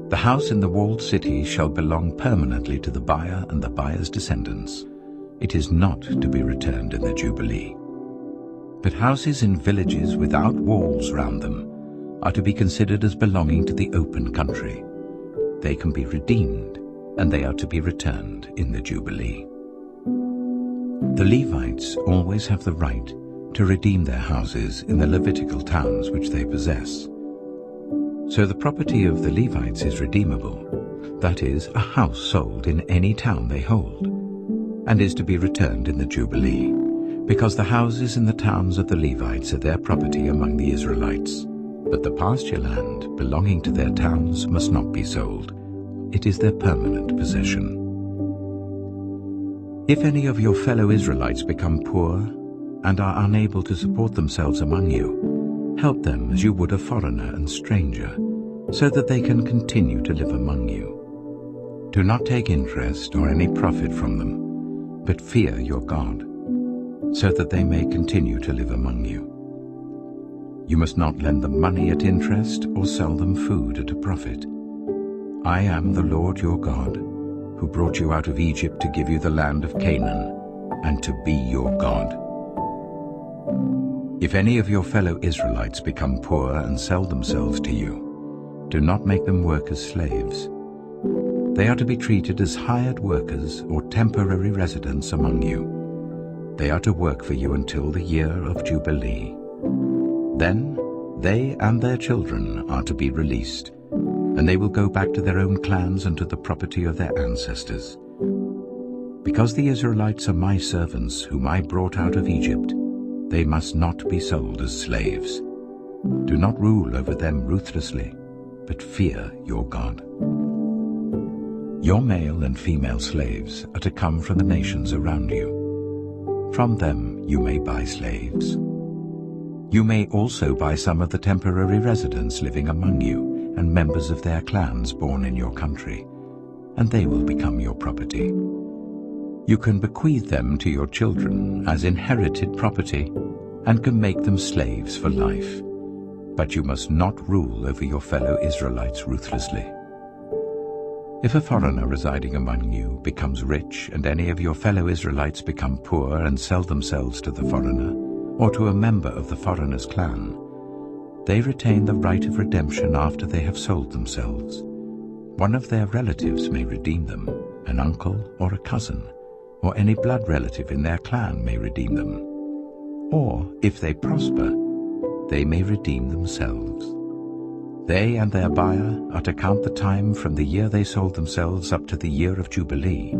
the house in the walled city shall belong permanently to the buyer and the buyer's descendants. It is not to be returned in the Jubilee. But houses in villages without walls round them are to be considered as belonging to the open country. They can be redeemed, and they are to be returned in the Jubilee. The Levites always have the right to redeem their houses in the Levitical towns which they possess. So the property of the Levites is redeemable, that is, a house sold in any town they hold, and is to be returned in the Jubilee, because the houses in the towns of the Levites are their property among the Israelites. But the pasture land belonging to their towns must not be sold. It is their permanent possession. If any of your fellow Israelites become poor and are unable to support themselves among you, help them as you would a foreigner and stranger, so that they can continue to live among you. Do not take interest or any profit from them, but fear your God, so that they may continue to live among you. You must not lend them money at interest or sell them food at a profit. I am the Lord your God, who brought you out of Egypt to give you the land of Canaan, and to be your God. If any of your fellow Israelites become poor and sell themselves to you, do not make them work as slaves. They are to be treated as hired workers or temporary residents among you. They are to work for you until the year of Jubilee. Then they and their children are to be released, and they will go back to their own clans and to the property of their ancestors. Because the Israelites are my servants whom I brought out of Egypt, they must not be sold as slaves. Do not rule over them ruthlessly, but fear your God. Your male and female slaves are to come from the nations around you. From them you may buy slaves. You may also buy some of the temporary residents living among you and members of their clans born in your country, and they will become your property. You can bequeath them to your children as inherited property and can make them slaves for life, but you must not rule over your fellow Israelites ruthlessly. If a foreigner residing among you becomes rich and any of your fellow Israelites become poor and sell themselves to the foreigner or to a member of the foreigner's clan, they retain the right of redemption after they have sold themselves. One of their relatives may redeem them, an uncle or a cousin, or any blood relative in their clan may redeem them. Or, if they prosper, they may redeem themselves. They and their buyer are to count the time from the year they sold themselves up to the year of Jubilee.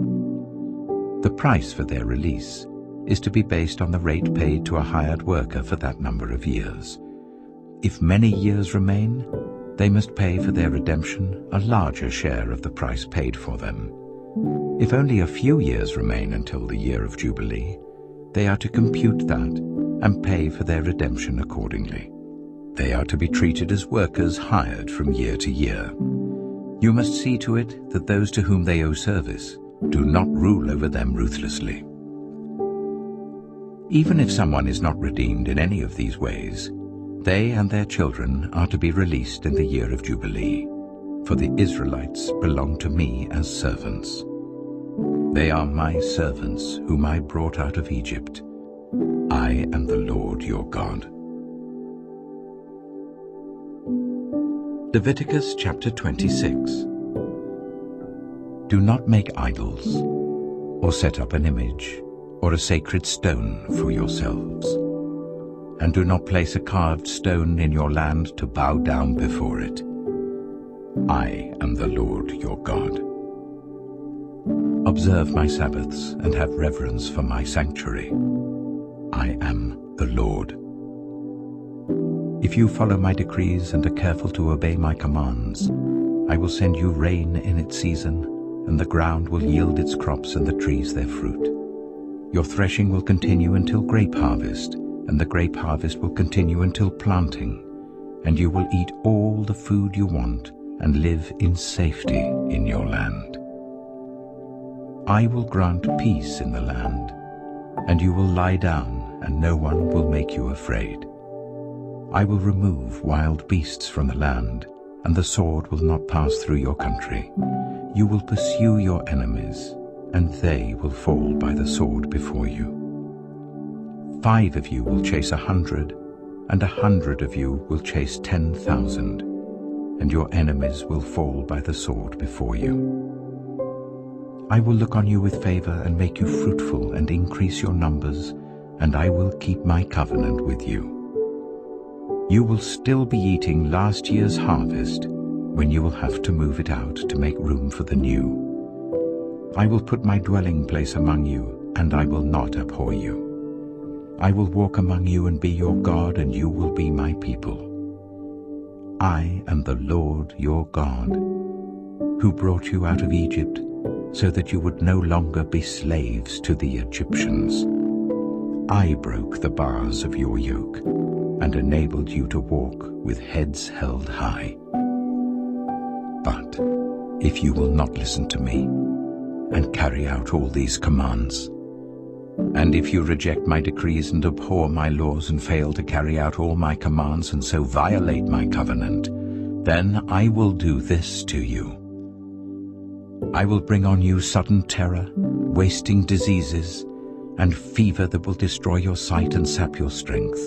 The price for their release is to be based on the rate paid to a hired worker for that number of years. If many years remain, they must pay for their redemption a larger share of the price paid for them. If only a few years remain until the year of Jubilee, they are to compute that and pay for their redemption accordingly. They are to be treated as workers hired from year to year. You must see to it that those to whom they owe service do not rule over them ruthlessly. Even if someone is not redeemed in any of these ways, they and their children are to be released in the year of Jubilee, for the Israelites belong to me as servants. They are my servants whom I brought out of Egypt. I am the Lord your God. Leviticus chapter 26. Do not make idols, or set up an image, or a sacred stone for yourselves. And do not place a carved stone in your land to bow down before it. I am the Lord your God. Observe my Sabbaths and have reverence for my sanctuary. I am the Lord. If you follow my decrees and are careful to obey my commands, I will send you rain in its season, and the ground will yield its crops and the trees their fruit. Your threshing will continue until grape harvest, and the grape harvest will continue until planting, and you will eat all the food you want and live in safety in your land. I will grant peace in the land, and you will lie down, and no one will make you afraid. I will remove wild beasts from the land, and the sword will not pass through your country. You will pursue your enemies, and they will fall by the sword before you. 5 of you will chase 100, and 100 of you will chase 10,000, and your enemies will fall by the sword before you. I will look on you with favor and make you fruitful and increase your numbers, and I will keep my covenant with you. You will still be eating last year's harvest when you will have to move it out to make room for the new. I will put my dwelling place among you, and I will not abhor you. I will walk among you and be your God, and you will be my people. I am the Lord your God, who brought you out of Egypt, so that you would no longer be slaves to the Egyptians. I broke the bars of your yoke, and enabled you to walk with heads held high. But if you will not listen to me, and carry out all these commands, and if you reject my decrees and abhor my laws and fail to carry out all my commands and so violate my covenant, then I will do this to you. I will bring on you sudden terror, wasting diseases, and fever that will destroy your sight and sap your strength.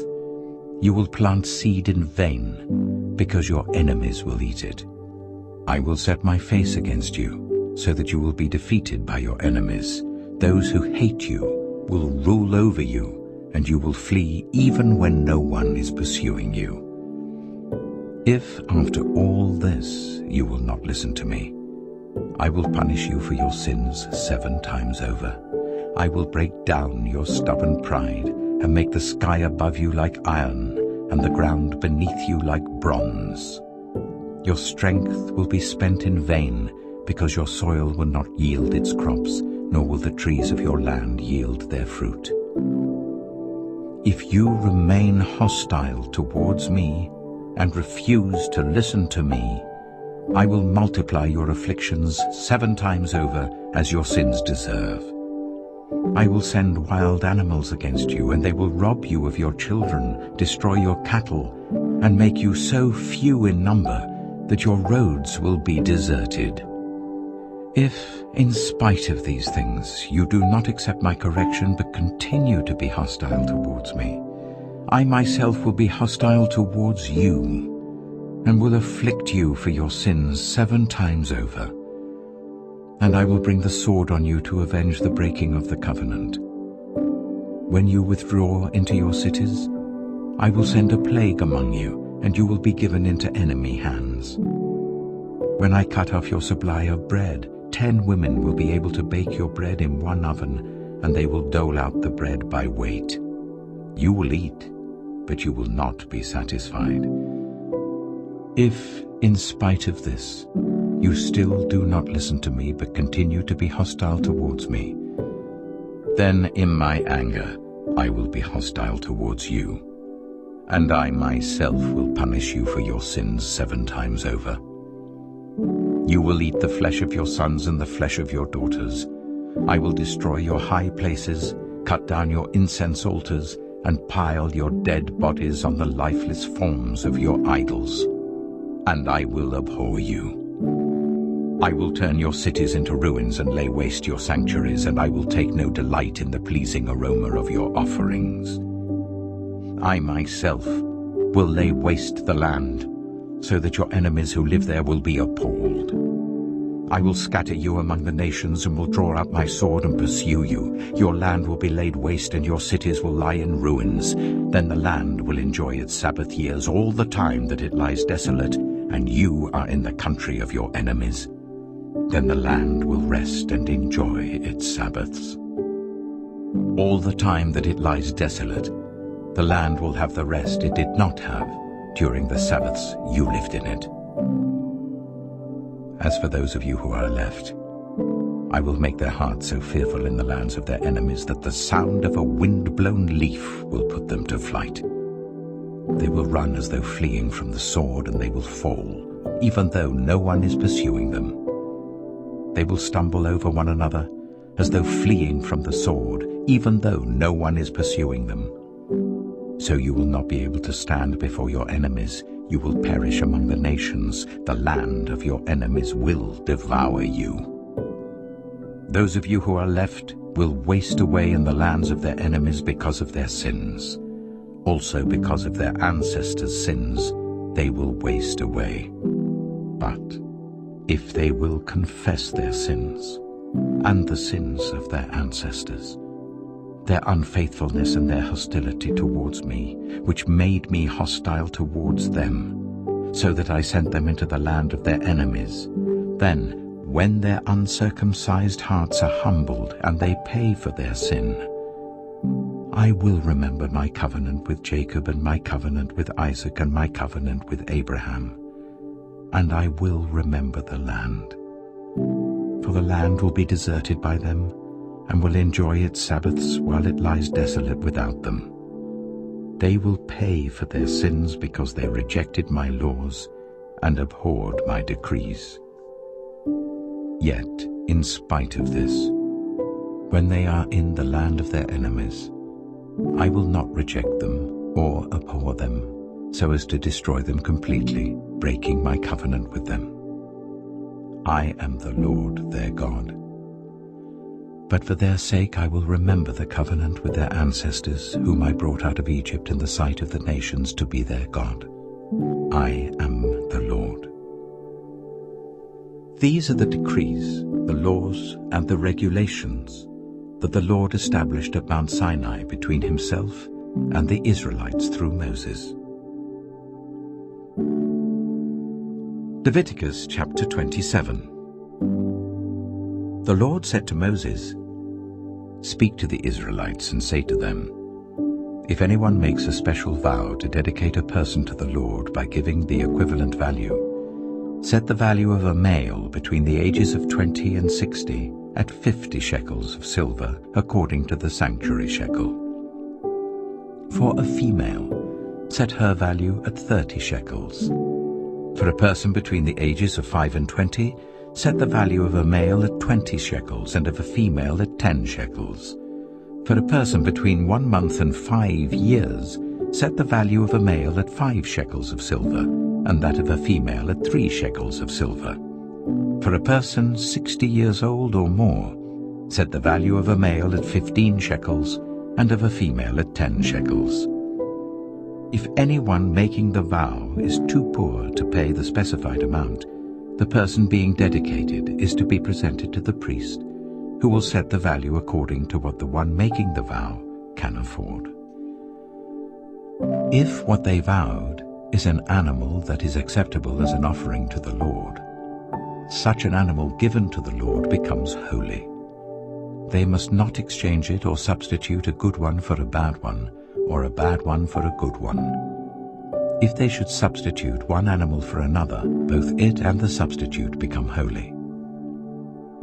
You will plant seed in vain, because your enemies will eat it. I will set my face against you, so that you will be defeated by your enemies. Those who hate you will rule over you, and you will flee even when no one is pursuing you. If, after all this, you will not listen to me, I will punish you for your sins 7 times over. I will break down your stubborn pride, and make the sky above you like iron, and the ground beneath you like bronze. Your strength will be spent in vain, because your soil will not yield its crops, nor will the trees of your land yield their fruit. If you remain hostile towards me and refuse to listen to me, I will multiply your afflictions 7 times over as your sins deserve. I will send wild animals against you, and they will rob you of your children, destroy your cattle, and make you so few in number that your roads will be deserted. If, in spite of these things, you do not accept my correction but continue to be hostile towards me, I myself will be hostile towards you, and will afflict you for your sins 7 times over. And I will bring the sword on you to avenge the breaking of the covenant. When you withdraw into your cities, I will send a plague among you, and you will be given into enemy hands. When I cut off your supply of bread, 10 women will be able to bake your bread in one oven, and they will dole out the bread by weight. You will eat, but you will not be satisfied. If, in spite of this, you still do not listen to me but continue to be hostile towards me, then in my anger I will be hostile towards you, and I myself will punish you for your sins 7 times over. You will eat the flesh of your sons and the flesh of your daughters. I will destroy your high places, cut down your incense altars, and pile your dead bodies on the lifeless forms of your idols. And I will abhor you. I will turn your cities into ruins and lay waste your sanctuaries, and I will take no delight in the pleasing aroma of your offerings. I myself will lay waste the land, so that your enemies who live there will be appalled. I will scatter you among the nations and will draw out my sword and pursue you. Your land will be laid waste and your cities will lie in ruins. Then the land will enjoy its Sabbath years all the time that it lies desolate, and you are in the country of your enemies. Then the land will rest and enjoy its Sabbaths. All the time that it lies desolate, the land will have the rest it did not have during the Sabbaths you lived in it. As for those of you who are left, I will make their hearts so fearful in the lands of their enemies that the sound of a wind-blown leaf will put them to flight. They will run as though fleeing from the sword, and they will fall, even though no one is pursuing them. They will stumble over one another as though fleeing from the sword, even though no one is pursuing them. So you will not be able to stand before your enemies. You will perish among the nations. The land of your enemies will devour you. Those of you who are left will waste away in the lands of their enemies because of their sins. Also because of their ancestors' sins, they will waste away. But if they will confess their sins and the sins of their ancestors, their unfaithfulness and their hostility towards me, which made me hostile towards them, so that I sent them into the land of their enemies, then, when their uncircumcised hearts are humbled and they pay for their sin, I will remember my covenant with Jacob and my covenant with Isaac and my covenant with Abraham, and I will remember the land. For the land will be deserted by them, and will enjoy its Sabbaths while it lies desolate without them. They will pay for their sins because they rejected my laws and abhorred my decrees. Yet, in spite of this, when they are in the land of their enemies, I will not reject them or abhor them, so as to destroy them completely, breaking my covenant with them. I am the Lord their God. But for their sake I will remember the covenant with their ancestors, whom I brought out of Egypt in the sight of the nations to be their God. I am the Lord. These are the decrees, the laws, and the regulations that the Lord established at Mount Sinai between himself and the Israelites through Moses. Leviticus chapter 27. The Lord said to Moses, "Speak to the Israelites and say to them, if anyone makes a special vow to dedicate a person to the Lord by giving the equivalent value, set the value of a male between the ages of 20 and 60 at 50 shekels of silver according to the sanctuary shekel. For a female, set her value at 30 shekels. For a person between the ages of 5 and 20, set the value of a male at 20 shekels and of a female at 10 shekels. For a person between 1 month and 5 years, set the value of a male at 5 shekels of silver, and that of a female at 3 shekels of silver. For a person 60 years old or more, set the value of a male at 15 shekels, and of a female at 10 shekels. If anyone making the vow is too poor to pay the specified amount, the person being dedicated is to be presented to the priest, who will set the value according to what the one making the vow can afford. If what they vowed is an animal that is acceptable as an offering to the Lord, such an animal given to the Lord becomes holy. They must not exchange it or substitute a good one for a bad one, or a bad one for a good one. If they should substitute one animal for another, both it and the substitute become holy.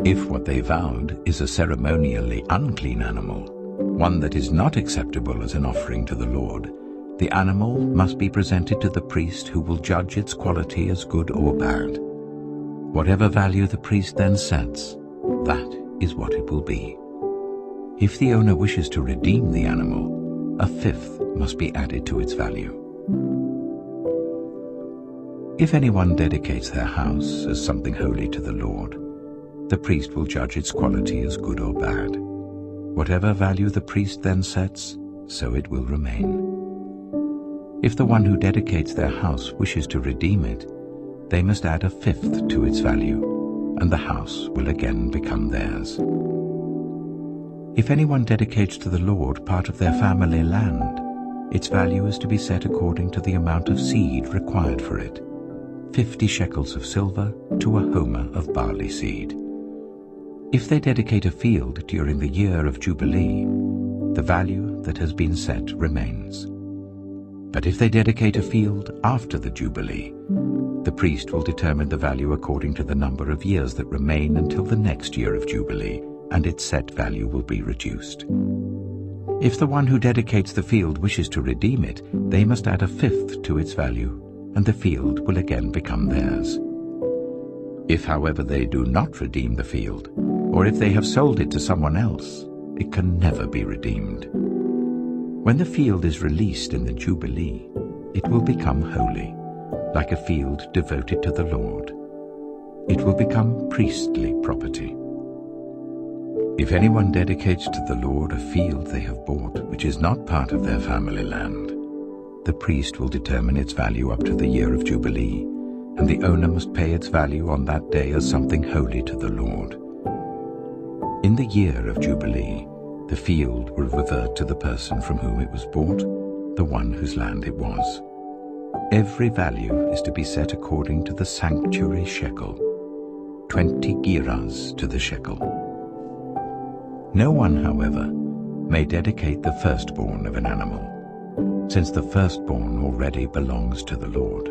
If what they vowed is a ceremonially unclean animal, one that is not acceptable as an offering to the Lord, the animal must be presented to the priest, who will judge its quality as good or bad. Whatever value the priest then sets, that is what it will be. If the owner wishes to redeem the animal, a fifth must be added to its value. If anyone dedicates their house as something holy to the Lord, the priest will judge its quality as good or bad. Whatever value the priest then sets, so it will remain. If the one who dedicates their house wishes to redeem it, they must add a fifth to its value, and the house will again become theirs. If anyone dedicates to the Lord part of their family land, its value is to be set according to the amount of seed required for it, 50 shekels of silver to a homer of barley seed. If they dedicate a field during the year of Jubilee, the value that has been set remains. But if they dedicate a field after the Jubilee, the priest will determine the value according to the number of years that remain until the next year of Jubilee, and its set value will be reduced. If the one who dedicates the field wishes to redeem it, they must add a fifth to its value, and the field will again become theirs. If, however, they do not redeem the field, or if they have sold it to someone else, it can never be redeemed. When the field is released in the Jubilee, it will become holy, like a field devoted to the Lord. It will become priestly property. If anyone dedicates to the Lord a field they have bought, which is not part of their family land, the priest will determine its value up to the year of Jubilee, and the owner must pay its value on that day as something holy to the Lord. In the year of Jubilee, the field will revert to the person from whom it was bought, the one whose land it was. Every value is to be set according to the sanctuary shekel, 20 gerahs to the shekel. No one, however, may dedicate the firstborn of an animal, since the firstborn already belongs to the Lord.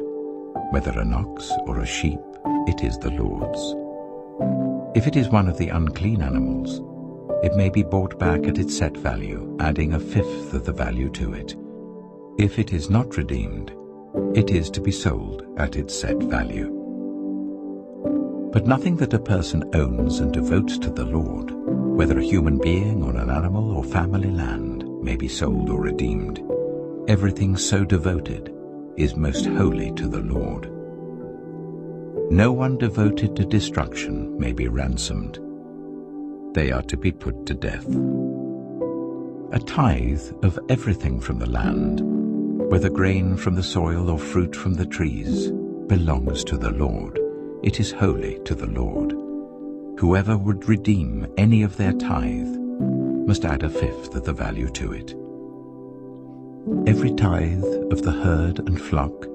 Whether an ox or a sheep, it is the Lord's. If it is one of the unclean animals, it may be bought back at its set value, adding a fifth of the value to it. If it is not redeemed, it is to be sold at its set value. But nothing that a person owns and devotes to the Lord, whether a human being or an animal or family land, may be sold or redeemed. Everything so devoted is most holy to the Lord. No one devoted to destruction may be ransomed. They are to be put to death. A tithe of everything from the land, whether grain from the soil or fruit from the trees, belongs to the Lord. It is holy to the Lord. Whoever would redeem any of their tithe must add a fifth of the value to it. Every tithe of the herd and flock,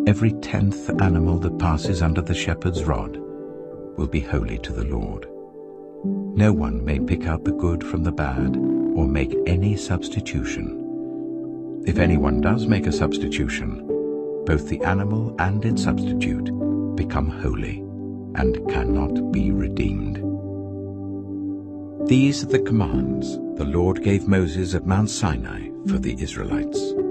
every 10th animal that passes under the shepherd's rod, will be holy to the Lord. No one may pick out the good from the bad or make any substitution. If anyone does make a substitution, both the animal and its substitute become holy and cannot be redeemed. These are the commands the Lord gave Moses at Mount Sinai for the Israelites.